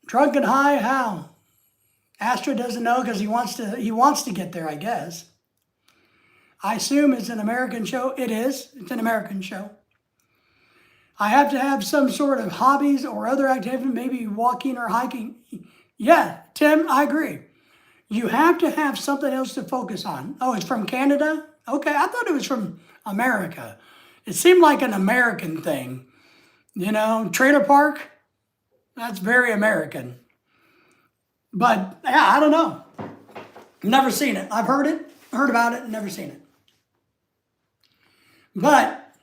drunk and high, how? Astro doesn't know because he wants to get there, I guess. I assume it's an American show. It is. It's an American show. I have to have some sort of hobbies or other activity, maybe walking or hiking. Yeah, Tim, I agree. You have to have something else to focus on. Oh, it's from Canada? Okay, I thought it was from America. It seemed like an American thing. Trailer park, that's very American. But yeah, I don't know. Never seen it. I've heard about it, never seen it. But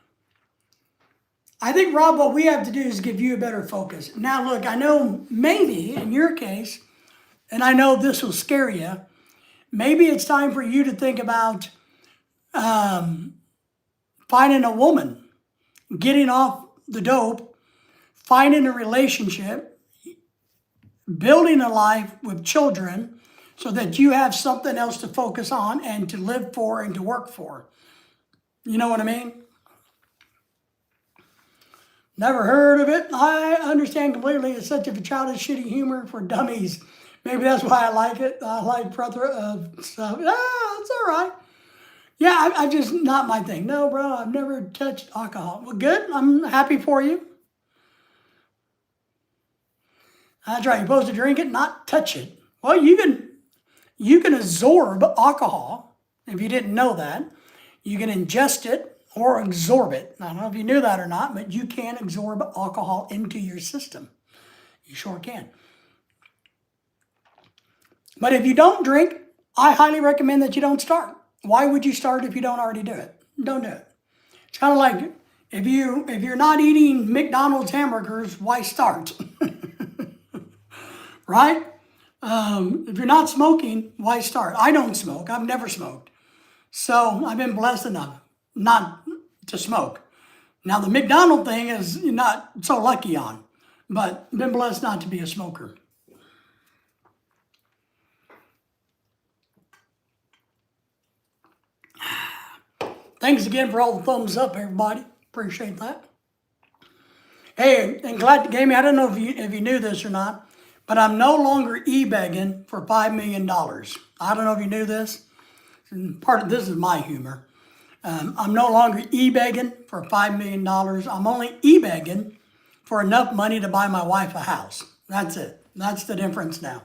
I think, Rob, what we have to do is give you a better focus. Now, look, I know maybe in your case, and I know this will scare you, maybe it's time for you to think about finding a woman, getting off the dope, finding a relationship, building a life with children so that you have something else to focus on and to live for and to work for. You know what I mean? Never heard of it. I understand completely. It's such a childish, shitty humor for dummies. Maybe that's why I like it. I like plethora of stuff. It's all right. Yeah, I just not my thing. No, bro, I've never touched alcohol. Well, good. I'm happy for you. That's right. You're supposed to drink it, not touch it. Well, you can absorb alcohol. If you didn't know that, you can ingest it or absorb it. I don't know if you knew that or not, but you can absorb alcohol into your system. You sure can. But if you don't drink, I highly recommend that you don't start. Why would you start if you don't already do it? Don't do it. It's kind of like if you're not eating McDonald's hamburgers, why start? Right? If you're not smoking, why start? I don't smoke. I've never smoked. So I've been blessed enough not to smoke. Now the McDonald's thing is not so lucky on, but been blessed not to be a smoker. Thanks again for all the thumbs up, everybody. Appreciate that. Hey, and glad Gamey, I don't know if you knew this or not, but I'm no longer e-begging for $5 million. I don't know if you knew this. Part of this is my humor. I'm no longer e-begging for $5 million. I'm only e-begging for enough money to buy my wife a house. That's it. That's the difference now.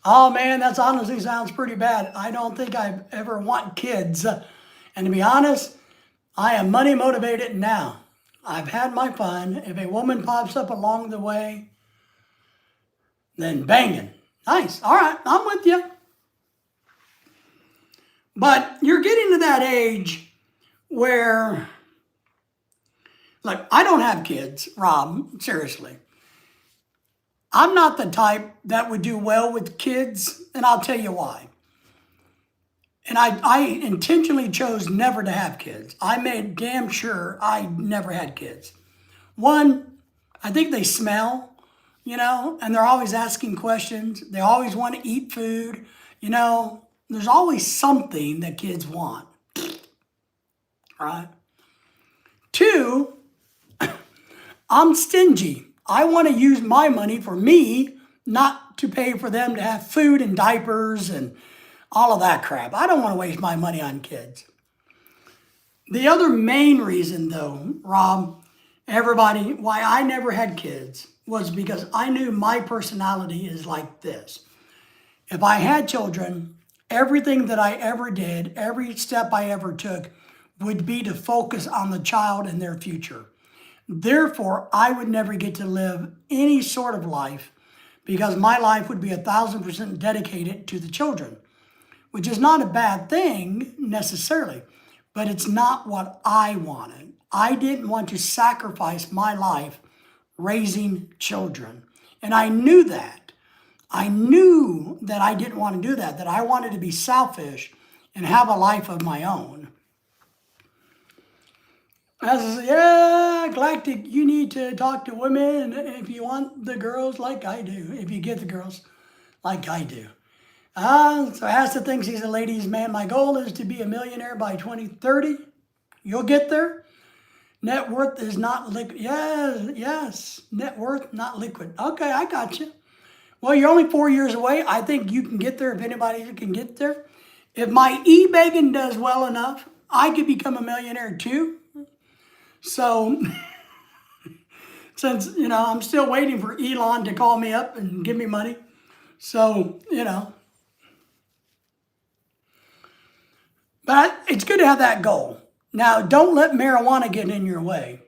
Oh man, that honestly sounds pretty bad. I don't think I ever want kids. And to be honest, I am money motivated now. I've had my fun. If a woman pops up along the way, then banging. Nice. All right, I'm with you. But you're getting to that age where, like, I don't have kids, Rob, seriously. I'm not the type that would do well with kids, and I'll tell you why. And I intentionally chose never to have kids. I made damn sure I never had kids. One, I think they smell, and they're always asking questions. They always want to eat food, There's always something that kids want, right? Two, I'm stingy. I want to use my money for me, not to pay for them to have food and diapers and all of that crap. I don't want to waste my money on kids. The other main reason, though, Rob, everybody, why I never had kids was because I knew my personality is like this. If I had children, everything that I ever did, every step I ever took would be to focus on the child and their future. Therefore, I would never get to live any sort of life because my life would be 1,000% dedicated to the children, which is not a bad thing necessarily, but it's not what I wanted. I didn't want to sacrifice my life raising children. And I knew that. I knew that I didn't want to do that I wanted to be selfish and have a life of my own. I said, yeah, Galactic, you need to talk to women if you want the girls like I do, if you get the girls like I do. So Asta thinks he's a ladies' man. My goal is to be a millionaire by 2030. You'll get there. Net worth is not liquid. Yes, net worth, not liquid. Okay, I got you. Well, you're only 4 years away. I think you can get there if anybody can get there. If my e-begging does well enough, I could become a millionaire too. So since, I'm still waiting for Elon to call me up and give me money. So, but it's good to have that goal. Now, don't let marijuana get in your way.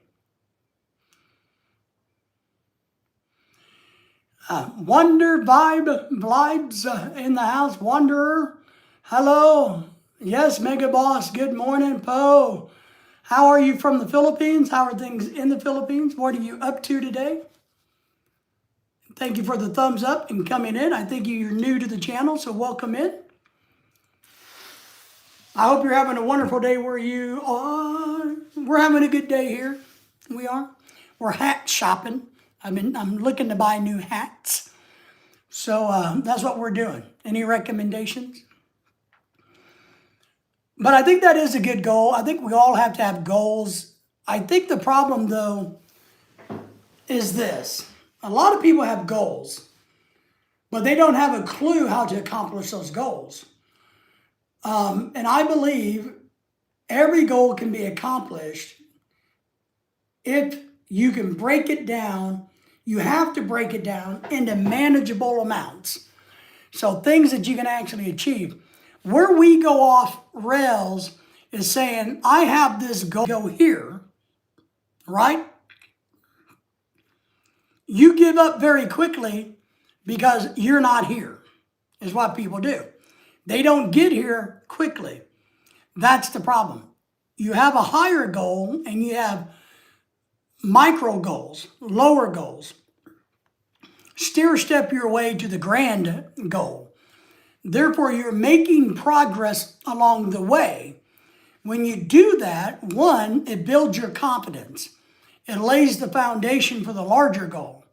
Wonder vibes in the house. Wanderer, hello. Yes, Mega Boss. Good morning, Poe. How are you from the Philippines? How are things in the Philippines? What are you up to today? Thank you for the thumbs up and coming in. I think you're new to the channel, so welcome in. I hope you're having a wonderful day where you are. We're having a good day here. We are. We're hat shopping. I'm looking to buy new hats. So that's what we're doing. Any recommendations? But I think that is a good goal. I think we all have to have goals. I think the problem, though, is this. A lot of people have goals, but they don't have a clue how to accomplish those goals. And I believe every goal can be accomplished if you can break it down. You have to break it down into manageable amounts. So things that you can actually achieve. Where we go off rails is saying, I have this goal here, right? You give up very quickly because you're not here, is what people do. They don't get here quickly. That's the problem. You have a higher goal and you have micro goals, lower goals. Stair step your way to the grand goal. Therefore, you're making progress along the way. When you do that, one, it builds your confidence. It lays the foundation for the larger goal.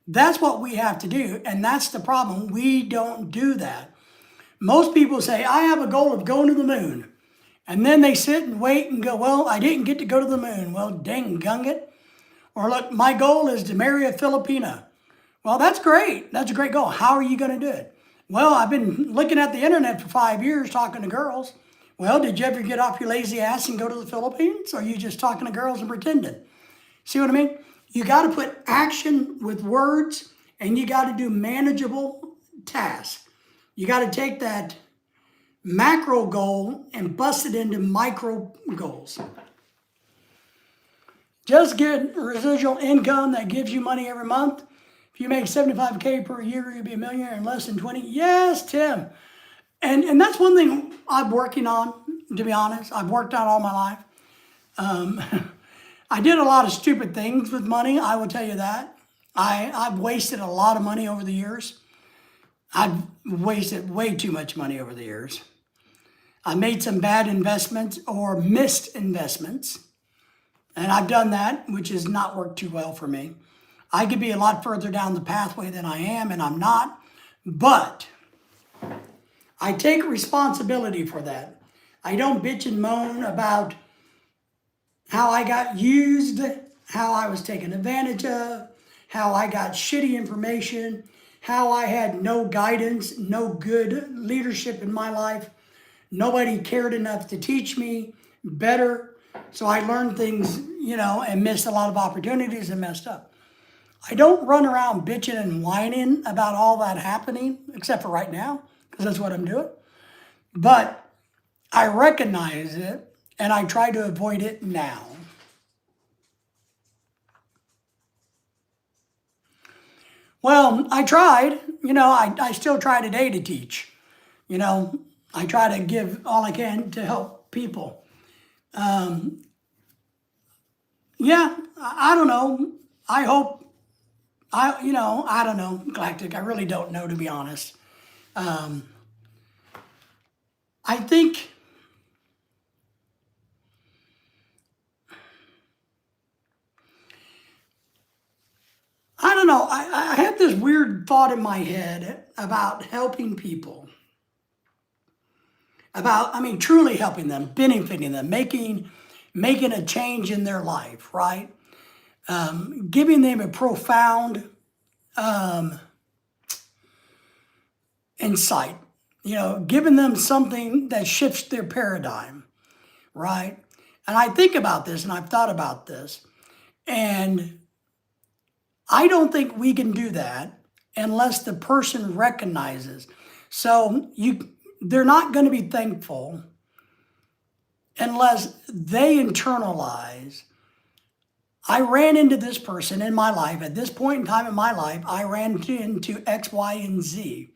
That's what we have to do, and that's the problem. We don't do that. Most people say, I have a goal of going to the moon. And then they sit and wait and go, well, I didn't get to go to the moon. Well, dang gung it. Or look, my goal is to marry a Filipina. Well, that's great. That's a great goal. How are you going to do it? Well, I've been looking at the internet for 5 years talking to girls. Well, did you ever get off your lazy ass and go to the Philippines? Or are you just talking to girls and pretending? See what I mean? You got to put action with words, and you got to do manageable tasks. You got to take that macro goal and bust it into micro goals. Just get residual income that gives you money every month. If you make $75K per year, you'll be a millionaire in less than 20. Yes, Tim. And that's one thing I'm working on, to be honest. I've worked on all my life. I did a lot of stupid things with money, I will tell you that. I've wasted a lot of money over the years. I've wasted way too much money over the years. I made some bad investments or missed investments. And I've done that, which has not worked too well for me. I could be a lot further down the pathway than I am, and I'm not. But I take responsibility for that. I don't bitch and moan about how I got used, how I was taken advantage of, how I got shitty information, how I had no guidance, no good leadership in my life. Nobody cared enough to teach me better. So I learned things, and missed a lot of opportunities and messed up. I don't run around bitching and whining about all that happening, except for right now, because that's what I'm doing. But I recognize it, and I try to avoid it now. Well, I tried. I still try today to teach. I try to give all I can to help people. Yeah, I don't know. I hope, I don't know, Galactic. I really don't know, to be honest. I think I don't know. I have this weird thought in my head about helping people. Truly helping them, benefiting them, making a change in their life, right? Giving them a profound insight, giving them something that shifts their paradigm, right? And I think about this and I've thought about this, and I don't think we can do that unless the person recognizes. So they're not going to be thankful unless they internalize. I ran into this person in my life. At this point in time in my life, I ran into X, Y, and Z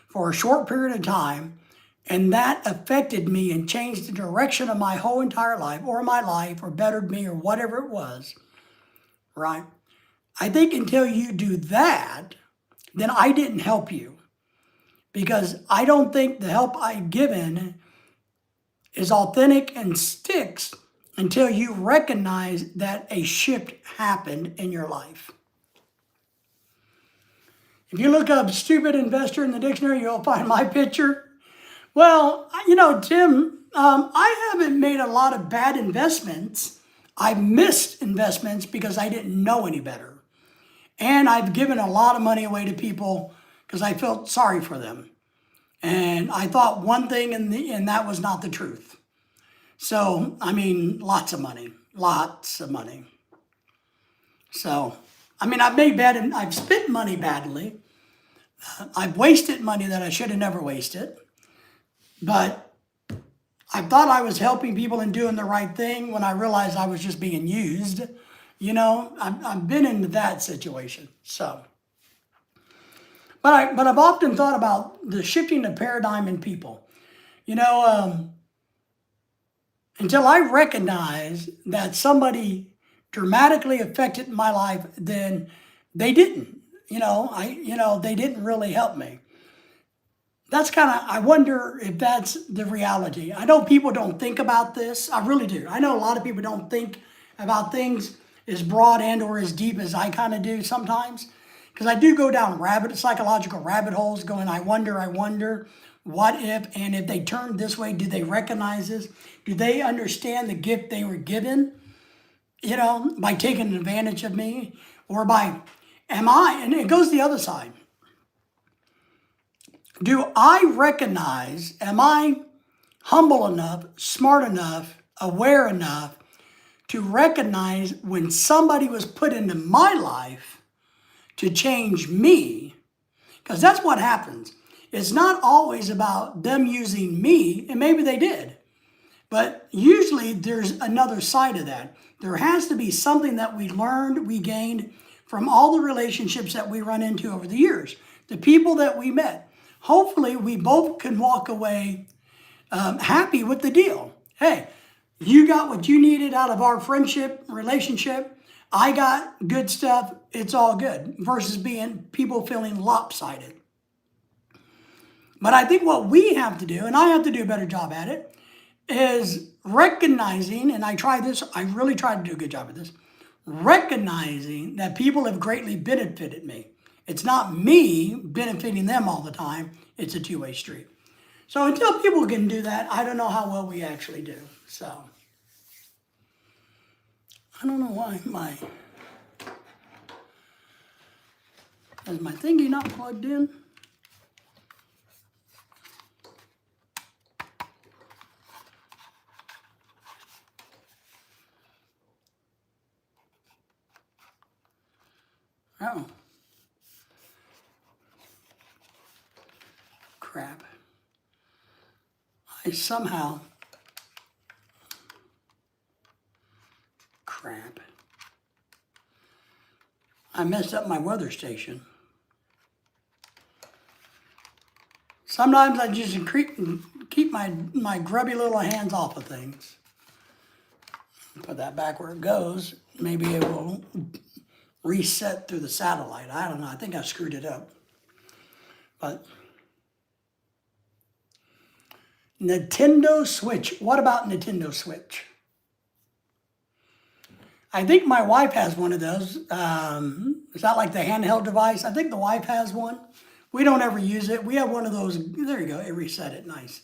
for a short period of time, and that affected me and changed the direction of my whole entire life, or my life, or bettered me, or whatever it was, right? I think until you do that, then I didn't help you, because I don't think the help I've given is authentic and sticks until you recognize that a shift happened in your life. If you look up stupid investor in the dictionary, you'll find my picture. Well, Tim, I haven't made a lot of bad investments. I've missed investments because I didn't know any better. And I've given a lot of money away to people because I felt sorry for them. And I thought one thing and that was not the truth. So, lots of money. So, I've spent money badly. I've wasted money that I should have never wasted. But I thought I was helping people and doing the right thing when I realized I was just being used. I've been into that situation. So, but I've often thought about the shifting of paradigm in people. Until I recognize that somebody dramatically affected my life, then they didn't. They didn't really help me. That's I wonder if that's the reality. I know people don't think about this. I really do. I know a lot of people don't think about things as broad and or as deep as I kind of do sometimes. Because I do go down psychological rabbit holes going, I wonder, what if, and if they turn this way, do they recognize this? Do they understand the gift they were given, by taking advantage of me? Or and it goes the other side. Do I recognize, am I humble enough, smart enough, aware enough to recognize when somebody was put into my life to change me? Because that's what happens. It's not always about them using me, and maybe they did. But usually there's another side of that. There has to be something that we learned, we gained from all the relationships that we run into over the years, the people that we met. Hopefully we both can walk away happy with the deal. Hey, you got what you needed out of our friendship, relationship. I got good stuff. It's all good, versus people feeling lopsided. But I think what we have to do, and I have to do a better job at it, is recognizing, and I really try to do a good job at this, recognizing that people have greatly benefited me. It's not me benefiting them all the time. It's a two-way street. So until people can do that, I don't know how well we actually do. So I don't know why is my thingy not plugged in? Oh. Crap. I messed up my weather station. Sometimes I just keep my grubby little hands off of things. Put that back where it goes. Maybe it will reset through the satellite. I don't know. I think I screwed it up. But Nintendo Switch. What about Nintendo Switch? I think my wife has one of those. Is that like the handheld device? I think the wife has one. We don't ever use it. We have one of those. There you go. It reset it. Nice.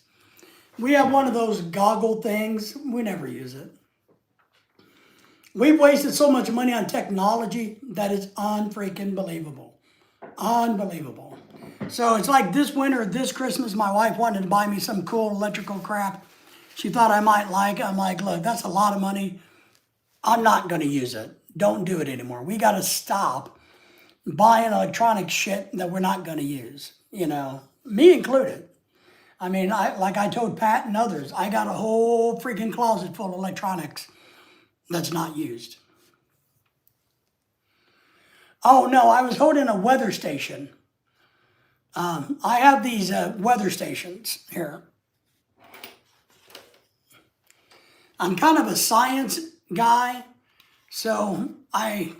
We have one of those goggle things. We never use it. We've wasted so much money on technology that is unfreaking believable. Unbelievable. So it's like this winter, this Christmas, my wife wanted to buy me some cool electrical crap. She thought I might like it. I'm like, look, that's a lot of money. I'm not going to use it. Don't do it anymore. We got to stop buying electronic shit that we're not going to use, me included. I mean, like I told Pat and others, I got a whole freaking closet full of electronics that's not used. Oh no, I was holding a weather station. I have these weather stations here. I'm kind of a science guy, so I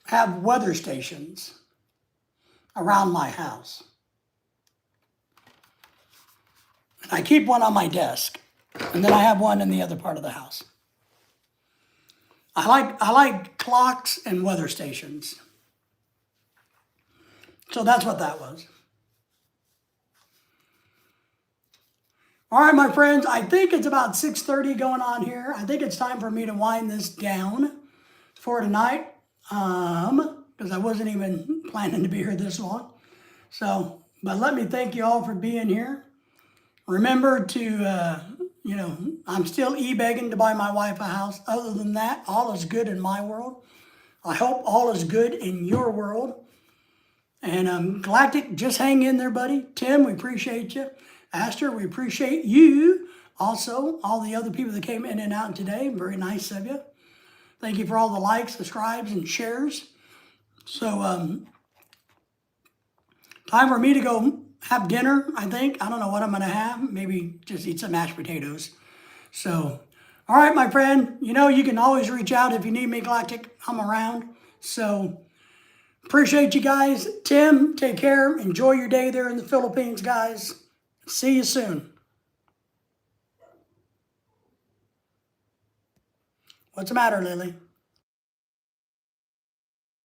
have weather stations around my house. I keep one on my desk, and then I have one in the other part of the house. I like clocks and weather stations. So that's what that was. All right, my friends, I think it's about 6:30 going on here. I think it's time for me to wind this down for tonight, because I wasn't even planning to be here this long. So, but let me thank you all for being here. Remember to, I'm still e-begging to buy my wife a house. Other than that, all is good in my world. I hope all is good in your world. And Galactic, just hang in there, buddy. Tim, we appreciate you. Aster, we appreciate you. Also, all the other people that came in and out today, very nice of you. Thank you for all the likes, subscribes, and shares. So, time for me to go have dinner, I think. I don't know what I'm going to have. Maybe just eat some mashed potatoes. So, all right, my friend. You can always reach out if you need me, Galactic. I'm around. So, appreciate you guys. Tim, take care. Enjoy your day there in the Philippines, guys. See you soon. What's the matter, Lily?